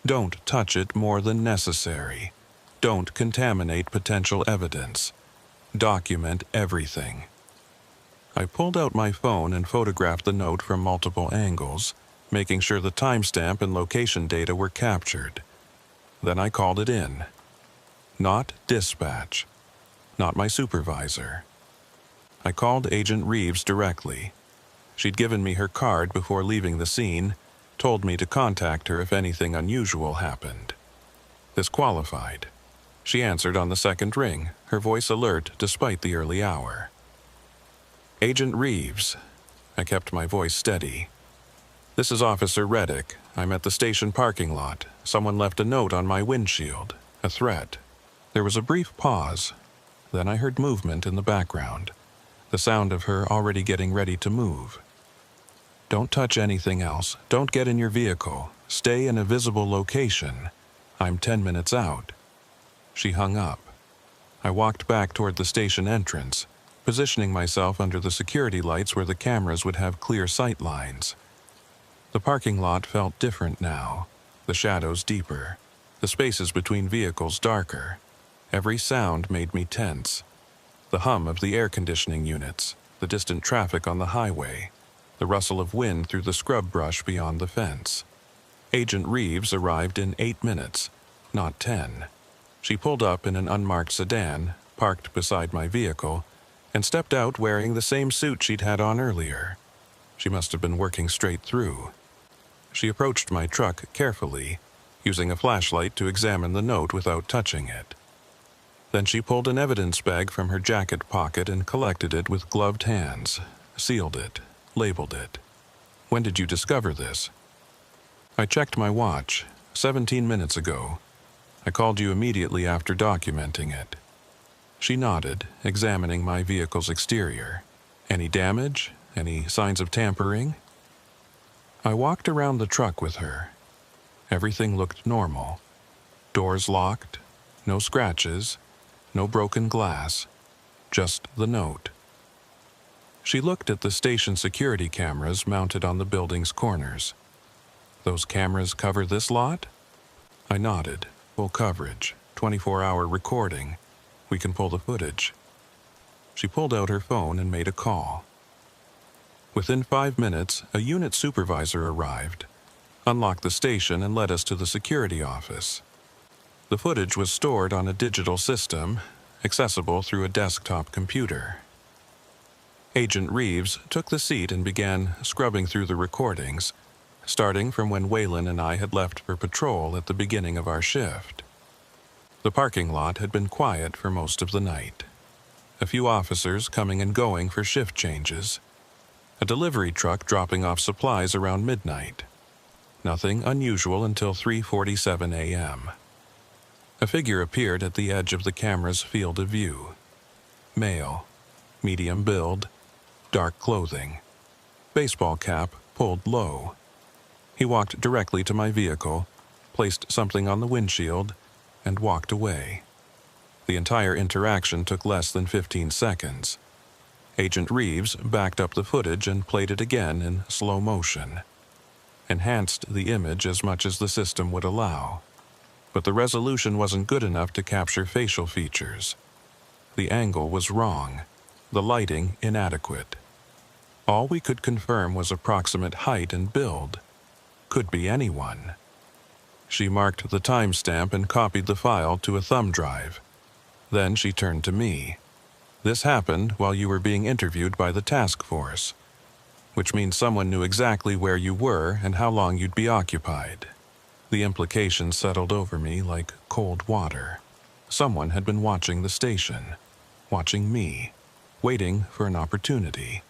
Don't touch it more than necessary. Don't contaminate potential evidence. Document everything. I pulled out my phone and photographed the note from multiple angles, making sure the timestamp and location data were captured. Then I called it in. Not dispatch. Not my supervisor. I called Agent Reeves directly. She'd given me her card before leaving the scene, told me to contact her if anything unusual happened. This qualified. She answered on the second ring, her voice alert despite the early hour. "Agent Reeves." I kept my voice steady. "This is Officer Reddick. I'm at the station parking lot. Someone left a note on my windshield. A threat." There was a brief pause. Then I heard movement in the background. The sound of her already getting ready to move. "Don't touch anything else. Don't get in your vehicle. Stay in a visible location. I'm 10 minutes out." She hung up. I walked back toward the station entrance, positioning myself under the security lights where the cameras would have clear sight lines. The parking lot felt different now, the shadows deeper, the spaces between vehicles darker. Every sound made me tense. The hum of the air conditioning units, the distant traffic on the highway, the rustle of wind through the scrub brush beyond the fence. Agent Reeves arrived in 8 minutes, not 10. She pulled up in an unmarked sedan, parked beside my vehicle, and stepped out wearing the same suit she'd had on earlier. She must have been working straight through. She approached my truck carefully, using a flashlight to examine the note without touching it. Then she pulled an evidence bag from her jacket pocket and collected it with gloved hands, sealed it, labeled it. "When did you discover this?" "I checked my watch, 17 minutes ago. I called you immediately after documenting it." She nodded, examining my vehicle's exterior. "Any damage? Any signs of tampering?" I walked around the truck with her. Everything looked normal. Doors locked, no scratches, no broken glass, just the note. She looked at the station security cameras mounted on the building's corners. "Those cameras cover this lot?" I nodded. "Full coverage, 24-hour recording. We can pull the footage." She pulled out her phone and made a call. Within 5 minutes, a unit supervisor arrived, unlocked the station, and led us to the security office. The footage was stored on a digital system, accessible through a desktop computer. Agent Reeves took the seat and began scrubbing through the recordings, starting from when Waylon and I had left for patrol at the beginning of our shift. The parking lot had been quiet for most of the night. A few officers coming and going for shift changes. A delivery truck dropping off supplies around midnight. Nothing unusual until 3:47 a.m. A figure appeared at the edge of the camera's field of view. Male, medium build, dark clothing, baseball cap pulled low. He walked directly to my vehicle, placed something on the windshield, and walked away. The entire interaction took less than 15 seconds. Agent Reeves backed up the footage and played it again in slow motion. Enhanced the image as much as the system would allow. But the resolution wasn't good enough to capture facial features. The angle was wrong, the lighting inadequate. All we could confirm was approximate height and build. Could be anyone. She marked the timestamp and copied the file to a thumb drive. Then she turned to me. "This happened while you were being interviewed by the task force, which means someone knew exactly where you were and how long you'd be occupied." The implication settled over me like cold water. Someone had been watching the station, watching me, waiting for an opportunity.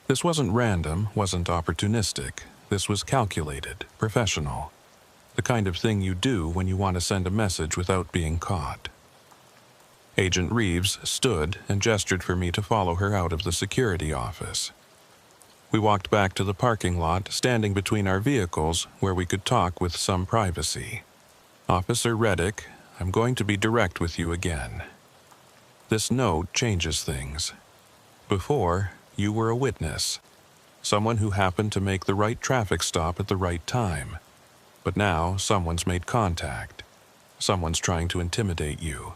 This wasn't random, wasn't opportunistic. This was calculated, professional. The kind of thing you do when you want to send a message without being caught. Agent Reeves stood and gestured for me to follow her out of the security office. We walked back to the parking lot, standing between our vehicles where we could talk with some privacy. "Officer Reddick, I'm going to be direct with you again. This note changes things. Before, you were a witness, someone who happened to make the right traffic stop at the right time. But now someone's made contact. Someone's trying to intimidate you.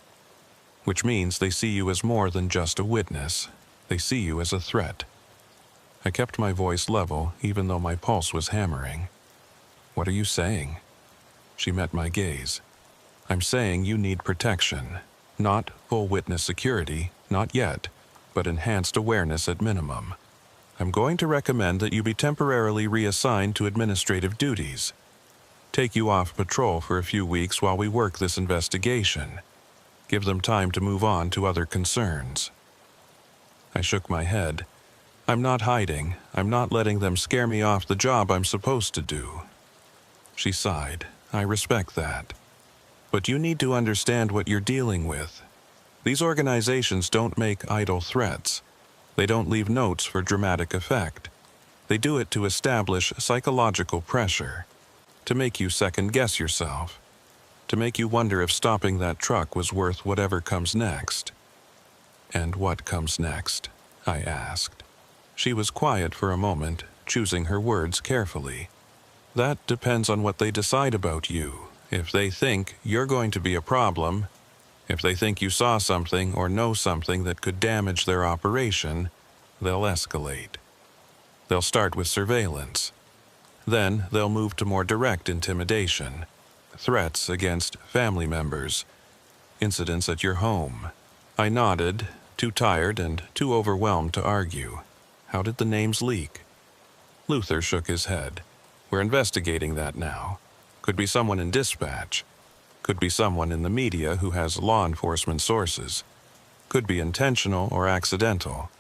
Which means they see you as more than just a witness. They see you as a threat." I kept my voice level, even though my pulse was hammering. "What are you saying?" She met my gaze. "I'm saying you need protection. Not full witness security, not yet, but enhanced awareness at minimum. I'm going to recommend that you be temporarily reassigned to administrative duties. Take you off patrol for a few weeks while we work this investigation. Give them time to move on to other concerns." I shook my head. "I'm not hiding. I'm not letting them scare me off the job I'm supposed to do." She sighed. "I respect that. But you need to understand what you're dealing with. These organizations don't make idle threats. They don't leave notes for dramatic effect. They do it to establish psychological pressure. to make you second-guess yourself, to make you wonder if stopping that truck was worth whatever comes next. And what comes next? I asked. She was quiet for a moment, choosing her words carefully. That depends on what they decide about you. If they think you're going to be a problem, if they think you saw something or know something that could damage their operation, they'll escalate. They'll start with surveillance. Then they'll move to more direct intimidation, threats against family members, incidents at your home. I nodded, too tired and too overwhelmed to argue. How did the names leak? Luther shook his head. We're investigating that now. Could be someone in dispatch. Could be someone in the media who has law enforcement sources. Could be intentional or accidental.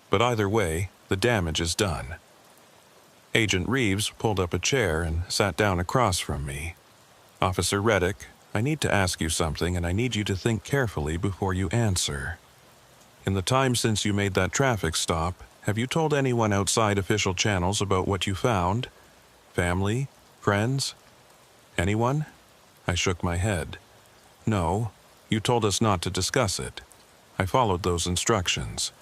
But either way, the damage is done. Agent Reeves pulled up a chair and sat down across from me. Officer Reddick, I need to ask you something, and I need you to think carefully before you answer. In the time since you made that traffic stop, have you told anyone outside official channels about what you found? Family? Friends? Anyone? I shook my head. No, you told us not to discuss it. I followed those instructions.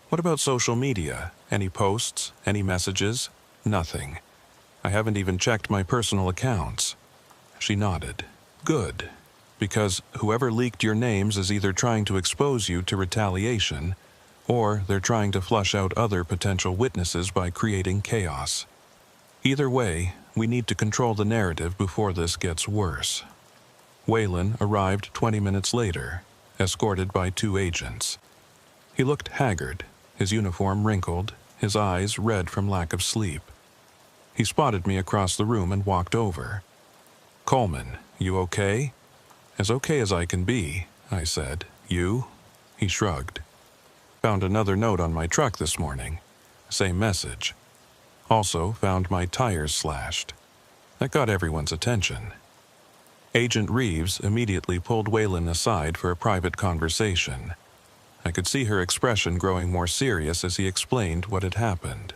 What about social media? Any posts? Any messages? Nothing. I haven't even checked my personal accounts. She nodded. Good. Because whoever leaked your names is either trying to expose you to retaliation, or they're trying to flush out other potential witnesses by creating chaos. Either way, we need to control the narrative before this gets worse. Waylon arrived 20 minutes later, escorted by 2 agents. He looked haggard, his uniform wrinkled, his eyes red from lack of sleep. He spotted me across the room and walked over. "Coleman, you okay?" "As okay as I can be," I said. "You?" He shrugged. "Found another note on my truck this morning. Same message. Also found my tires slashed." That got everyone's attention. Agent Reeves immediately pulled Waylon aside for a private conversation. I could see her expression growing more serious as he explained what had happened.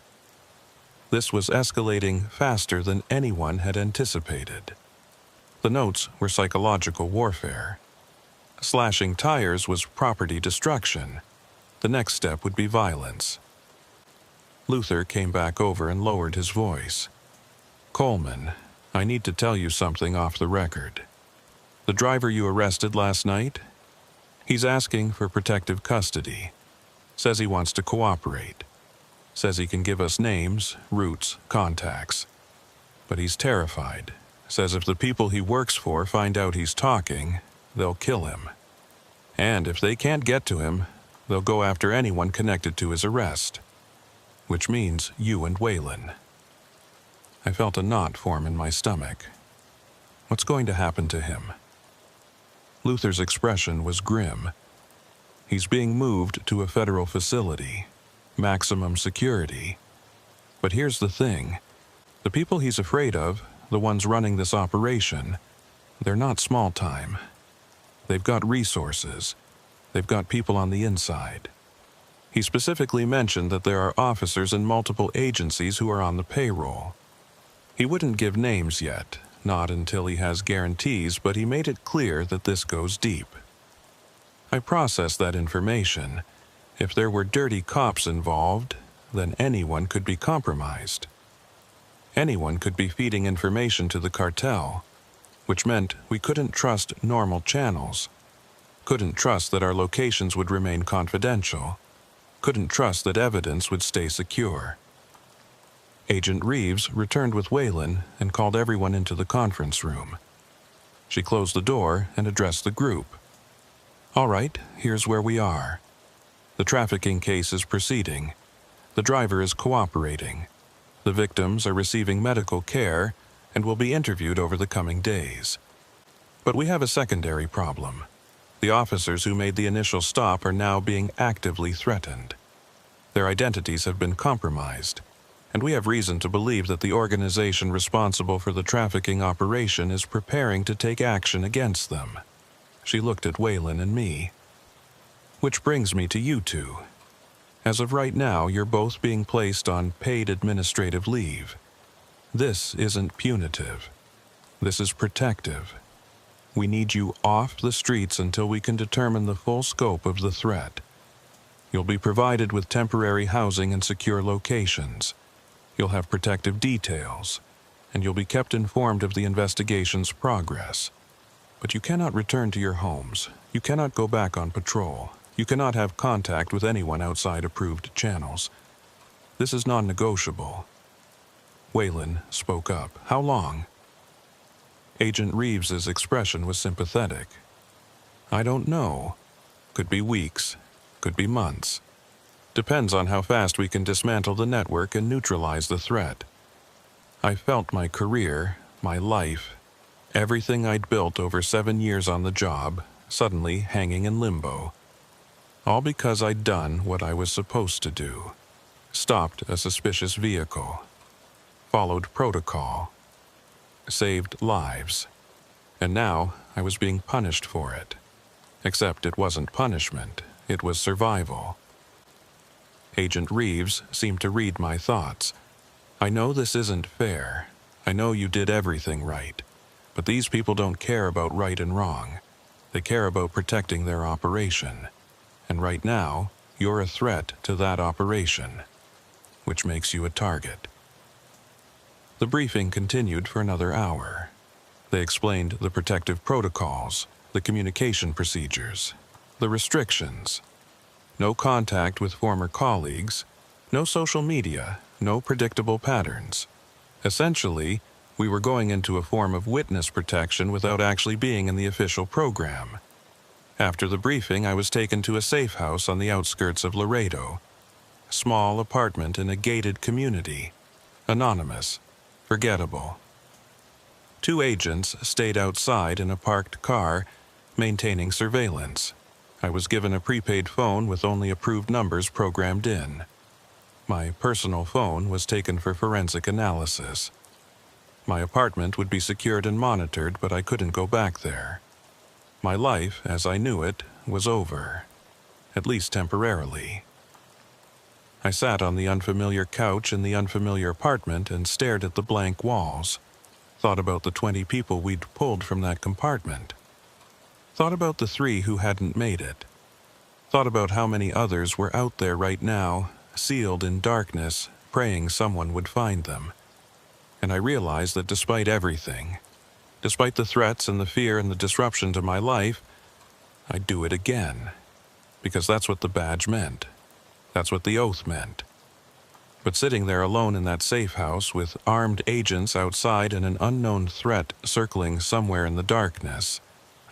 This was escalating faster than anyone had anticipated. The notes were psychological warfare. Slashing tires was property destruction. The next step would be violence. Luther came back over and lowered his voice. "Coleman, I need to tell you something off the record. The driver you arrested last night? He's asking for protective custody. Says he wants to cooperate. Says he can give us names, routes, contacts. But he's terrified. Says if the people he works for find out he's talking, they'll kill him. And if they can't get to him, they'll go after anyone connected to his arrest. Which means you and Waylon." I felt a knot form in my stomach. What's going to happen to him? Luther's expression was grim. He's being moved to a federal facility. Maximum security. But here's the thing. The people he's afraid of, the ones running this operation, they're not small time. They've got resources. They've got people on the inside. He specifically mentioned that there are officers in multiple agencies who are on the payroll. He wouldn't give names yet, not until he has guarantees, but he made it clear that this goes deep. I processed that information. If there were dirty cops involved, then anyone could be compromised. Anyone could be feeding information to the cartel, which meant we couldn't trust normal channels, couldn't trust that our locations would remain confidential, couldn't trust that evidence would stay secure. Agent Reeves returned with Waylon and called everyone into the conference room. She closed the door and addressed the group. "All right, here's where we are. The trafficking case is proceeding. The driver is cooperating. The victims are receiving medical care and will be interviewed over the coming days. But we have a secondary problem. The officers who made the initial stop are now being actively threatened. Their identities have been compromised, and we have reason to believe that the organization responsible for the trafficking operation is preparing to take action against them." She looked at Waylon and me. "Which brings me to you two. As of right now, you're both being placed on paid administrative leave. This isn't punitive. This is protective. We need you off the streets until we can determine the full scope of the threat. You'll be provided with temporary housing and secure locations. You'll have protective details, and you'll be kept informed of the investigation's progress. But you cannot return to your homes. You cannot go back on patrol. You cannot have contact with anyone outside approved channels. This is non-negotiable. Waylon spoke up. How long? Agent Reeves's expression was sympathetic. I don't know. Could be weeks. Could be months. Depends on how fast we can dismantle the network and neutralize the threat. I felt my career, my life, everything I'd built over 7 years on the job, suddenly hanging in limbo. All because I'd done what I was supposed to do. Stopped a suspicious vehicle. Followed protocol. Saved lives. And now I was being punished for it. Except it wasn't punishment, it was survival. Agent Reeves seemed to read my thoughts. I know this isn't fair. I know you did everything right. But these people don't care about right and wrong. They care about protecting their operation. And right now, you're a threat to that operation, which makes you a target. The briefing continued for another hour. They explained the protective protocols, the communication procedures, the restrictions. No contact with former colleagues, no social media, no predictable patterns. Essentially, we were going into a form of witness protection without actually being in the official program. After the briefing, I was taken to a safe house on the outskirts of Laredo. A small apartment in a gated community. Anonymous. Forgettable. 2 agents stayed outside in a parked car, maintaining surveillance. I was given a prepaid phone with only approved numbers programmed in. My personal phone was taken for forensic analysis. My apartment would be secured and monitored, but I couldn't go back there. My life, as I knew it, was over, at least temporarily. I sat on the unfamiliar couch in the unfamiliar apartment and stared at the blank walls. Thought about the 20 people we'd pulled from that compartment. Thought about the 3 who hadn't made it. Thought about how many others were out there right now, sealed in darkness, praying someone would find them. And I realized that despite everything, despite the threats and the fear and the disruption to my life, I'd do it again. Because that's what the badge meant. That's what the oath meant. But sitting there alone in that safe house with armed agents outside and an unknown threat circling somewhere in the darkness,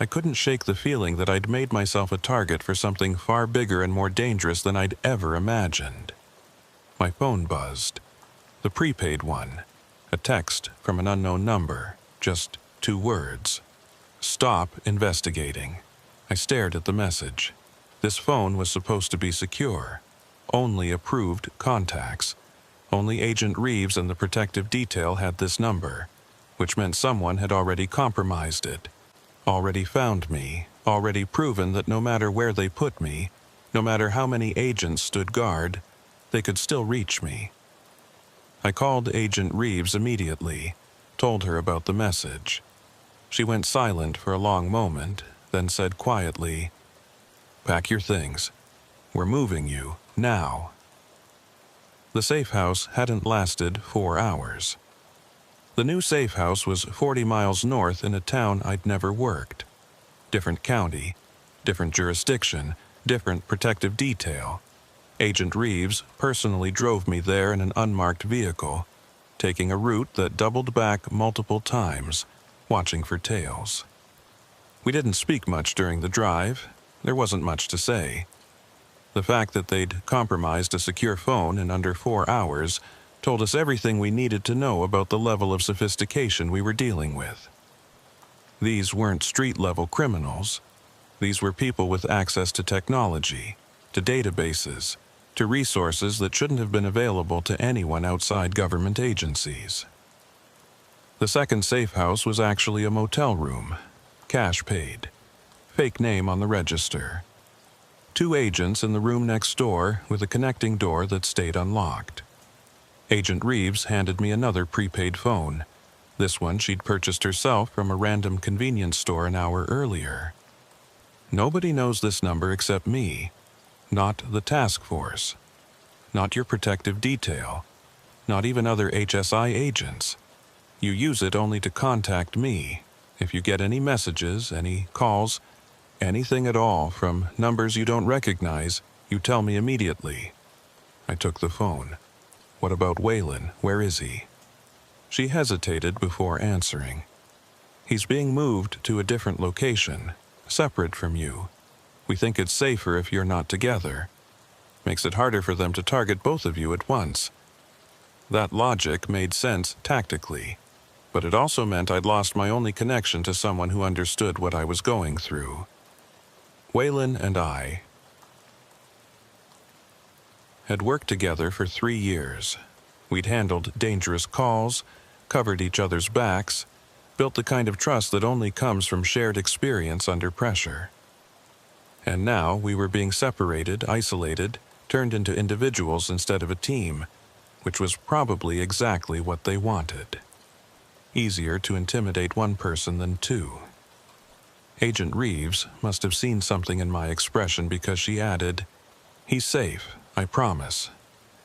I couldn't shake the feeling that I'd made myself a target for something far bigger and more dangerous than I'd ever imagined. My phone buzzed. The prepaid one. A text from an unknown number. Just 2 words. Stop investigating. I stared at the message. This phone was supposed to be secure. Only approved contacts. Only Agent Reeves and the protective detail had this number, which meant someone had already compromised it, already found me, already proven that no matter where they put me, no matter how many agents stood guard, they could still reach me. I called Agent Reeves immediately, told her about the message. She went silent for a long moment, then said quietly, "Pack your things. We're moving you. Now." The safe house hadn't lasted 4 hours. The new safe house was 40 miles north in a town I'd never worked. Different county, different jurisdiction, different protective detail. Agent Reeves personally drove me there in an unmarked vehicle, taking a route that doubled back multiple times, watching for tails. We didn't speak much during the drive. There wasn't much to say. The fact that they'd compromised a secure phone in under 4 hours told us everything we needed to know about the level of sophistication we were dealing with. These weren't street-level criminals. These were people with access to technology, to databases, to resources that shouldn't have been available to anyone outside government agencies. The second safe house was actually a motel room, cash paid, fake name on the register. 2 agents in the room next door with a connecting door that stayed unlocked. Agent Reeves handed me another prepaid phone, This one she'd purchased herself from a random convenience store an hour earlier. Nobody knows this number except me, not the task force, not your protective detail, not even other HSI agents. You use it only to contact me. If you get any messages, any calls, anything at all from numbers you don't recognize, you tell me immediately. I took the phone. What about Waylon? Where is he? She hesitated before answering. He's being moved to a different location, separate from you. We think it's safer if you're not together. Makes it harder for them to target both of you at once. That logic made sense tactically, but it also meant I'd lost my only connection to someone who understood what I was going through. Waylon and I had worked together for 3 years. We'd handled dangerous calls, covered each other's backs, built the kind of trust that only comes from shared experience under pressure. And now we were being separated, isolated, turned into individuals instead of a team, which was probably exactly what they wanted. Easier to intimidate one person than two. Agent Reeves must have seen something in my expression because she added, "He's safe, I promise.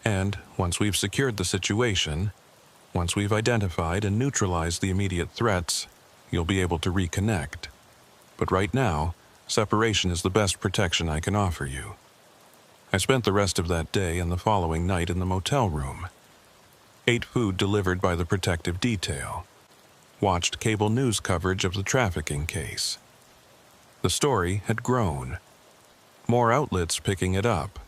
And once we've secured the situation, once we've identified and neutralized the immediate threats, you'll be able to reconnect. But right now, separation is the best protection I can offer you." I spent the rest of that day and the following night in the motel room. Ate food delivered by the protective detail. Watched cable news coverage of the trafficking case. The story had grown. More outlets picking it up.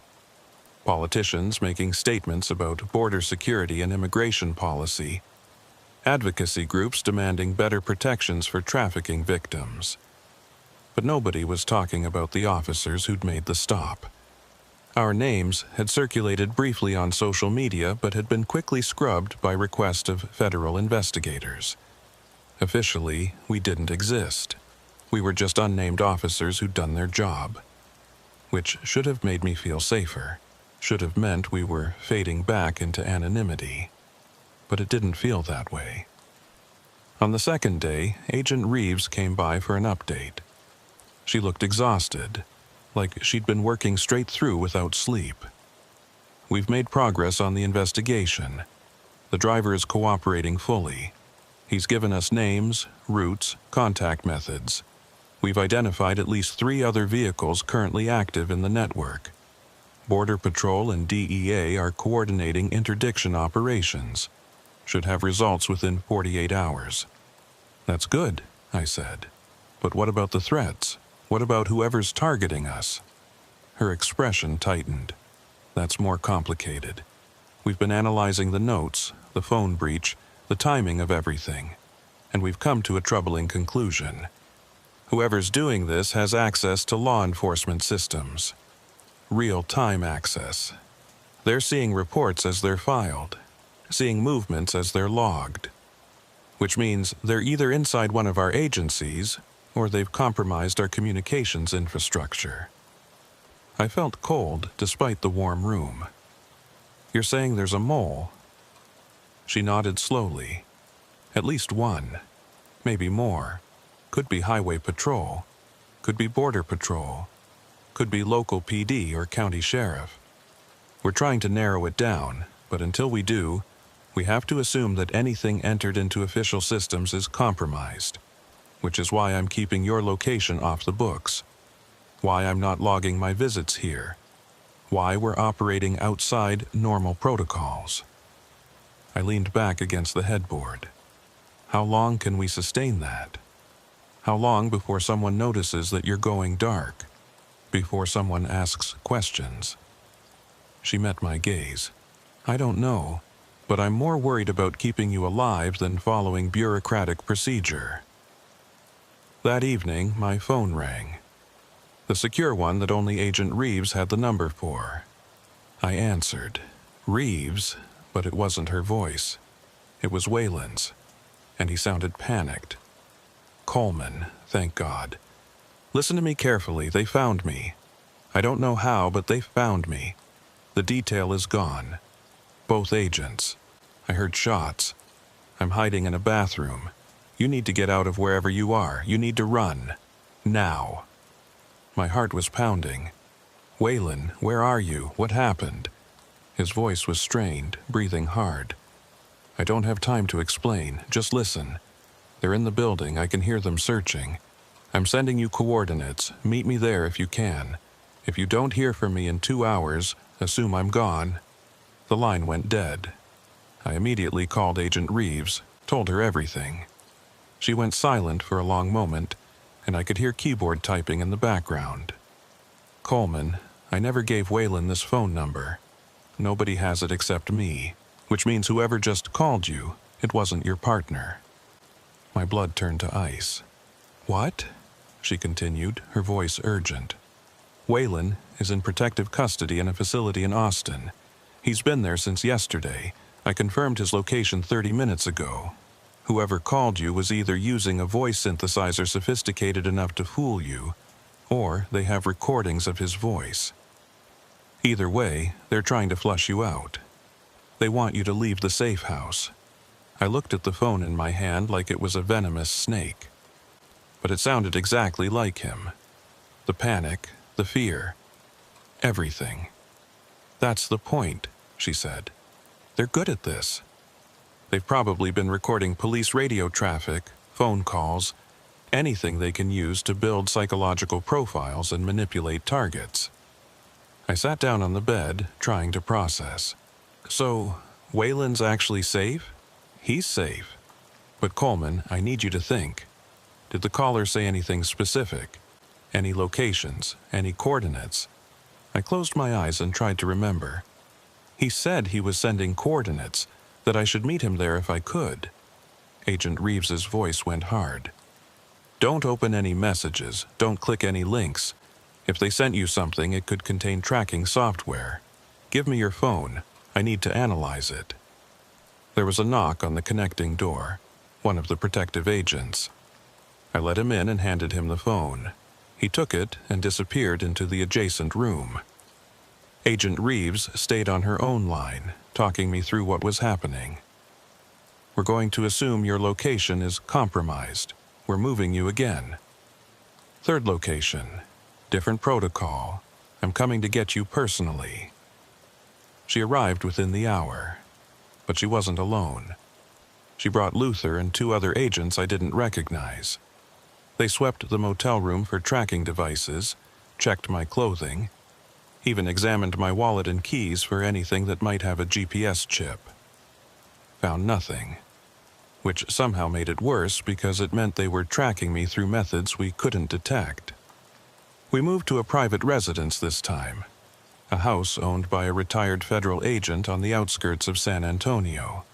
Politicians making statements about border security and immigration policy. Advocacy groups demanding better protections for trafficking victims. But nobody was talking about the officers who'd made the stop. Our names had circulated briefly on social media but had been quickly scrubbed by request of federal investigators. Officially, we didn't exist. We were just unnamed officers who'd done their job. Which should have made me feel safer. Should have meant we were fading back into anonymity. But it didn't feel that way. On the second day, Agent Reeves came by for an update. She looked exhausted, like she'd been working straight through without sleep. We've made progress on the investigation. The driver is cooperating fully. He's given us names, routes, contact methods. We've identified at least 3 other vehicles currently active in the network. Border Patrol and DEA are coordinating interdiction operations. Should have results within 48 hours. That's good, I said. But what about the threats? What about whoever's targeting us? Her expression tightened. That's more complicated. We've been analyzing the notes, the phone breach, the timing of everything, and we've come to a troubling conclusion. Whoever's doing this has access to law enforcement systems. Real-time access. They're seeing reports as they're filed, seeing movements as they're logged, which means they're either inside one of our agencies or they've compromised our communications infrastructure. I felt cold despite the warm room. You're saying there's a mole? She nodded slowly. At least one. Maybe more. Could be Highway Patrol. Could be Border Patrol. Could be local PD or county sheriff. We're trying to narrow it down, but until we do, we have to assume that anything entered into official systems is compromised, which is why I'm keeping your location off the books, why I'm not logging my visits here, why we're operating outside normal protocols. I leaned back against the headboard. How long can we sustain that? How long before someone notices that you're going dark? Before someone asks questions? She met my gaze. I don't know, but I'm more worried about keeping you alive than following bureaucratic procedure. That evening, my phone rang. The secure one that only Agent Reeves had the number for. I answered. Reeves, but it wasn't her voice. It was Waylon's, and he sounded panicked. Coleman, thank God. Listen to me carefully, they found me. I don't know how, but they found me. The detail is gone. Both agents. I heard shots. I'm hiding in a bathroom. You need to get out of wherever you are. You need to run. Now." My heart was pounding. "Waylon, where are you? What happened?" His voice was strained, breathing hard. "I don't have time to explain. Just listen. They're in the building. I can hear them searching. I'm sending you coordinates. Meet me there if you can. If you don't hear from me in 2 hours, assume I'm gone." The line went dead. I immediately called Agent Reeves, told her everything. She went silent for a long moment, and I could hear keyboard typing in the background. "Coleman, I never gave Waylon this phone number. Nobody has it except me, which means whoever just called you, it wasn't your partner." My blood turned to ice. "What?" she continued, her voice urgent. "Waylon is in protective custody in a facility in Austin. He's been there since yesterday. I confirmed his location 30 minutes ago. Whoever called you was either using a voice synthesizer sophisticated enough to fool you, or they have recordings of his voice. Either way, they're trying to flush you out. They want you to leave the safe house." I looked at the phone in my hand like it was a venomous snake. But it sounded exactly like him. The panic, the fear, everything. "That's the point," she said. "They're good at this. They've probably been recording police radio traffic, phone calls, anything they can use to build psychological profiles and manipulate targets." I sat down on the bed, trying to process. "So, Waylon's actually safe?" "He's safe. But Coleman, I need you to think. Did the caller say anything specific? Any locations? Any coordinates?" I closed my eyes and tried to remember. "He said he was sending coordinates, that I should meet him there if I could." Agent Reeves's voice went hard. "Don't open any messages. Don't click any links. If they sent you something, it could contain tracking software. Give me your phone. I need to analyze it." There was a knock on the connecting door, one of the protective agents. I let him in and handed him the phone. He took it and disappeared into the adjacent room. Agent Reeves stayed on her own line, talking me through what was happening. "We're going to assume your location is compromised. We're moving you again. Third location, different protocol. I'm coming to get you personally." She arrived within the hour, but she wasn't alone. She brought Luther and 2 other agents I didn't recognize. They swept the motel room for tracking devices, checked my clothing, even examined my wallet and keys for anything that might have a GPS chip. Found nothing, which somehow made it worse because it meant they were tracking me through methods we couldn't detect. We moved to a private residence this time, a house owned by a retired federal agent on the outskirts of San Antonio,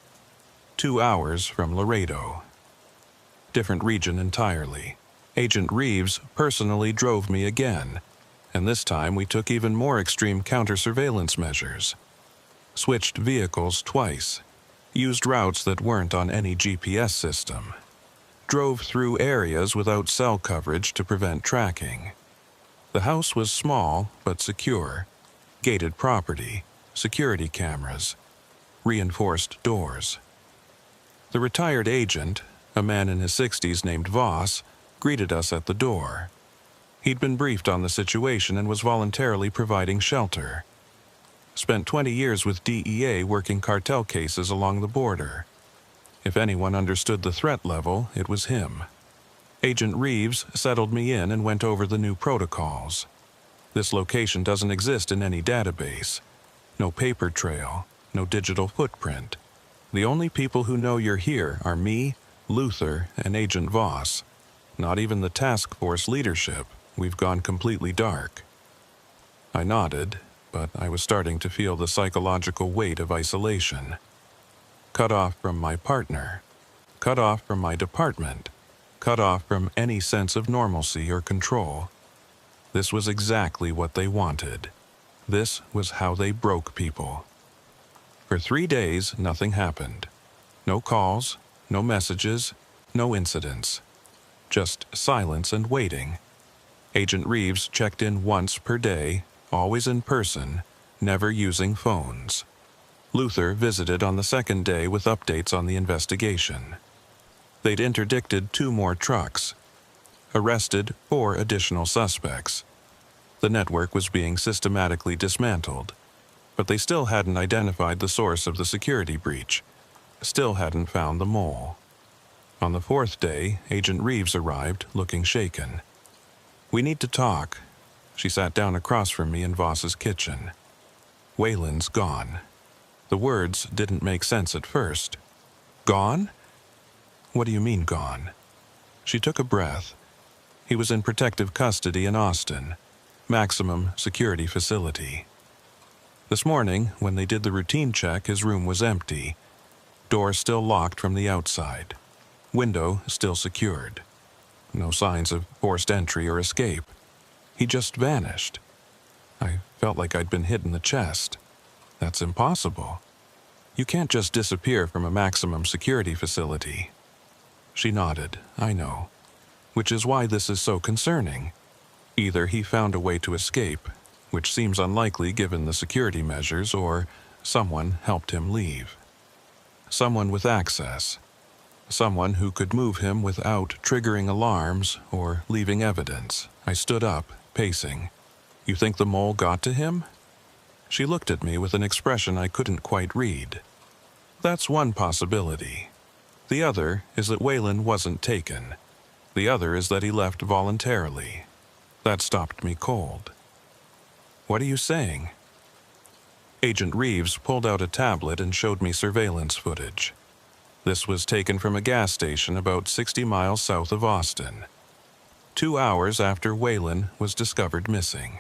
2 hours from Laredo. Different region entirely. Agent Reeves personally drove me again, and this time we took even more extreme counter-surveillance measures. Switched vehicles twice, used routes that weren't on any GPS system, drove through areas without cell coverage to prevent tracking. The house was small but secure, gated property, security cameras, reinforced doors. The retired agent, a man in his 60s named Voss, greeted us at the door. He'd been briefed on the situation and was voluntarily providing shelter. Spent 20 years with DEA working cartel cases along the border. If anyone understood the threat level, it was him. Agent Reeves settled me in and went over the new protocols. This location doesn't exist in any database. No paper trail, no digital footprint. The only people who know you're here are me, Luther, and Agent Voss. Not even the task force leadership. We've gone completely dark. I nodded, but I was starting to feel the psychological weight of isolation. Cut off from my partner. Cut off from my department. Cut off from any sense of normalcy or control. This was exactly what they wanted. This was how they broke people. For 3 days, nothing happened. No calls, no messages, no incidents. Just silence and waiting. Agent Reeves checked in once per day, always in person, never using phones. Luther visited on the second day with updates on the investigation. They'd interdicted 2 more trucks, arrested 4 additional suspects. The network was being systematically dismantled, but they still hadn't identified the source of the security breach, still hadn't found the mole. On the 4th day, Agent Reeves arrived, looking shaken. "We need to talk." She sat down across from me in Voss's kitchen. "Wayland's gone." The words didn't make sense at first. "Gone? What do you mean, gone?" She took a breath. "He was in protective custody in Austin, maximum security facility. This morning, when they did the routine check, his room was empty. Door still locked from the outside. Window still secured. No signs of forced entry or escape. He just vanished." I felt like I'd been hit in the chest. "That's impossible. You can't just disappear from a maximum security facility." She nodded. "I know. Which is why this is so concerning. Either he found a way to escape, which seems unlikely given the security measures, or someone helped him leave. Someone with access. Someone who could move him without triggering alarms or leaving evidence." I stood up, pacing. "You think the mole got to him?" She looked at me with an expression I couldn't quite read. "That's one possibility. The other is that Wayland wasn't taken. The other is that he left voluntarily." That stopped me cold. "What are you saying?" Agent Reeves pulled out a tablet and showed me surveillance footage. This was taken from a gas station about 60 miles south of Austin, 2 hours after Wayland was discovered missing.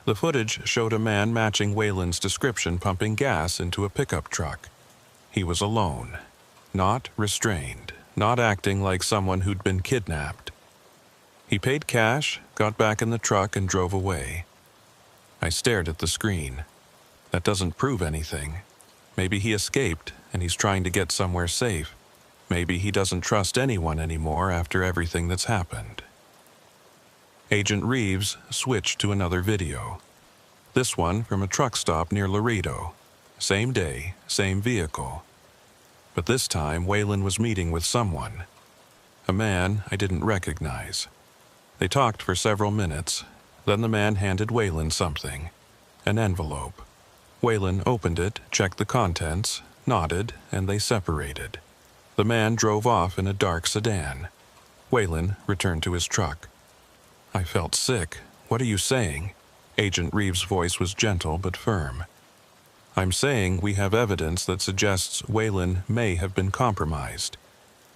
The footage showed a man matching Wayland's description pumping gas into a pickup truck. He was alone, not restrained, not acting like someone who'd been kidnapped. He paid cash, got back in the truck, and drove away. I stared at the screen. That doesn't prove anything. Maybe he escaped, and he's trying to get somewhere safe. Maybe he doesn't trust anyone anymore after everything that's happened. Agent Reeves switched to another video. This one from a truck stop near Laredo. Same day, same vehicle. But this time, Wayland was meeting with someone. A man I didn't recognize. They talked for several minutes. Then the man handed Wayland something. An envelope. Wayland opened it, checked the contents, nodded, and they separated. The man drove off in a dark sedan. Wayland returned to his truck. I felt sick. "What are you saying?" Agent Reeves' voice was gentle but firm. "I'm saying we have evidence that suggests Wayland may have been compromised,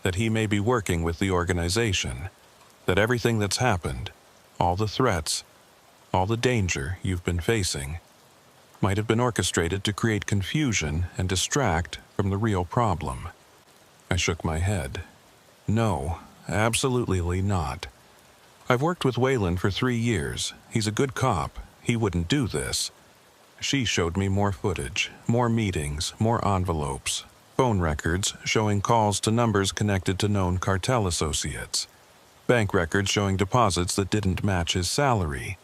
that he may be working with the organization, that everything that's happened, all the threats, all the danger you've been facing, might have been orchestrated to create confusion and distract from the real problem." I shook my head. "No, absolutely not. I've worked with Wayland for 3 years. He's a good cop. He wouldn't do this." She showed me more footage, more meetings, more envelopes, phone records showing calls to numbers connected to known cartel associates, bank records showing deposits that didn't match his salary,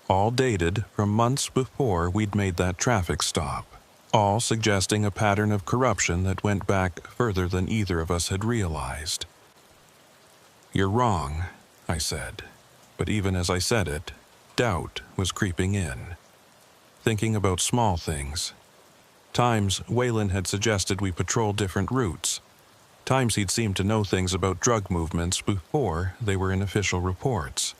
all dated from months before we'd made that traffic stop, all suggesting a pattern of corruption that went back further than either of us had realized. "You're wrong," I said, but even as I said it, doubt was creeping in. Thinking about small things. Times Wayland had suggested we patrol different routes. Times he'd seemed to know things about drug movements before they were in official reports.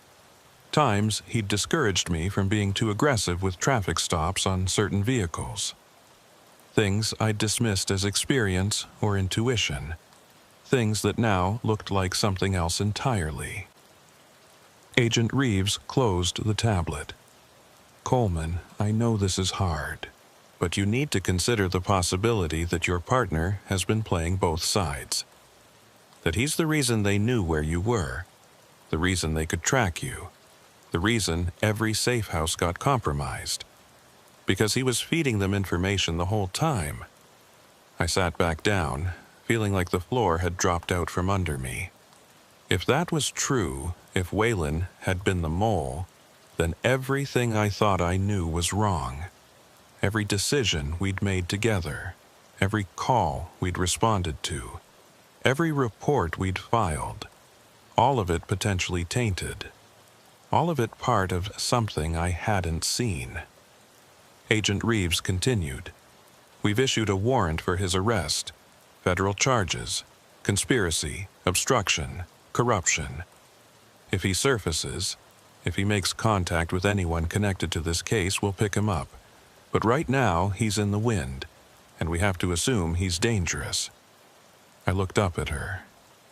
Times he'd discouraged me from being too aggressive with traffic stops on certain vehicles. Things I'd dismissed as experience or intuition. Things that now looked like something else entirely. Agent Reeves closed the tablet. "Coleman, I know this is hard, but you need to consider the possibility that your partner has been playing both sides. That he's the reason they knew where you were, the reason they could track you, the reason every safe house got compromised. Because he was feeding them information the whole time." I sat back down, feeling like the floor had dropped out from under me. If that was true, if Wayland had been the mole, then everything I thought I knew was wrong. every decision we'd made together, every call we'd responded to, every report we'd filed, all of it potentially tainted, all of it part of something I hadn't seen. Agent Reeves continued. We've issued a warrant for his arrest, federal charges, conspiracy, obstruction, corruption. If he surfaces, if he makes contact with anyone connected to this case, we'll pick him up. But right now, he's in the wind, and we have to assume he's dangerous. I looked up at her.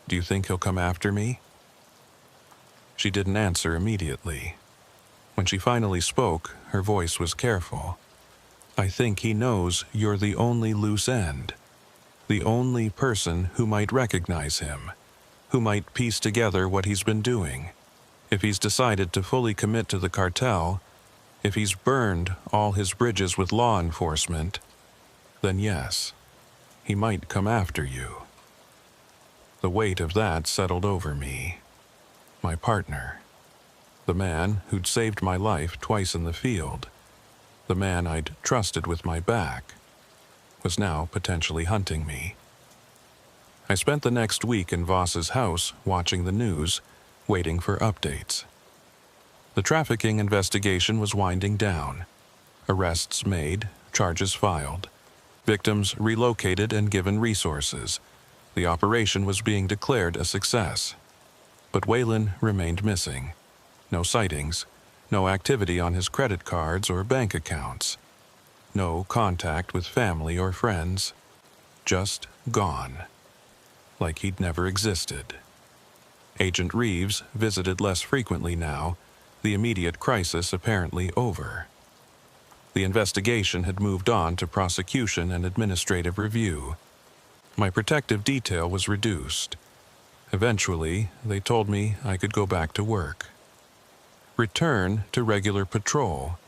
Do you think he'll come after me? She didn't answer immediately. When she finally spoke, her voice was careful. I think he knows you're the only loose end, the only person who might recognize him, who might piece together what he's been doing. If he's decided to fully commit to the cartel, if he's burned all his bridges with law enforcement, then yes, he might come after you. The weight of that settled over me. My partner, the man who'd saved my life twice in the field, the man I'd trusted with my back, was now potentially hunting me. I spent the next week in Voss's house watching the news, waiting for updates. The trafficking investigation was winding down. Arrests made, charges filed, victims relocated and given resources. The operation was being declared a success. But Waylon remained missing. No sightings, no activity on his credit cards or bank accounts. No contact with family or friends. Just gone. Like he'd never existed. Agent Reeves visited less frequently now, the immediate crisis apparently over. The investigation had moved on to prosecution and administrative review. My protective detail was reduced. Eventually, they told me I could go back to work. Return to regular patrol.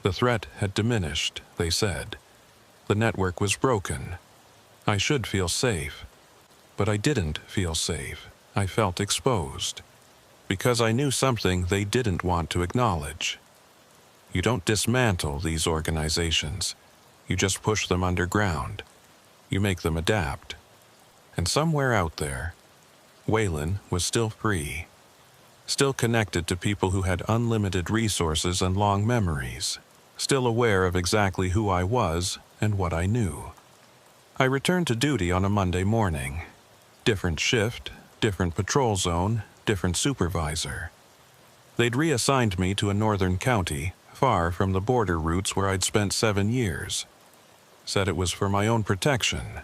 The threat had diminished, they said. The network was broken. I should feel safe. But I didn't feel safe. I felt exposed. Because I knew something they didn't want to acknowledge. You don't dismantle these organizations. You just push them underground. You make them adapt. And somewhere out there, Waylon was still free. Still connected to people who had unlimited resources and long memories. Still aware of exactly who I was and what I knew. I returned to duty on a Monday morning. Different shift, different patrol zone, different supervisor. They'd reassigned me to a northern county, far from the border routes where I'd spent 7 years. Said it was for my own protection.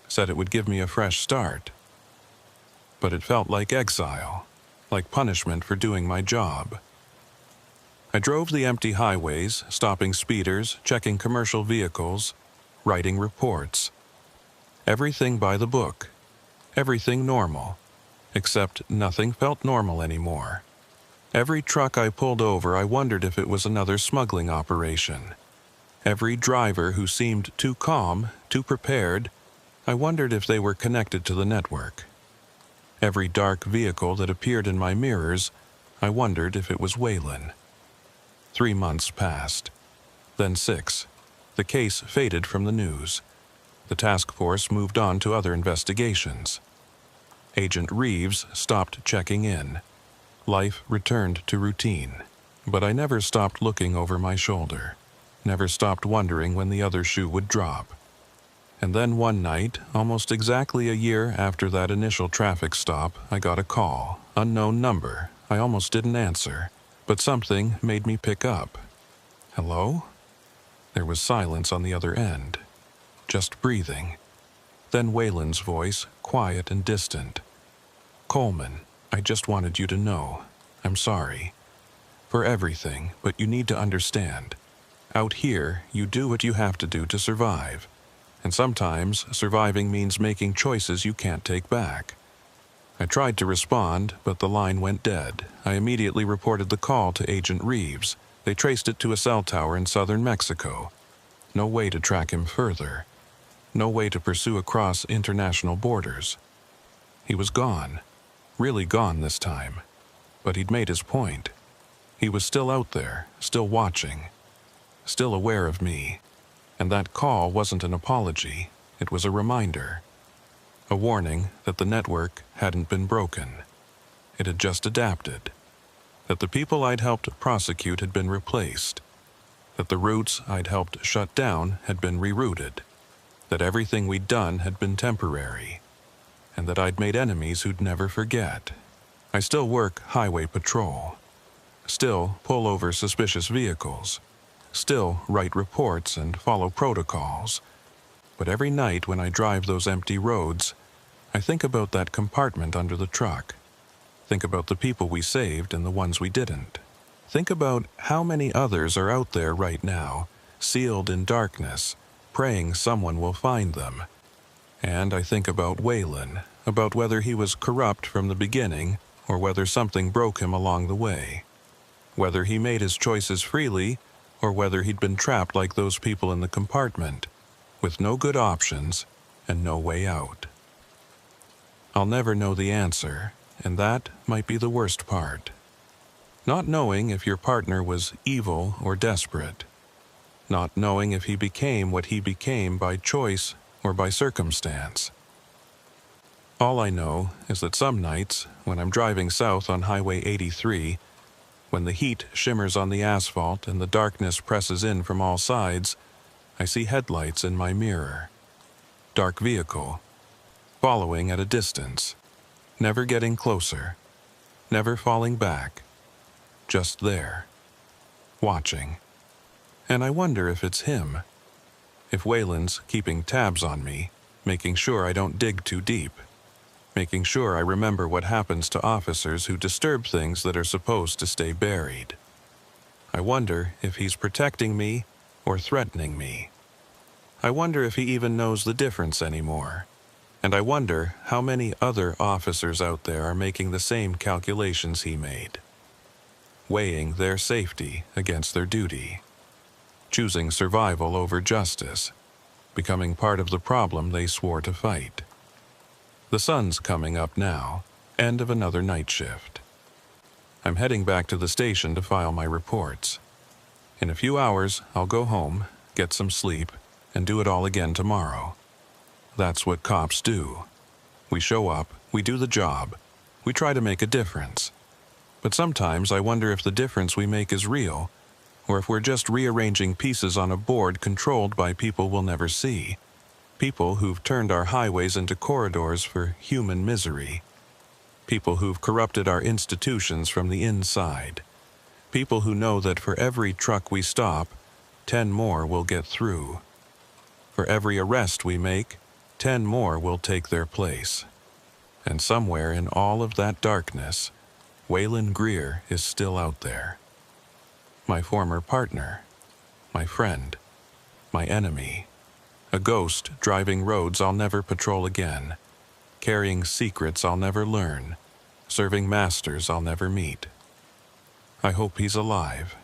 Said it would give me a fresh start. But it felt like exile, like punishment for doing my job. I drove the empty highways, stopping speeders, checking commercial vehicles, writing reports. Everything by the book. Everything normal. Except nothing felt normal anymore. Every truck I pulled over, I wondered if it was another smuggling operation. Every driver who seemed too calm, too prepared, I wondered if they were connected to the network. Every dark vehicle that appeared in my mirrors, I wondered if it was Waylon. 3 months passed. Then 6. The case faded from the news. The task force moved on to other investigations. Agent Reeves stopped checking in. Life returned to routine. But I never stopped looking over my shoulder. Never stopped wondering when the other shoe would drop. And then one night, almost exactly a year after that initial traffic stop, I got a call. Unknown number. I almost didn't answer. But something made me pick up. Hello? There was silence on the other end. Just breathing. Then Waylon's voice, quiet and distant. Coleman, I just wanted you to know. I'm sorry. For everything, but you need to understand. Out here, you do what you have to do to survive. And sometimes, surviving means making choices you can't take back. I tried to respond, but the line went dead. I immediately reported the call to Agent Reeves. They traced it to a cell tower in southern Mexico. No way to track him further. No way to pursue across international borders. He was gone. Really gone this time. But he'd made his point. He was still out there, still watching. Still aware of me. And that call wasn't an apology, it was a reminder. A warning that the network hadn't been broken. It had just adapted. That the people I'd helped prosecute had been replaced. That the routes I'd helped shut down had been rerouted. That everything we'd done had been temporary. And that I'd made enemies who'd never forget. I still work highway patrol. Still pull over suspicious vehicles. Still write reports and follow protocols. But every night when I drive those empty roads, I think about that compartment under the truck. Think about the people we saved and the ones we didn't. Think about how many others are out there right now, sealed in darkness, praying someone will find them. And I think about Waylon, about whether he was corrupt from the beginning or whether something broke him along the way. Whether he made his choices freely or whether he'd been trapped like those people in the compartment, with no good options and no way out. I'll never know the answer, and that might be the worst part. Not knowing if your partner was evil or desperate. Not knowing if he became what he became by choice or by circumstance. All I know is that some nights, when I'm driving south on Highway 83, when the heat shimmers on the asphalt and the darkness presses in from all sides, I see headlights in my mirror. Dark vehicle, following at a distance, never getting closer, never falling back, just there, watching. And I wonder if it's him, if Waylon's keeping tabs on me, making sure I don't dig too deep, making sure I remember what happens to officers who disturb things that are supposed to stay buried. I wonder if he's protecting me or threatening me. I wonder if he even knows the difference anymore. And I wonder how many other officers out there are making the same calculations he made. Weighing their safety against their duty. Choosing survival over justice. Becoming part of the problem they swore to fight. The sun's coming up now, end of another night shift. I'm heading back to the station to file my reports. In a few hours, I'll go home, get some sleep, and do it all again tomorrow. That's what cops do. We show up, we do the job, we try to make a difference. But sometimes I wonder if the difference we make is real, or if we're just rearranging pieces on a board controlled by people we'll never see. People who've turned our highways into corridors for human misery. People who've corrupted our institutions from the inside. People who know that for every truck we stop, 10 more will get through. For every arrest we make, 10 more will take their place. And somewhere in all of that darkness, Waylon Greer is still out there. My former partner, my friend, my enemy. A ghost driving roads I'll never patrol again, carrying secrets I'll never learn, serving masters I'll never meet. I hope he's alive.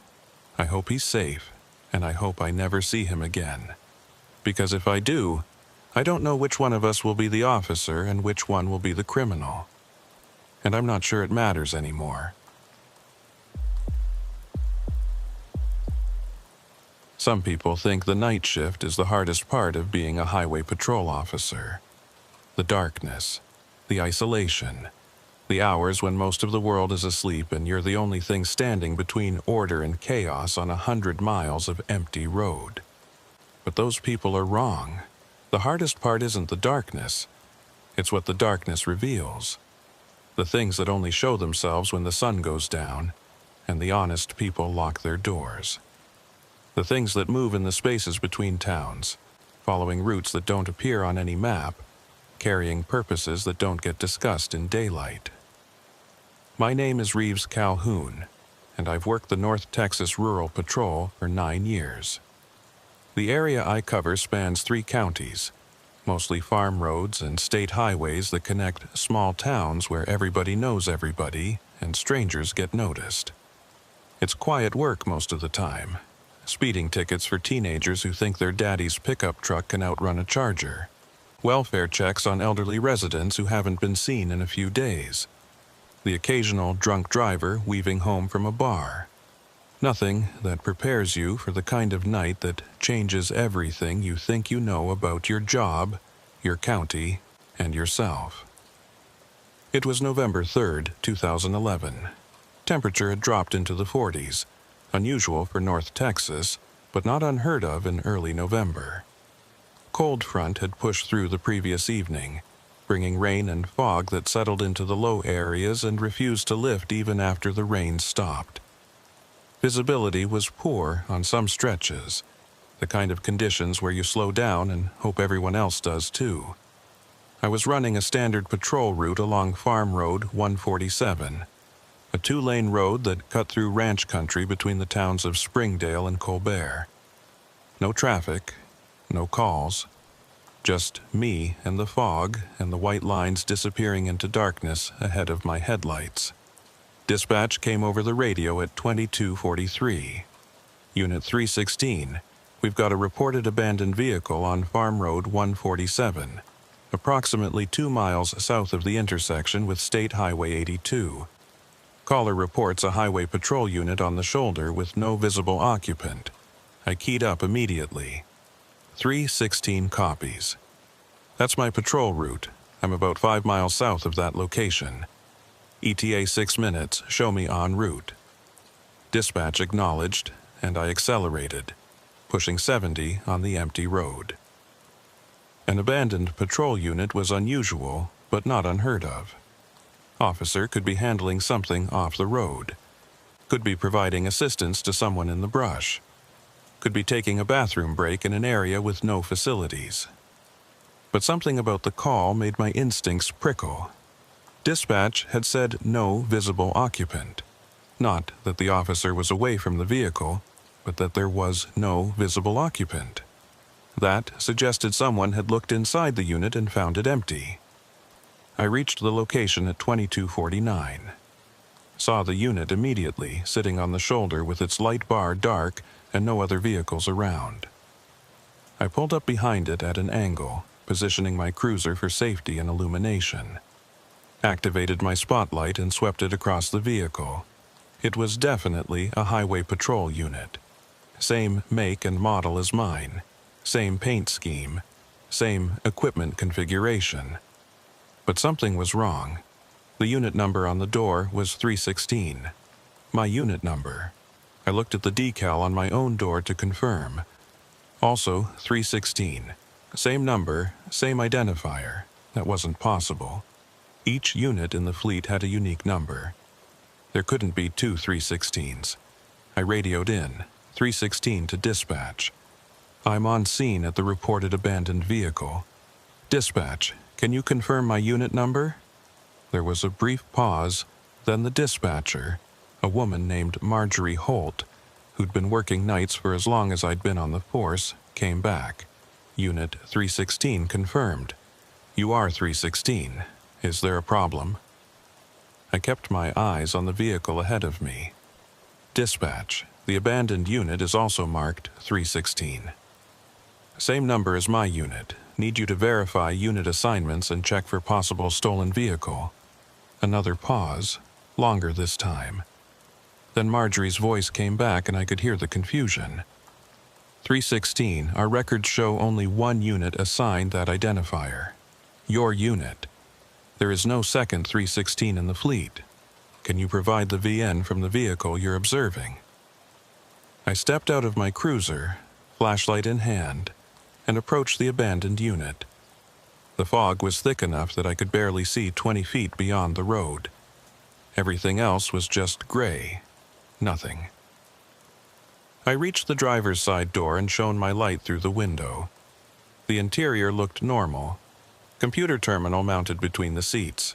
I hope he's safe, and I hope I never see him again. Because if I do, I don't know which one of us will be the officer and which one will be the criminal. And I'm not sure it matters anymore. Some people think the night shift is the hardest part of being a highway patrol officer. The darkness, the isolation, the hours when most of the world is asleep and you're the only thing standing between order and chaos on 100 miles of empty road. But those people are wrong. The hardest part isn't the darkness. It's what the darkness reveals. The things that only show themselves when the sun goes down and the honest people lock their doors. The things that move in the spaces between towns, following routes that don't appear on any map, carrying purposes that don't get discussed in daylight. My name is Reeves Calhoun, and I've worked the North Texas Rural Patrol for 9 years. The area I cover spans 3 counties, mostly farm roads and state highways that connect small towns where everybody knows everybody and strangers get noticed. It's quiet work most of the time. Speeding tickets for teenagers who think their daddy's pickup truck can outrun a Charger. Welfare checks on elderly residents who haven't been seen in a few days. The occasional drunk driver weaving home from a bar. Nothing that prepares you for the kind of night that changes everything you think you know about your job, your county, and yourself. It was November 3rd, 2011. Temperature had dropped into the 40s, unusual for North Texas, but not unheard of in early November. Cold front had pushed through the previous evening, bringing rain and fog that settled into the low areas and refused to lift even after the rain stopped. Visibility was poor on some stretches, the kind of conditions where you slow down and hope everyone else does too. I was running a standard patrol route along Farm Road 147, a two-lane road that cut through ranch country between the towns of Springdale and Colbert. No traffic, no calls, just me and the fog and the white lines disappearing into darkness ahead of my headlights. Dispatch came over the radio at 2243. Unit 316, we've got a reported abandoned vehicle on Farm Road 147, approximately 2 miles south of the intersection with State Highway 82. Caller reports a highway patrol unit on the shoulder with no visible occupant. I keyed up immediately. 316 copies. That's my patrol route. I'm about 5 miles south of that location. ETA 6 minutes, show me en route. Dispatch acknowledged, and I accelerated, pushing 70 on the empty road. An abandoned patrol unit was unusual, but not unheard of. Officer could be handling something off the road, could be providing assistance to someone in the brush, could be taking a bathroom break in an area with no facilities. But something about the call made my instincts prickle. Dispatch had said no visible occupant. Not that the officer was away from the vehicle, but that there was no visible occupant. That suggested someone had looked inside the unit and found it empty. I reached the location at 2249. Saw the unit immediately, sitting on the shoulder with its light bar dark and no other vehicles around. I pulled up behind it at an angle, positioning my cruiser for safety and illumination. Activated my spotlight and swept it across the vehicle. It was definitely a highway patrol unit. Same make and model as mine. Same paint scheme. Same equipment configuration. But something was wrong. The unit number on the door was 316. My unit number. I looked at the decal on my own door to confirm. Also 316. Same number, same identifier. That wasn't possible. Each unit in the fleet had a unique number. There couldn't be two 316s. I radioed in, 316 to dispatch. I'm on scene at the reported abandoned vehicle. Dispatch, can you confirm my unit number? There was a brief pause, then the dispatcher, a woman named Marjorie Holt, who'd been working nights for as long as I'd been on the force, came back. Unit 316 confirmed. You are 316. Is there a problem? I kept my eyes on the vehicle ahead of me. Dispatch, the abandoned unit is also marked 316. Same number as my unit. Need you to verify unit assignments and check for possible stolen vehicle. Another pause, longer this time. Then Marjorie's voice came back and I could hear the confusion. 316, our records show only one unit assigned that identifier. Your unit. There is no second 316 in the fleet. Can you provide the VN from the vehicle you're observing? I stepped out of my cruiser, flashlight in hand, and approached the abandoned unit. The fog was thick enough that I could barely see 20 feet beyond the road. Everything else was just gray. Nothing. I reached the driver's side door and shone my light through the window. The interior looked normal. Computer terminal mounted between the seats.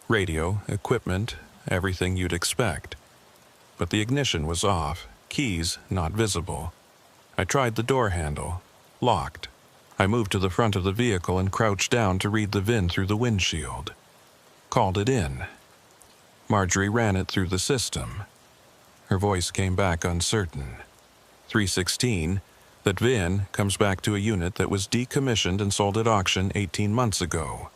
Radio, equipment, everything you'd expect. But the ignition was off, keys not visible. I tried the door handle. Locked. I moved to the front of the vehicle and crouched down to read the VIN through the windshield. Called it in. Marjorie ran it through the system. Her voice came back uncertain. 316, that VIN comes back to a unit that was decommissioned and sold at auction 18 months ago.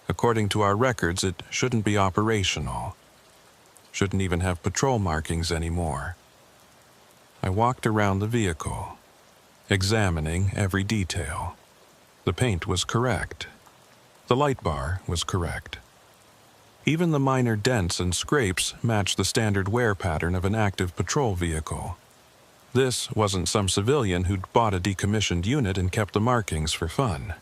According to our records, it shouldn't be operational. Shouldn't even have patrol markings anymore. I walked around the vehicle, examining every detail. The paint was correct. The light bar was correct. Even the minor dents and scrapes matched the standard wear pattern of an active patrol vehicle. This wasn't some civilian who'd bought a decommissioned unit and kept the markings for fun.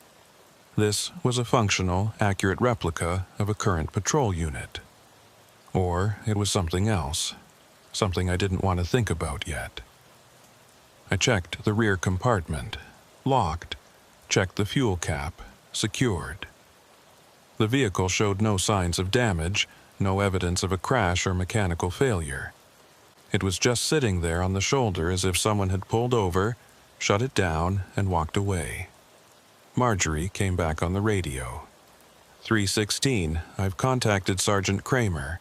This was a functional, accurate replica of a current patrol unit. Or it was something else, something I didn't want to think about yet. I checked the rear compartment, locked, checked the fuel cap, secured. The vehicle showed no signs of damage, no evidence of a crash or mechanical failure. It was just sitting there on the shoulder as if someone had pulled over, shut it down, and walked away. Marjorie came back on the radio. 316, I've contacted Sergeant Kramer.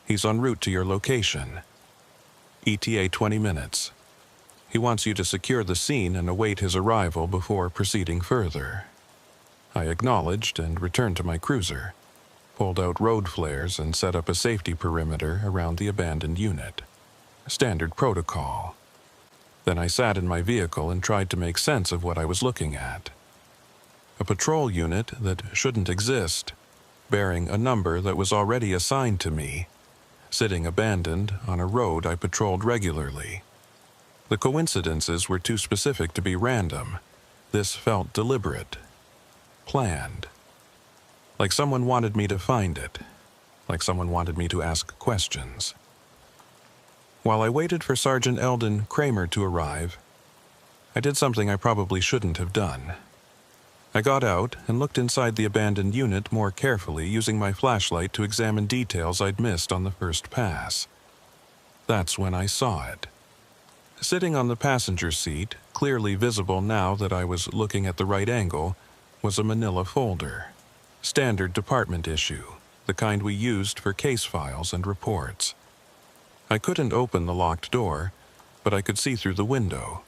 He's en route to your location. ETA 20 minutes. He wants you to secure the scene and await his arrival before proceeding further. I acknowledged and returned to my cruiser, pulled out road flares and set up a safety perimeter around the abandoned unit. Standard protocol. Then I sat in my vehicle and tried to make sense of what I was looking at. A patrol unit that shouldn't exist, bearing a number that was already assigned to me, sitting abandoned on a road I patrolled regularly. The coincidences were too specific to be random. This felt deliberate, planned. Like someone wanted me to find it, like someone wanted me to ask questions. While I waited for Sergeant Eldon Kramer to arrive, I did something I probably shouldn't have done. I got out and looked inside the abandoned unit more carefully, using my flashlight to examine details I'd missed on the first pass. That's when I saw it. Sitting on the passenger seat, clearly visible now that I was looking at the right angle, was a manila folder. Standard department issue, the kind we used for case files and reports. I couldn't open the locked door, but I could see through the window.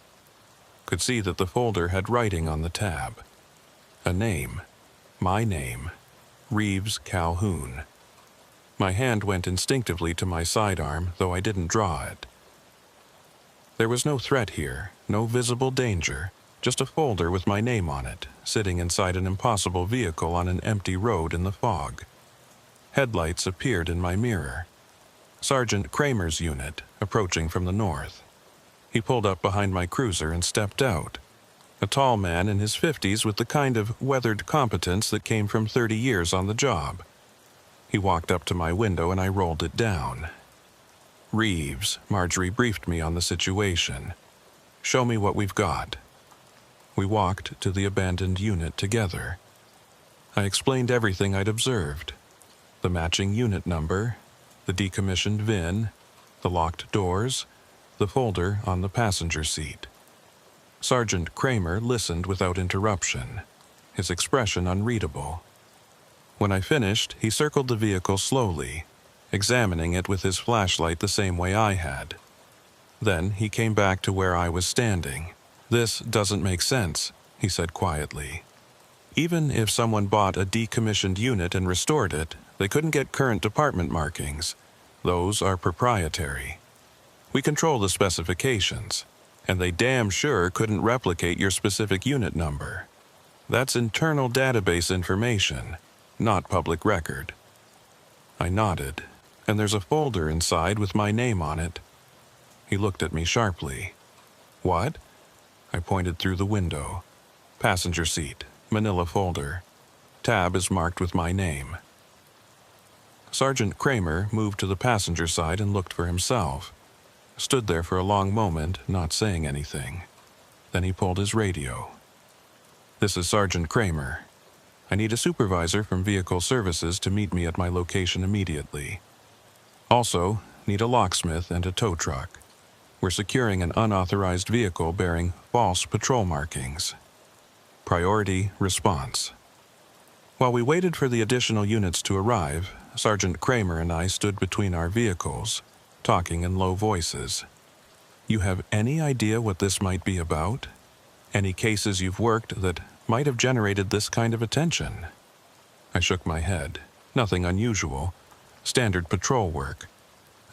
Could see that the folder had writing on the tab. A name. My name. Reeves Calhoun. My hand went instinctively to my sidearm, though I didn't draw it. There was no threat here, no visible danger, just a folder with my name on it, sitting inside an impossible vehicle on an empty road in the fog. Headlights appeared in my mirror. Sergeant Kramer's unit, approaching from the north. He pulled up behind my cruiser and stepped out. A tall man in his 50s with the kind of weathered competence that came from 30 years on the job. He walked up to my window and I rolled it down. Reeves, Marjorie briefed me on the situation. Show me what we've got. We walked to the abandoned unit together. I explained everything I'd observed. The matching unit number, the decommissioned VIN, the locked doors, the folder on the passenger seat. Sergeant Kramer listened without interruption, his expression unreadable. When I finished, he circled the vehicle slowly, examining it with his flashlight the same way I had. Then he came back to where I was standing. "This doesn't make sense," he said quietly. "Even if someone bought a decommissioned unit and restored it, they couldn't get current department markings. Those are proprietary. We control the specifications, and they damn sure couldn't replicate your specific unit number. That's internal database information, not public record." I nodded, and there's a folder inside with my name on it. He looked at me sharply. "What?" I pointed through the window. "Passenger seat, manila folder. Tab is marked with my name." Sergeant Kramer moved to the passenger side and looked for himself. Stood there for a long moment, not saying anything. Then he pulled his radio. "This is Sergeant Kramer. I need a supervisor from Vehicle Services to meet me at my location immediately. Also, need a locksmith and a tow truck. We're securing an unauthorized vehicle bearing false patrol markings. Priority response." While we waited for the additional units to arrive, Sergeant Kramer and I stood between our vehicles, talking in low voices. "You have any idea what this might be about? Any cases you've worked that might have generated this kind of attention?" I shook my head. Nothing unusual. Standard patrol work.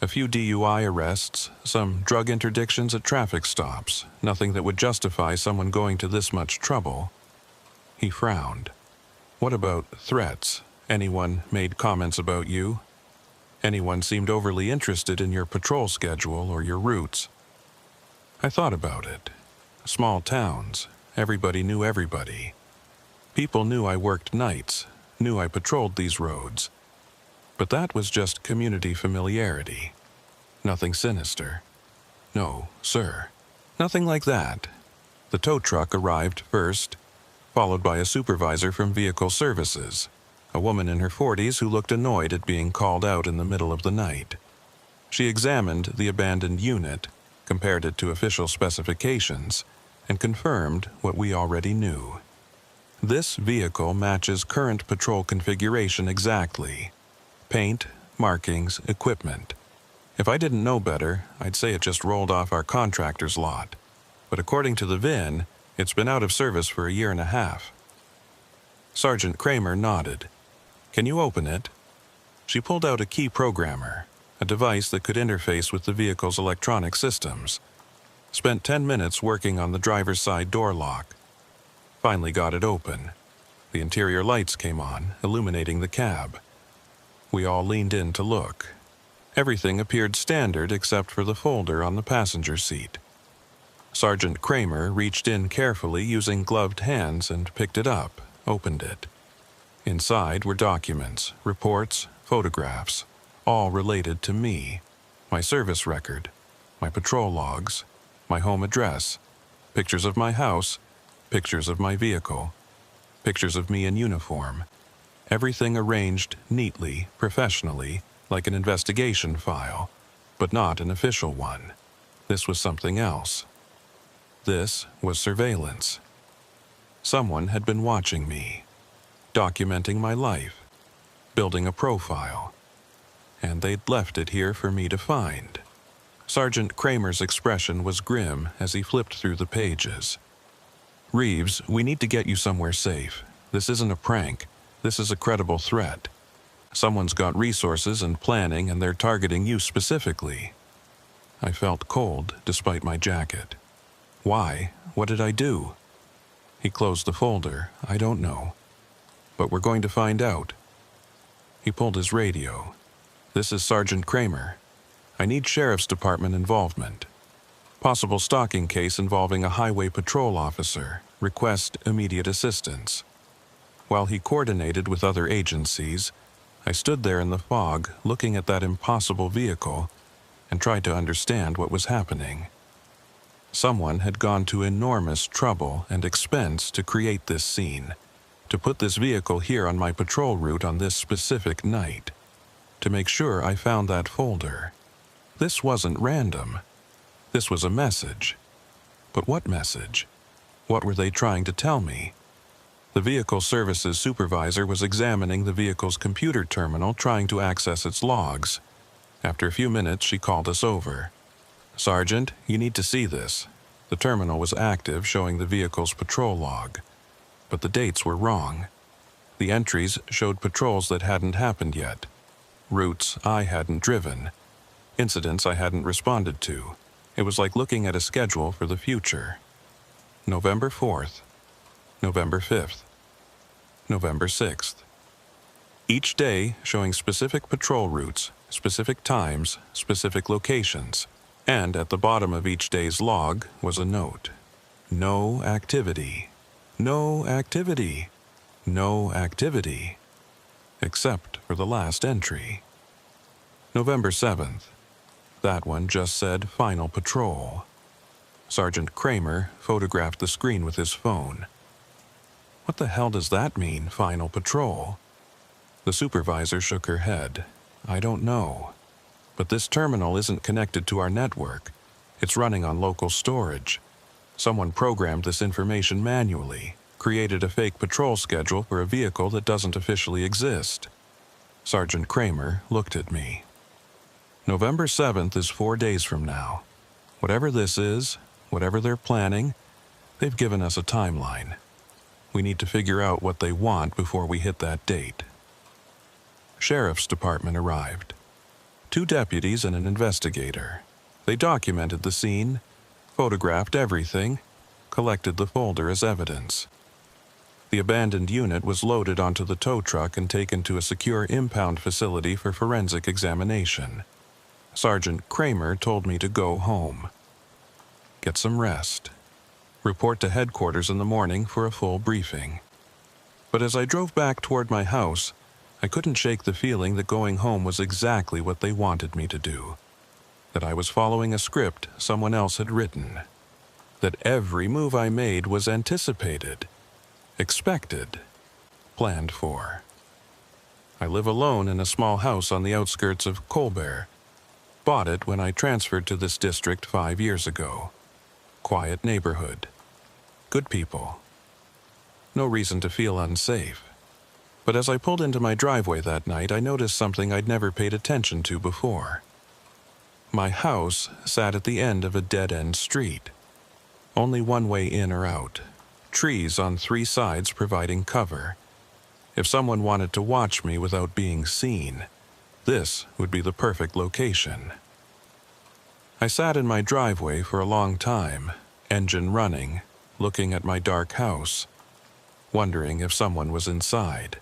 A few DUI arrests, some drug interdictions at traffic stops, nothing that would justify someone going to this much trouble. He frowned. What about threats? Anyone made comments about you? Anyone seemed overly interested in your patrol schedule or your routes? I thought about it. Small towns. Everybody knew everybody. People knew I worked nights, knew I patrolled these roads. But that was just community familiarity. Nothing sinister. No, sir. Nothing like that. The tow truck arrived first, followed by a supervisor from Vehicle Services, a woman in her 40s who looked annoyed at being called out in the middle of the night. She examined the abandoned unit, compared it to official specifications, and confirmed what we already knew. This vehicle matches current patrol configuration exactly. Paint, markings, equipment. If I didn't know better, I'd say it just rolled off our contractor's lot. But according to the VIN, it's been out of service for a year and a half. Sergeant Kramer nodded. Can you open it? She pulled out a key programmer, a device that could interface with the vehicle's electronic systems. Spent 10 minutes working on the driver's side door lock. Finally got it open. The interior lights came on, illuminating the cab. We all leaned in to look. Everything appeared standard except for the folder on the passenger seat. Sergeant Kramer reached in carefully using gloved hands and picked it up, opened it. Inside were documents, reports, photographs, all related to me, my service record, my patrol logs, my home address, pictures of my house, pictures of my vehicle, pictures of me in uniform. Everything arranged neatly, professionally, like an investigation file, but not an official one. This was something else. This was surveillance. Someone had been watching me, documenting my life, building a profile, and they'd left it here for me to find. Sergeant Kramer's expression was grim as he flipped through the pages. Reeves, we need to get you somewhere safe. This isn't a prank. This is a credible threat. Someone's got resources and planning, and they're targeting you specifically. I felt cold despite my jacket. Why? What did I do? He closed the folder. I don't know. But we're going to find out. He pulled his radio. This is Sergeant Kramer. I need Sheriff's Department involvement. Possible stalking case involving a highway patrol officer. Request immediate assistance. While he coordinated with other agencies, I stood there in the fog looking at that impossible vehicle and tried to understand what was happening. Someone had gone to enormous trouble and expense to create this scene, to put this vehicle here on my patrol route on this specific night, to make sure I found that folder. This wasn't random. This was a message. But what message? What were they trying to tell me? The Vehicle Services supervisor was examining the vehicle's computer terminal, trying to access its logs. After a few minutes, she called us over. Sergeant, you need to see this. The terminal was active, showing the vehicle's patrol log. But the dates were wrong. The entries showed patrols that hadn't happened yet. Routes I hadn't driven. Incidents I hadn't responded to. It was like looking at a schedule for the future. November 4th. November 5th. November 6th. Each day showing specific patrol routes, specific times, specific locations, and at the bottom of each day's log was a note. No activity. No activity. No activity. Except for the last entry. November 7th. That one just said Final Patrol. Sergeant Kramer photographed the screen with his phone. What the hell does that mean, Final Patrol? The supervisor shook her head. I don't know. But this terminal isn't connected to our network. It's running on local storage. Someone programmed this information manually, created a fake patrol schedule for a vehicle that doesn't officially exist. Sergeant Kramer looked at me. November 7th is 4 days from now. Whatever this is, whatever they're planning, they've given us a timeline. We need to figure out what they want before we hit that date. Sheriff's Department arrived. 2 deputies and an investigator. They documented the scene, photographed everything, collected the folder as evidence. The abandoned unit was loaded onto the tow truck and taken to a secure impound facility for forensic examination. Sergeant Kramer told me to go home. Get some rest. Report to headquarters in the morning for a full briefing. But as I drove back toward my house, I couldn't shake the feeling that going home was exactly what they wanted me to do. That I was following a script someone else had written. That every move I made was anticipated, expected, planned for. I live alone in a small house on the outskirts of Colbert. Bought it when I transferred to this district 5 years ago. Quiet neighborhood. Good people. No reason to feel unsafe. But as I pulled into my driveway that night, I noticed something I'd never paid attention to before. My house sat at the end of a dead-end street. Only one way in or out. Trees on 3 sides providing cover. If someone wanted to watch me without being seen, this would be the perfect location. I sat in my driveway for a long time, engine running, looking at my dark house, wondering if someone was inside,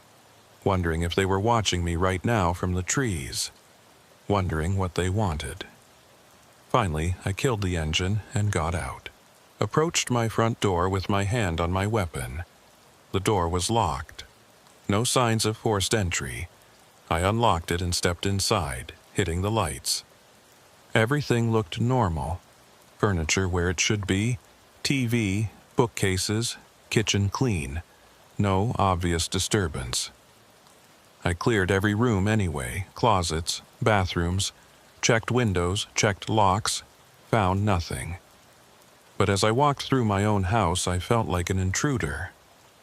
wondering if they were watching me right now from the trees, wondering what they wanted. Finally, I killed the engine and got out. Approached my front door with my hand on my weapon. The door was locked. No signs of forced entry. I unlocked it and stepped inside, hitting the lights. Everything looked normal. Furniture where it should be, TV, bookcases, kitchen clean. No obvious disturbance. I cleared every room anyway, closets, bathrooms, checked windows, checked locks, found nothing. But as I walked through my own house, I felt like an intruder,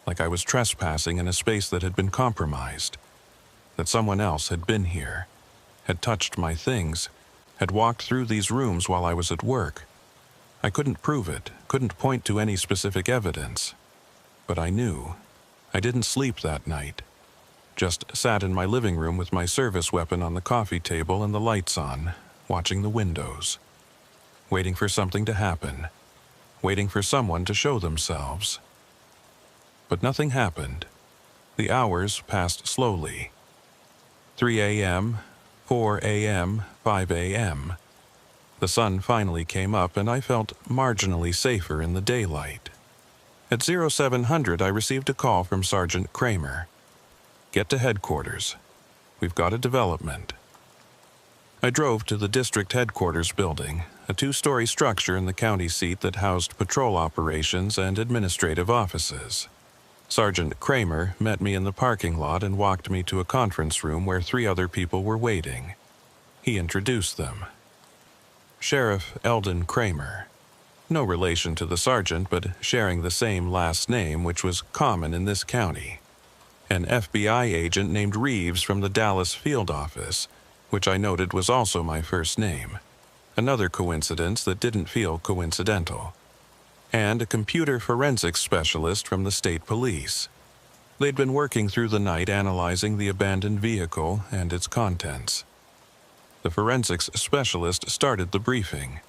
like I was trespassing in a space that had been compromised, that someone else had been here, had touched my things, had walked through these rooms while I was at work. I couldn't prove it, couldn't point to any specific evidence, but I knew. I didn't sleep that night. Just sat in my living room with my service weapon on the coffee table and the lights on, watching the windows, waiting for something to happen. Waiting for someone to show themselves. But nothing happened. The hours passed slowly. 3 a.m., 4 a.m., 5 a.m. The sun finally came up and I felt marginally safer in the daylight. At 0700, I received a call from Sergeant Kramer. Get to headquarters. We've got a development. I drove to the district headquarters building, a 2-story structure in the county seat that housed patrol operations and administrative offices. Sergeant Kramer met me in the parking lot and walked me to a conference room where 3 other people were waiting. He introduced them. Sheriff Eldon Kramer. No relation to the sergeant, but sharing the same last name, which was common in this county. An FBI agent named Reeves from the Dallas field office, which I noted was also my first name. Another coincidence that didn't feel coincidental. And a computer forensics specialist from the state police. They'd been working through the night analyzing the abandoned vehicle and its contents. The forensics specialist started the briefing.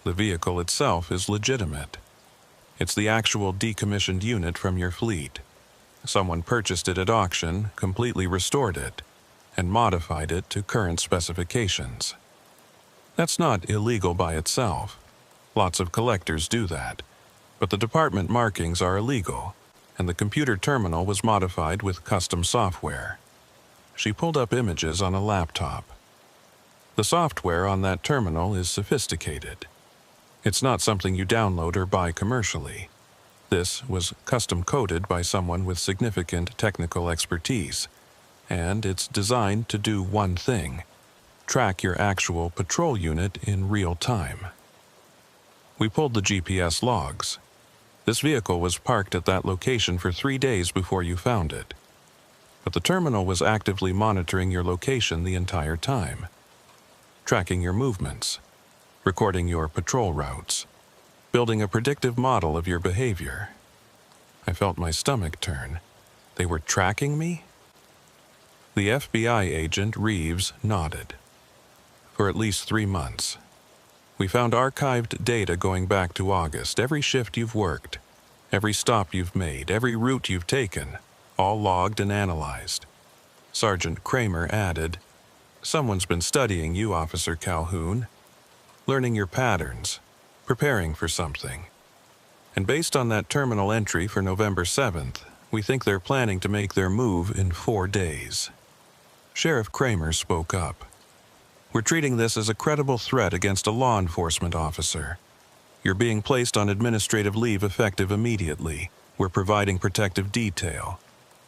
The vehicle itself is legitimate. It's the actual decommissioned unit from your fleet. Someone purchased it at auction, completely restored it, and modified it to current specifications. That's not illegal by itself. Lots of collectors do that. But the department markings are illegal, and the computer terminal was modified with custom software. She pulled up images on a laptop. The software on that terminal is sophisticated. It's not something you download or buy commercially. This was custom-coded by someone with significant technical expertise, and it's designed to do one thing: track your actual patrol unit in real time. We pulled the GPS logs. This vehicle was parked at that location for 3 days before you found it. But the terminal was actively monitoring your location the entire time, tracking your movements, recording your patrol routes, building a predictive model of your behavior. I felt my stomach turn. They were tracking me? The FBI agent Reeves nodded. for at least 3 months. We found archived data going back to August, every shift you've worked, every stop you've made, every route you've taken, all logged and analyzed. Sergeant Kramer added, "Someone's been studying you, Officer Calhoun, learning your patterns, preparing for something. And based on that terminal entry for November 7th, we think they're planning to make their move in 4 days." Sheriff Kramer spoke up. "We're treating this as a credible threat against a law enforcement officer. You're being placed on administrative leave effective immediately. We're providing protective detail.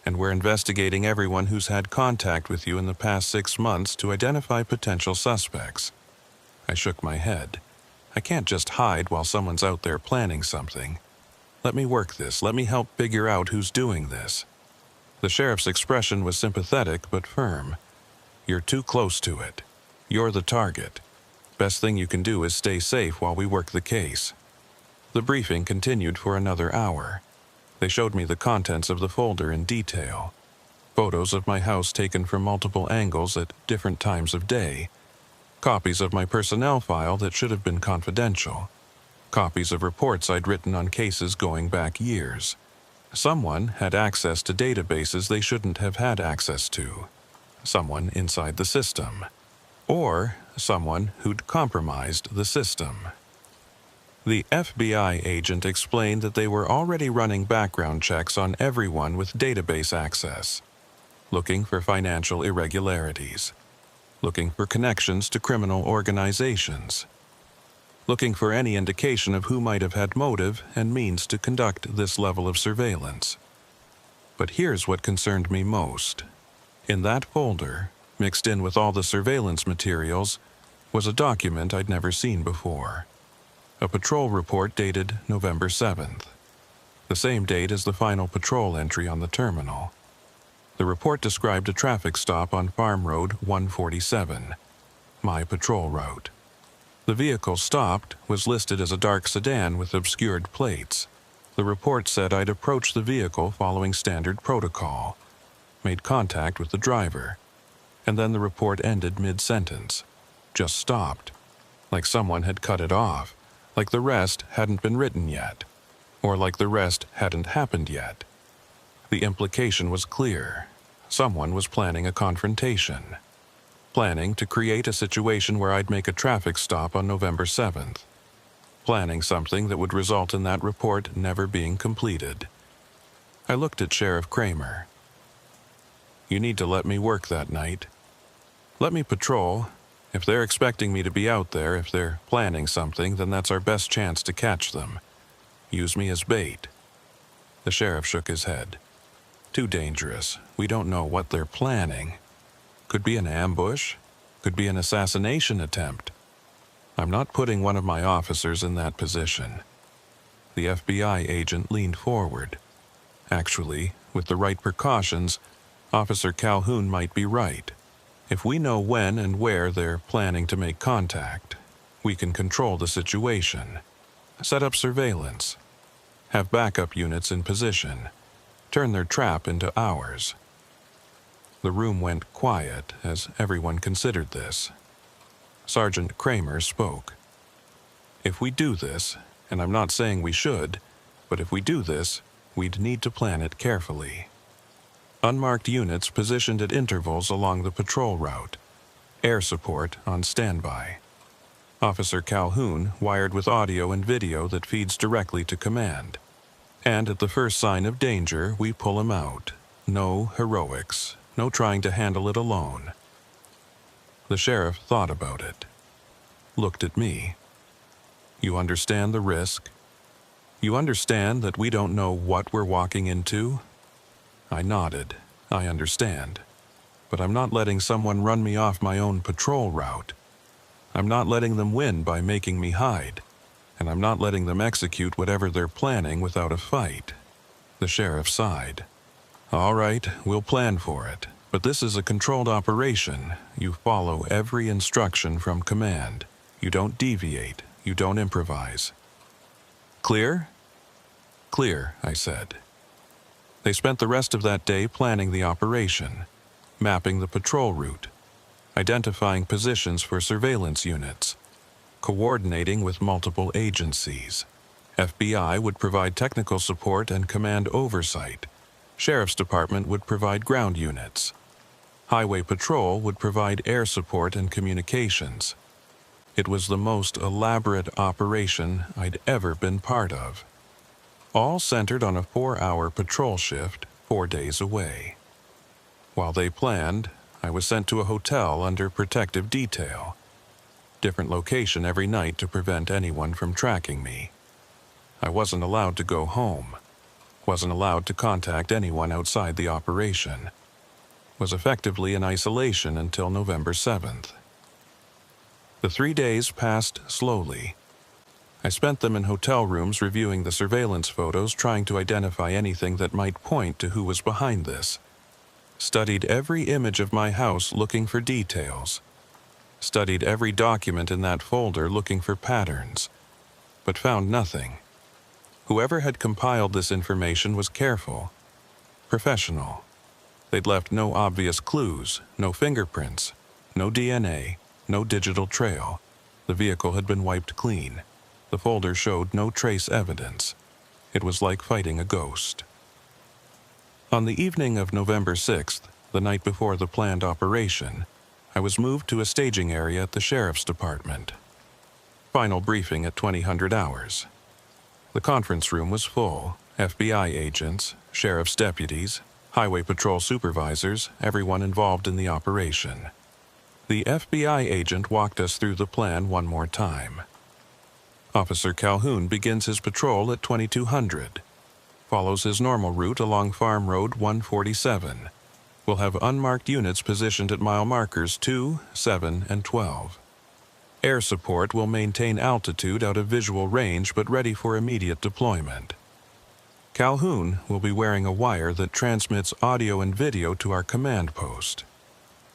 And we're investigating everyone who's had contact with you in the past 6 months to identify potential suspects." I shook my head. I can't just hide while someone's out there planning something. Let me work this. Let me help figure out who's doing this. The sheriff's expression was sympathetic but firm. "You're too close to it. You're the target. Best thing you can do is stay safe while we work the case." The briefing continued for another hour. They showed me the contents of the folder in detail. Photos of my house taken from multiple angles at different times of day. Copies of my personnel file that should have been confidential. Copies of reports I'd written on cases going back years. Someone had access to databases they shouldn't have had access to. Someone inside the system. Or someone who'd compromised the system. The FBI agent explained that they were already running background checks on everyone with database access, looking for financial irregularities, looking for connections to criminal organizations, looking for any indication of who might have had motive and means to conduct this level of surveillance. But here's what concerned me most. In that folder, mixed in with all the surveillance materials, was a document I'd never seen before. A patrol report dated November 7th, the same date as the final patrol entry on the terminal. The report described a traffic stop on Farm Road 147, my patrol route. The vehicle stopped was listed as a dark sedan with obscured plates. The report said I'd approached the vehicle following standard protocol, made contact with the driver, and then the report ended mid-sentence, just stopped, like someone had cut it off, like the rest hadn't been written yet, or like the rest hadn't happened yet. The implication was clear. Someone was planning a confrontation, planning to create a situation where I'd make a traffic stop on November 7th, planning something that would result in that report never being completed. I looked at Sheriff Kramer. "You need to let me work that night. Let me patrol. If they're expecting me to be out there, if they're planning something, then that's our best chance to catch them. Use me as bait." The sheriff shook his head. "Too dangerous. We don't know what they're planning. Could be an ambush. Could be an assassination attempt. I'm not putting one of my officers in that position." The FBI agent leaned forward. "Actually, with the right precautions, Officer Calhoun might be right. If we know when and where they're planning to make contact, we can control the situation, set up surveillance, have backup units in position, turn their trap into ours." The room went quiet as everyone considered this. Sergeant Kramer spoke. "If we do this, and I'm not saying we should, but if we do this, we'd need to plan it carefully. Unmarked units positioned at intervals along the patrol route. Air support on standby. Officer Calhoun wired with audio and video that feeds directly to command. And at the first sign of danger, we pull him out. No heroics, no trying to handle it alone." The sheriff thought about it, looked at me. "You understand the risk? You understand that we don't know what we're walking into?" I nodded. "I understand. But I'm not letting someone run me off my own patrol route. I'm not letting them win by making me hide. And I'm not letting them execute whatever they're planning without a fight." The sheriff sighed. "All right, we'll plan for it. But this is a controlled operation. You follow every instruction from command. You don't deviate. You don't improvise." "Clear?" "Clear," I said. They spent the rest of that day planning the operation, mapping the patrol route. identifying positions for surveillance units, coordinating with multiple agencies. FBI would provide technical support and command oversight. Sheriff's Department would provide ground units. Highway Patrol would provide air support and communications. It was the most elaborate operation I'd ever been part of, all centered on a 4-hour patrol shift 4 days away. While they planned, I was sent to a hotel under protective detail. Different location every night to prevent anyone from tracking me. I wasn't allowed to go home. Wasn't allowed to contact anyone outside the operation. Was effectively in isolation until November 7th. The 3 days passed slowly. I spent them in hotel rooms reviewing the surveillance photos, trying to identify anything that might point to who was behind this. Studied every image of my house looking for details. Studied every document in that folder looking for patterns, but found nothing. Whoever had compiled this information was careful, professional. They'd left no obvious clues, no fingerprints, no DNA, no digital trail. The vehicle had been wiped clean. The folder showed no trace evidence. It was like fighting a ghost. On the evening of November 6th, the night before the planned operation, I was moved to a staging area at the Sheriff's Department. Final briefing at 2000 hours. The conference room was full. FBI agents, sheriff's deputies, highway patrol supervisors, everyone involved in the operation. The FBI agent walked us through the plan one more time. Officer Calhoun begins his patrol at 2200. Follows his normal route along Farm Road 147. Will have unmarked units positioned at mile markers 2, 7, and 12. Air support will maintain altitude out of visual range but ready for immediate deployment. Calhoun will be wearing a wire that transmits audio and video to our command post.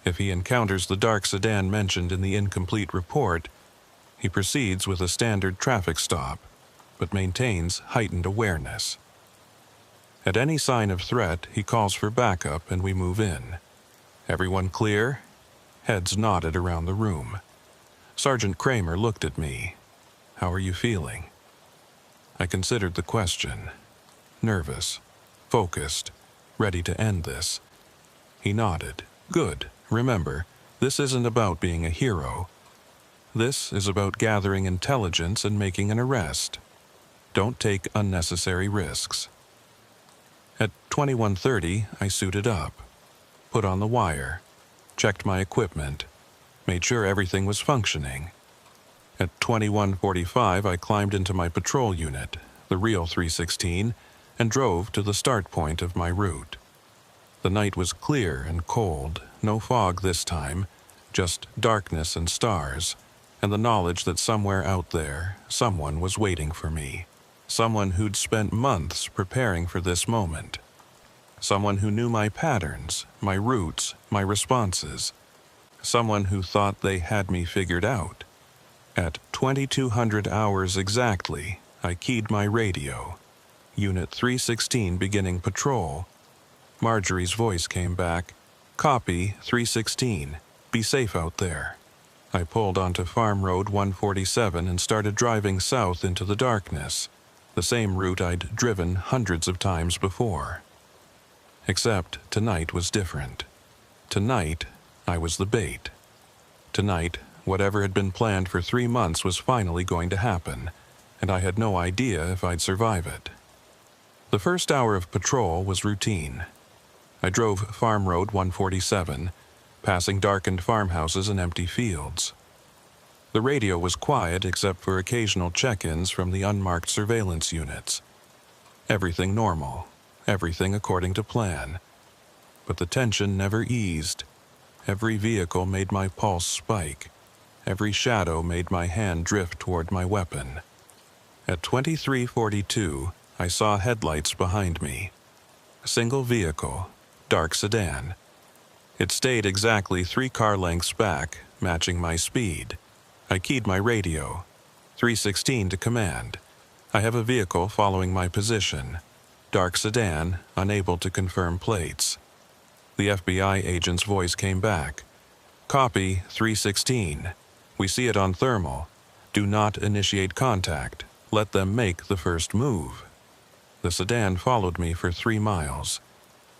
If he encounters the dark sedan mentioned in the incomplete report, he proceeds with a standard traffic stop, but maintains heightened awareness. At any sign of threat, he calls for backup and we move in. Everyone clear? Heads nodded around the room. Sergeant Kramer looked at me. "How are you feeling?" I considered the question. Nervous, focused, ready to end this. He nodded. "Good. Remember, this isn't about being a hero. This is about gathering intelligence and making an arrest. Don't take unnecessary risks." At 2130, I suited up, put on the wire, checked my equipment, made sure everything was functioning. At 2145, I climbed into my patrol unit, the real 316, and drove to the start point of my route. The night was clear and cold, no fog this time, just darkness and stars, and the knowledge that somewhere out there, someone was waiting for me. Someone who'd spent months preparing for this moment. Someone who knew my patterns, my routes, my responses. Someone who thought they had me figured out. At 2200 hours exactly, I keyed my radio. Unit 316 beginning patrol. Marjorie's voice came back. "Copy, 316. Be safe out there." I pulled onto Farm Road 147 and started driving south into the darkness, the same route I'd driven hundreds of times before. Except tonight was different. Tonight, I was the bait. Tonight, whatever had been planned for 3 months was finally going to happen, and I had no idea if I'd survive it. The first hour of patrol was routine. I drove Farm Road 147, passing darkened farmhouses and empty fields. The radio was quiet except for occasional check-ins from the unmarked surveillance units. Everything normal, everything according to plan. But the tension never eased. Every vehicle made my pulse spike. Every shadow made my hand drift toward my weapon. At 2342, I saw headlights behind me. A single vehicle, dark sedan. It stayed exactly 3 car lengths back, matching my speed. I keyed my radio. 316 to command. I have a vehicle following my position. Dark sedan, unable to confirm plates. The FBI agent's voice came back. Copy 316. We see it on thermal. Do not initiate contact. Let them make the first move. The sedan followed me for 3 miles.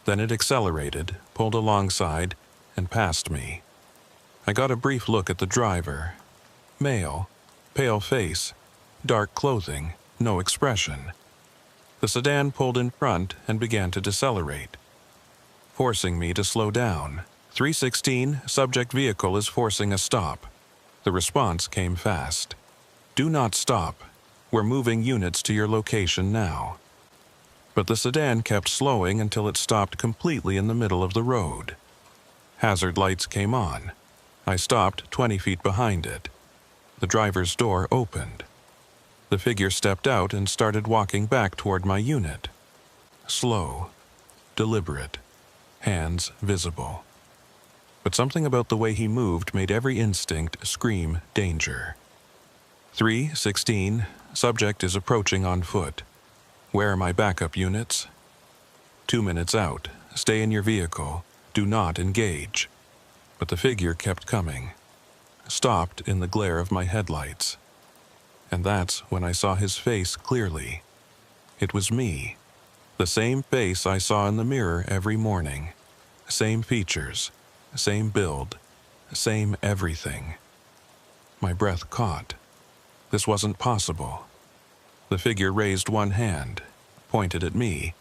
Then it accelerated, pulled alongside, and passed me. I got a brief look at the driver. Male, pale face, dark clothing, no expression. The sedan pulled in front and began to decelerate, forcing me to slow down. 316, subject vehicle is forcing a stop. The response came fast. Do not stop. We're moving units to your location now. But the sedan kept slowing until it stopped completely in the middle of the road. Hazard lights came on. I stopped 20 feet behind it. The driver's door opened. The figure stepped out and started walking back toward my unit. Slow, deliberate, hands visible. But something about the way he moved made every instinct scream danger. 316, subject is approaching on foot. Where are my backup units? 2 minutes out. Stay in your vehicle. Do not engage. But the figure kept coming. Stopped in the glare of my headlights. And that's when I saw his face clearly. It was me. The same face I saw in the mirror every morning. Same features. Same build. Same everything. My breath caught. This wasn't possible. The figure raised one hand, pointed at me,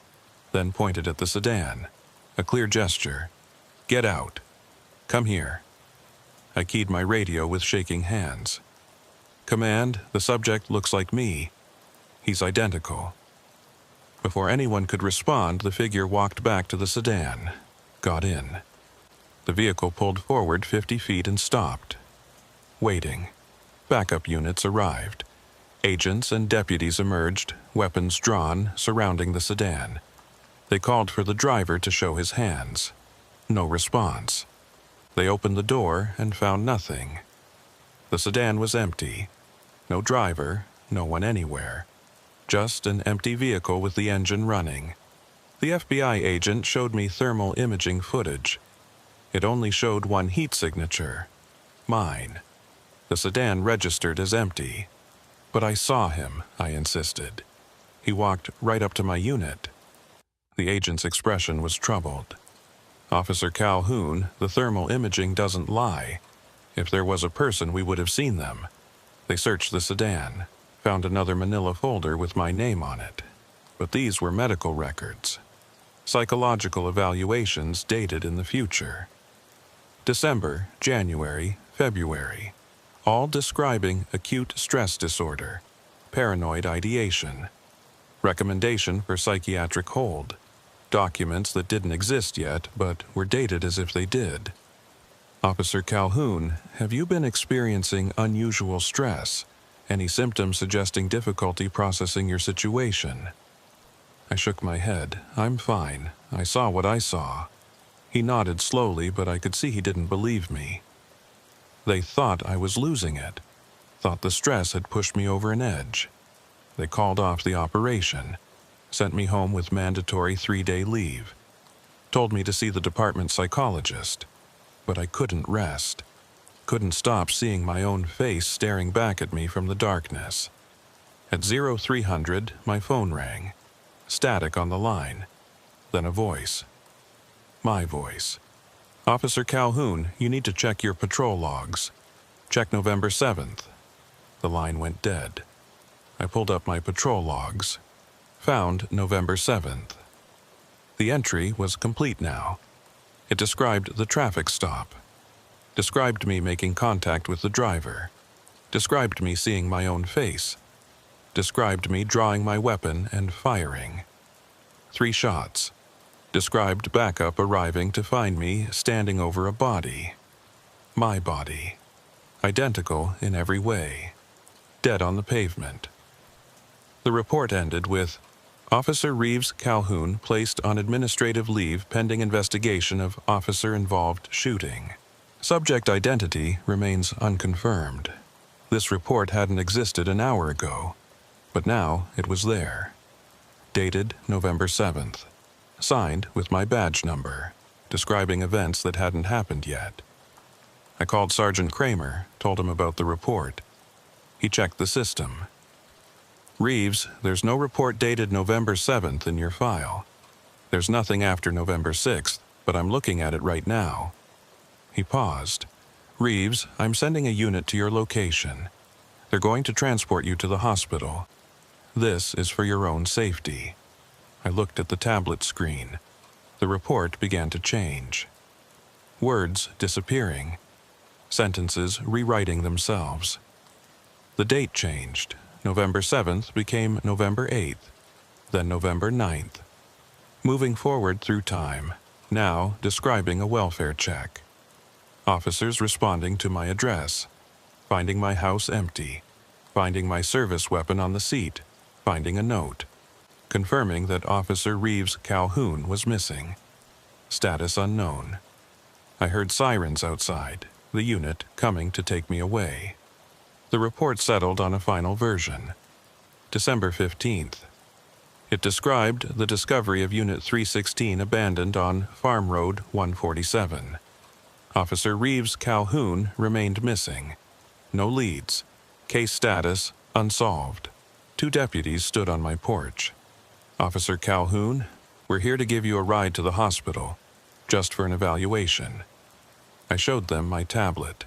then pointed at the sedan. A clear gesture. Get out. Come here. I keyed my radio with shaking hands. Command, the subject looks like me. He's identical. Before anyone could respond, the figure walked back to the sedan, got in. The vehicle pulled forward 50 feet and stopped. Waiting. Backup units arrived. Agents and deputies emerged, weapons drawn, surrounding the sedan. They called for the driver to show his hands. No response. They opened the door and found nothing. The sedan was empty. No driver, no one anywhere. Just an empty vehicle with the engine running. The FBI agent showed me thermal imaging footage. It only showed one heat signature. Mine. The sedan registered as empty. But I saw him, I insisted. He walked right up to my unit. The agent's expression was troubled. Officer Calhoun, the thermal imaging doesn't lie. If there was a person, we would have seen them. They searched the sedan, found another manila folder with my name on it. But these were medical records. Psychological evaluations dated in the future. December, January, February. All describing acute stress disorder, paranoid ideation, recommendation for psychiatric hold, documents that didn't exist yet but were dated as if they did. Officer Calhoun, have you been experiencing unusual stress? Any symptoms suggesting difficulty processing your situation? I shook my head. I'm fine. I saw what I saw. He nodded slowly, but I could see he didn't believe me. They thought I was losing it, thought the stress had pushed me over an edge. They called off the operation, sent me home with mandatory 3-day leave, told me to see the department psychologist, but I couldn't rest, couldn't stop seeing my own face staring back at me from the darkness. At 0300, my phone rang, static on the line, then a voice. My voice. Officer Calhoun, you need to check your patrol logs. Check November 7th. The line went dead. I pulled up my patrol logs. Found November 7th. The entry was complete now. It described the traffic stop. Described me making contact with the driver. Described me seeing my own face. Described me drawing my weapon and firing. 3 shots. Described backup arriving to find me standing over a body. My body. Identical in every way. Dead on the pavement. The report ended with, Officer Reeves Calhoun placed on administrative leave pending investigation of officer-involved shooting. Subject identity remains unconfirmed. This report hadn't existed an hour ago, but now it was there. Dated November 7th. Signed with my badge number, describing events that hadn't happened yet. I called Sergeant Kramer, told him about the report. He checked the system. "Reeves, there's no report dated November 7th in your file. There's nothing after November 6th, but I'm looking at it right now." He paused. "Reeves, I'm sending a unit to your location. They're going to transport you to the hospital. This is for your own safety." I looked at the tablet screen. The report began to change. Words disappearing. Sentences rewriting themselves. The date changed. November 7th became November 8th, then November 9th. Moving forward through time, now describing a welfare check. Officers responding to my address, finding my house empty, finding my service weapon on the seat, finding a note, confirming that Officer Reeves Calhoun was missing. Status unknown. I heard sirens outside, the unit coming to take me away. The report settled on a final version. December 15th. It described the discovery of Unit 316 abandoned on Farm Road 147. Officer Reeves Calhoun remained missing. No leads. Case status unsolved. 2 deputies stood on my porch. "Officer Calhoun, we're here to give you a ride to the hospital, just for an evaluation." I showed them my tablet.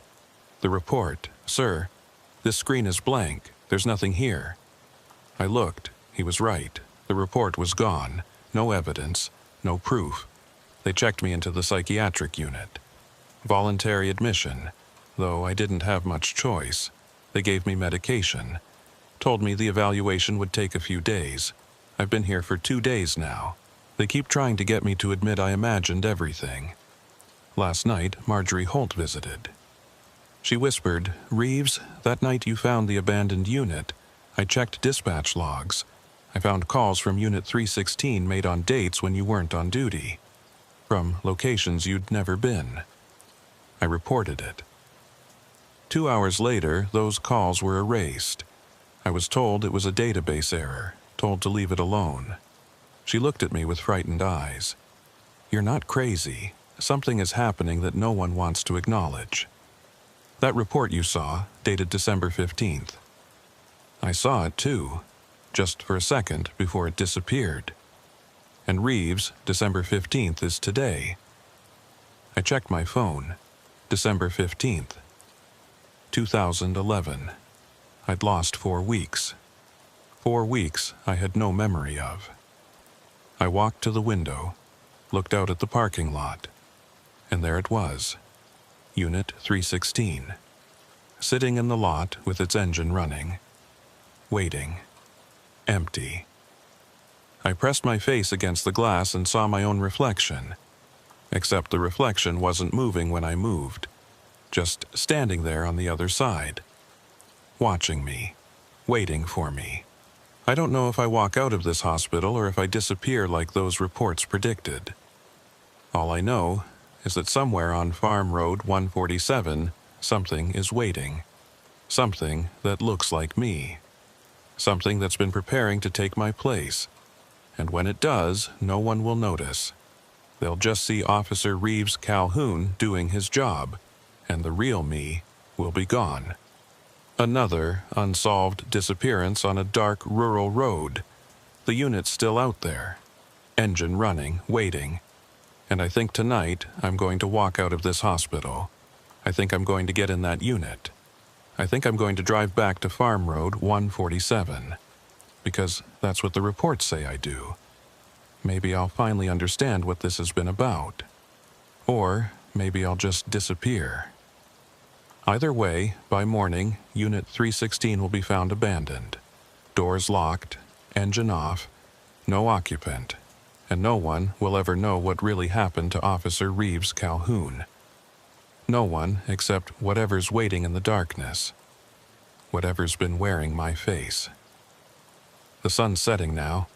The report. "Sir, this screen is blank. There's nothing here." I looked. He was right. The report was gone. No evidence. No proof. They checked me into the psychiatric unit. Voluntary admission, though I didn't have much choice. They gave me medication. Told me the evaluation would take a few days. I've been here for 2 days now. They keep trying to get me to admit I imagined everything. Last night, Marjorie Holt visited. She whispered, "Reeves, that night you found the abandoned unit, I checked dispatch logs. I found calls from Unit 316 made on dates when you weren't on duty, from locations you'd never been." I reported it. 2 hours later, those calls were erased. I was told it was a database error, told to leave it alone. She looked at me with frightened eyes. "You're not crazy. Something is happening that no one wants to acknowledge." That report you saw, dated December 15th. I saw it too, just for a second before it disappeared. And Reeves, December 15th is today. I checked my phone. December 15th. 2011. I'd lost 4 weeks. 4 weeks I had no memory of. I walked to the window, looked out at the parking lot, and there it was. Unit 316. Sitting in the lot with its engine running. Waiting. Empty. I pressed my face against the glass and saw my own reflection. Except the reflection wasn't moving when I moved. Just standing there on the other side. Watching me. Waiting for me. I don't know if I walk out of this hospital or if I disappear like those reports predicted. All I know is that somewhere on Farm Road 147, something is waiting. Something that looks like me. Something that's been preparing to take my place. And when it does, no one will notice. They'll just see Officer Reeves Calhoun doing his job, and the real me will be gone. Another unsolved disappearance on a dark rural road. The unit's still out there. Engine running, waiting. And I think tonight I'm going to walk out of this hospital. I think I'm going to get in that unit. I think I'm going to drive back to Farm Road 147. Because that's what the reports say I do. Maybe I'll finally understand what this has been about. Or maybe I'll just disappear. Either way, by morning, Unit 316 will be found abandoned. Doors locked, engine off, no occupant, and no one will ever know what really happened to Officer Reeves Calhoun. No one except whatever's waiting in the darkness. Whatever's been wearing my face. The sun's setting now.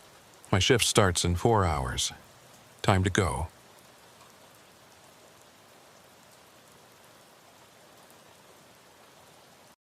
My shift starts in 4 hours. Time to go.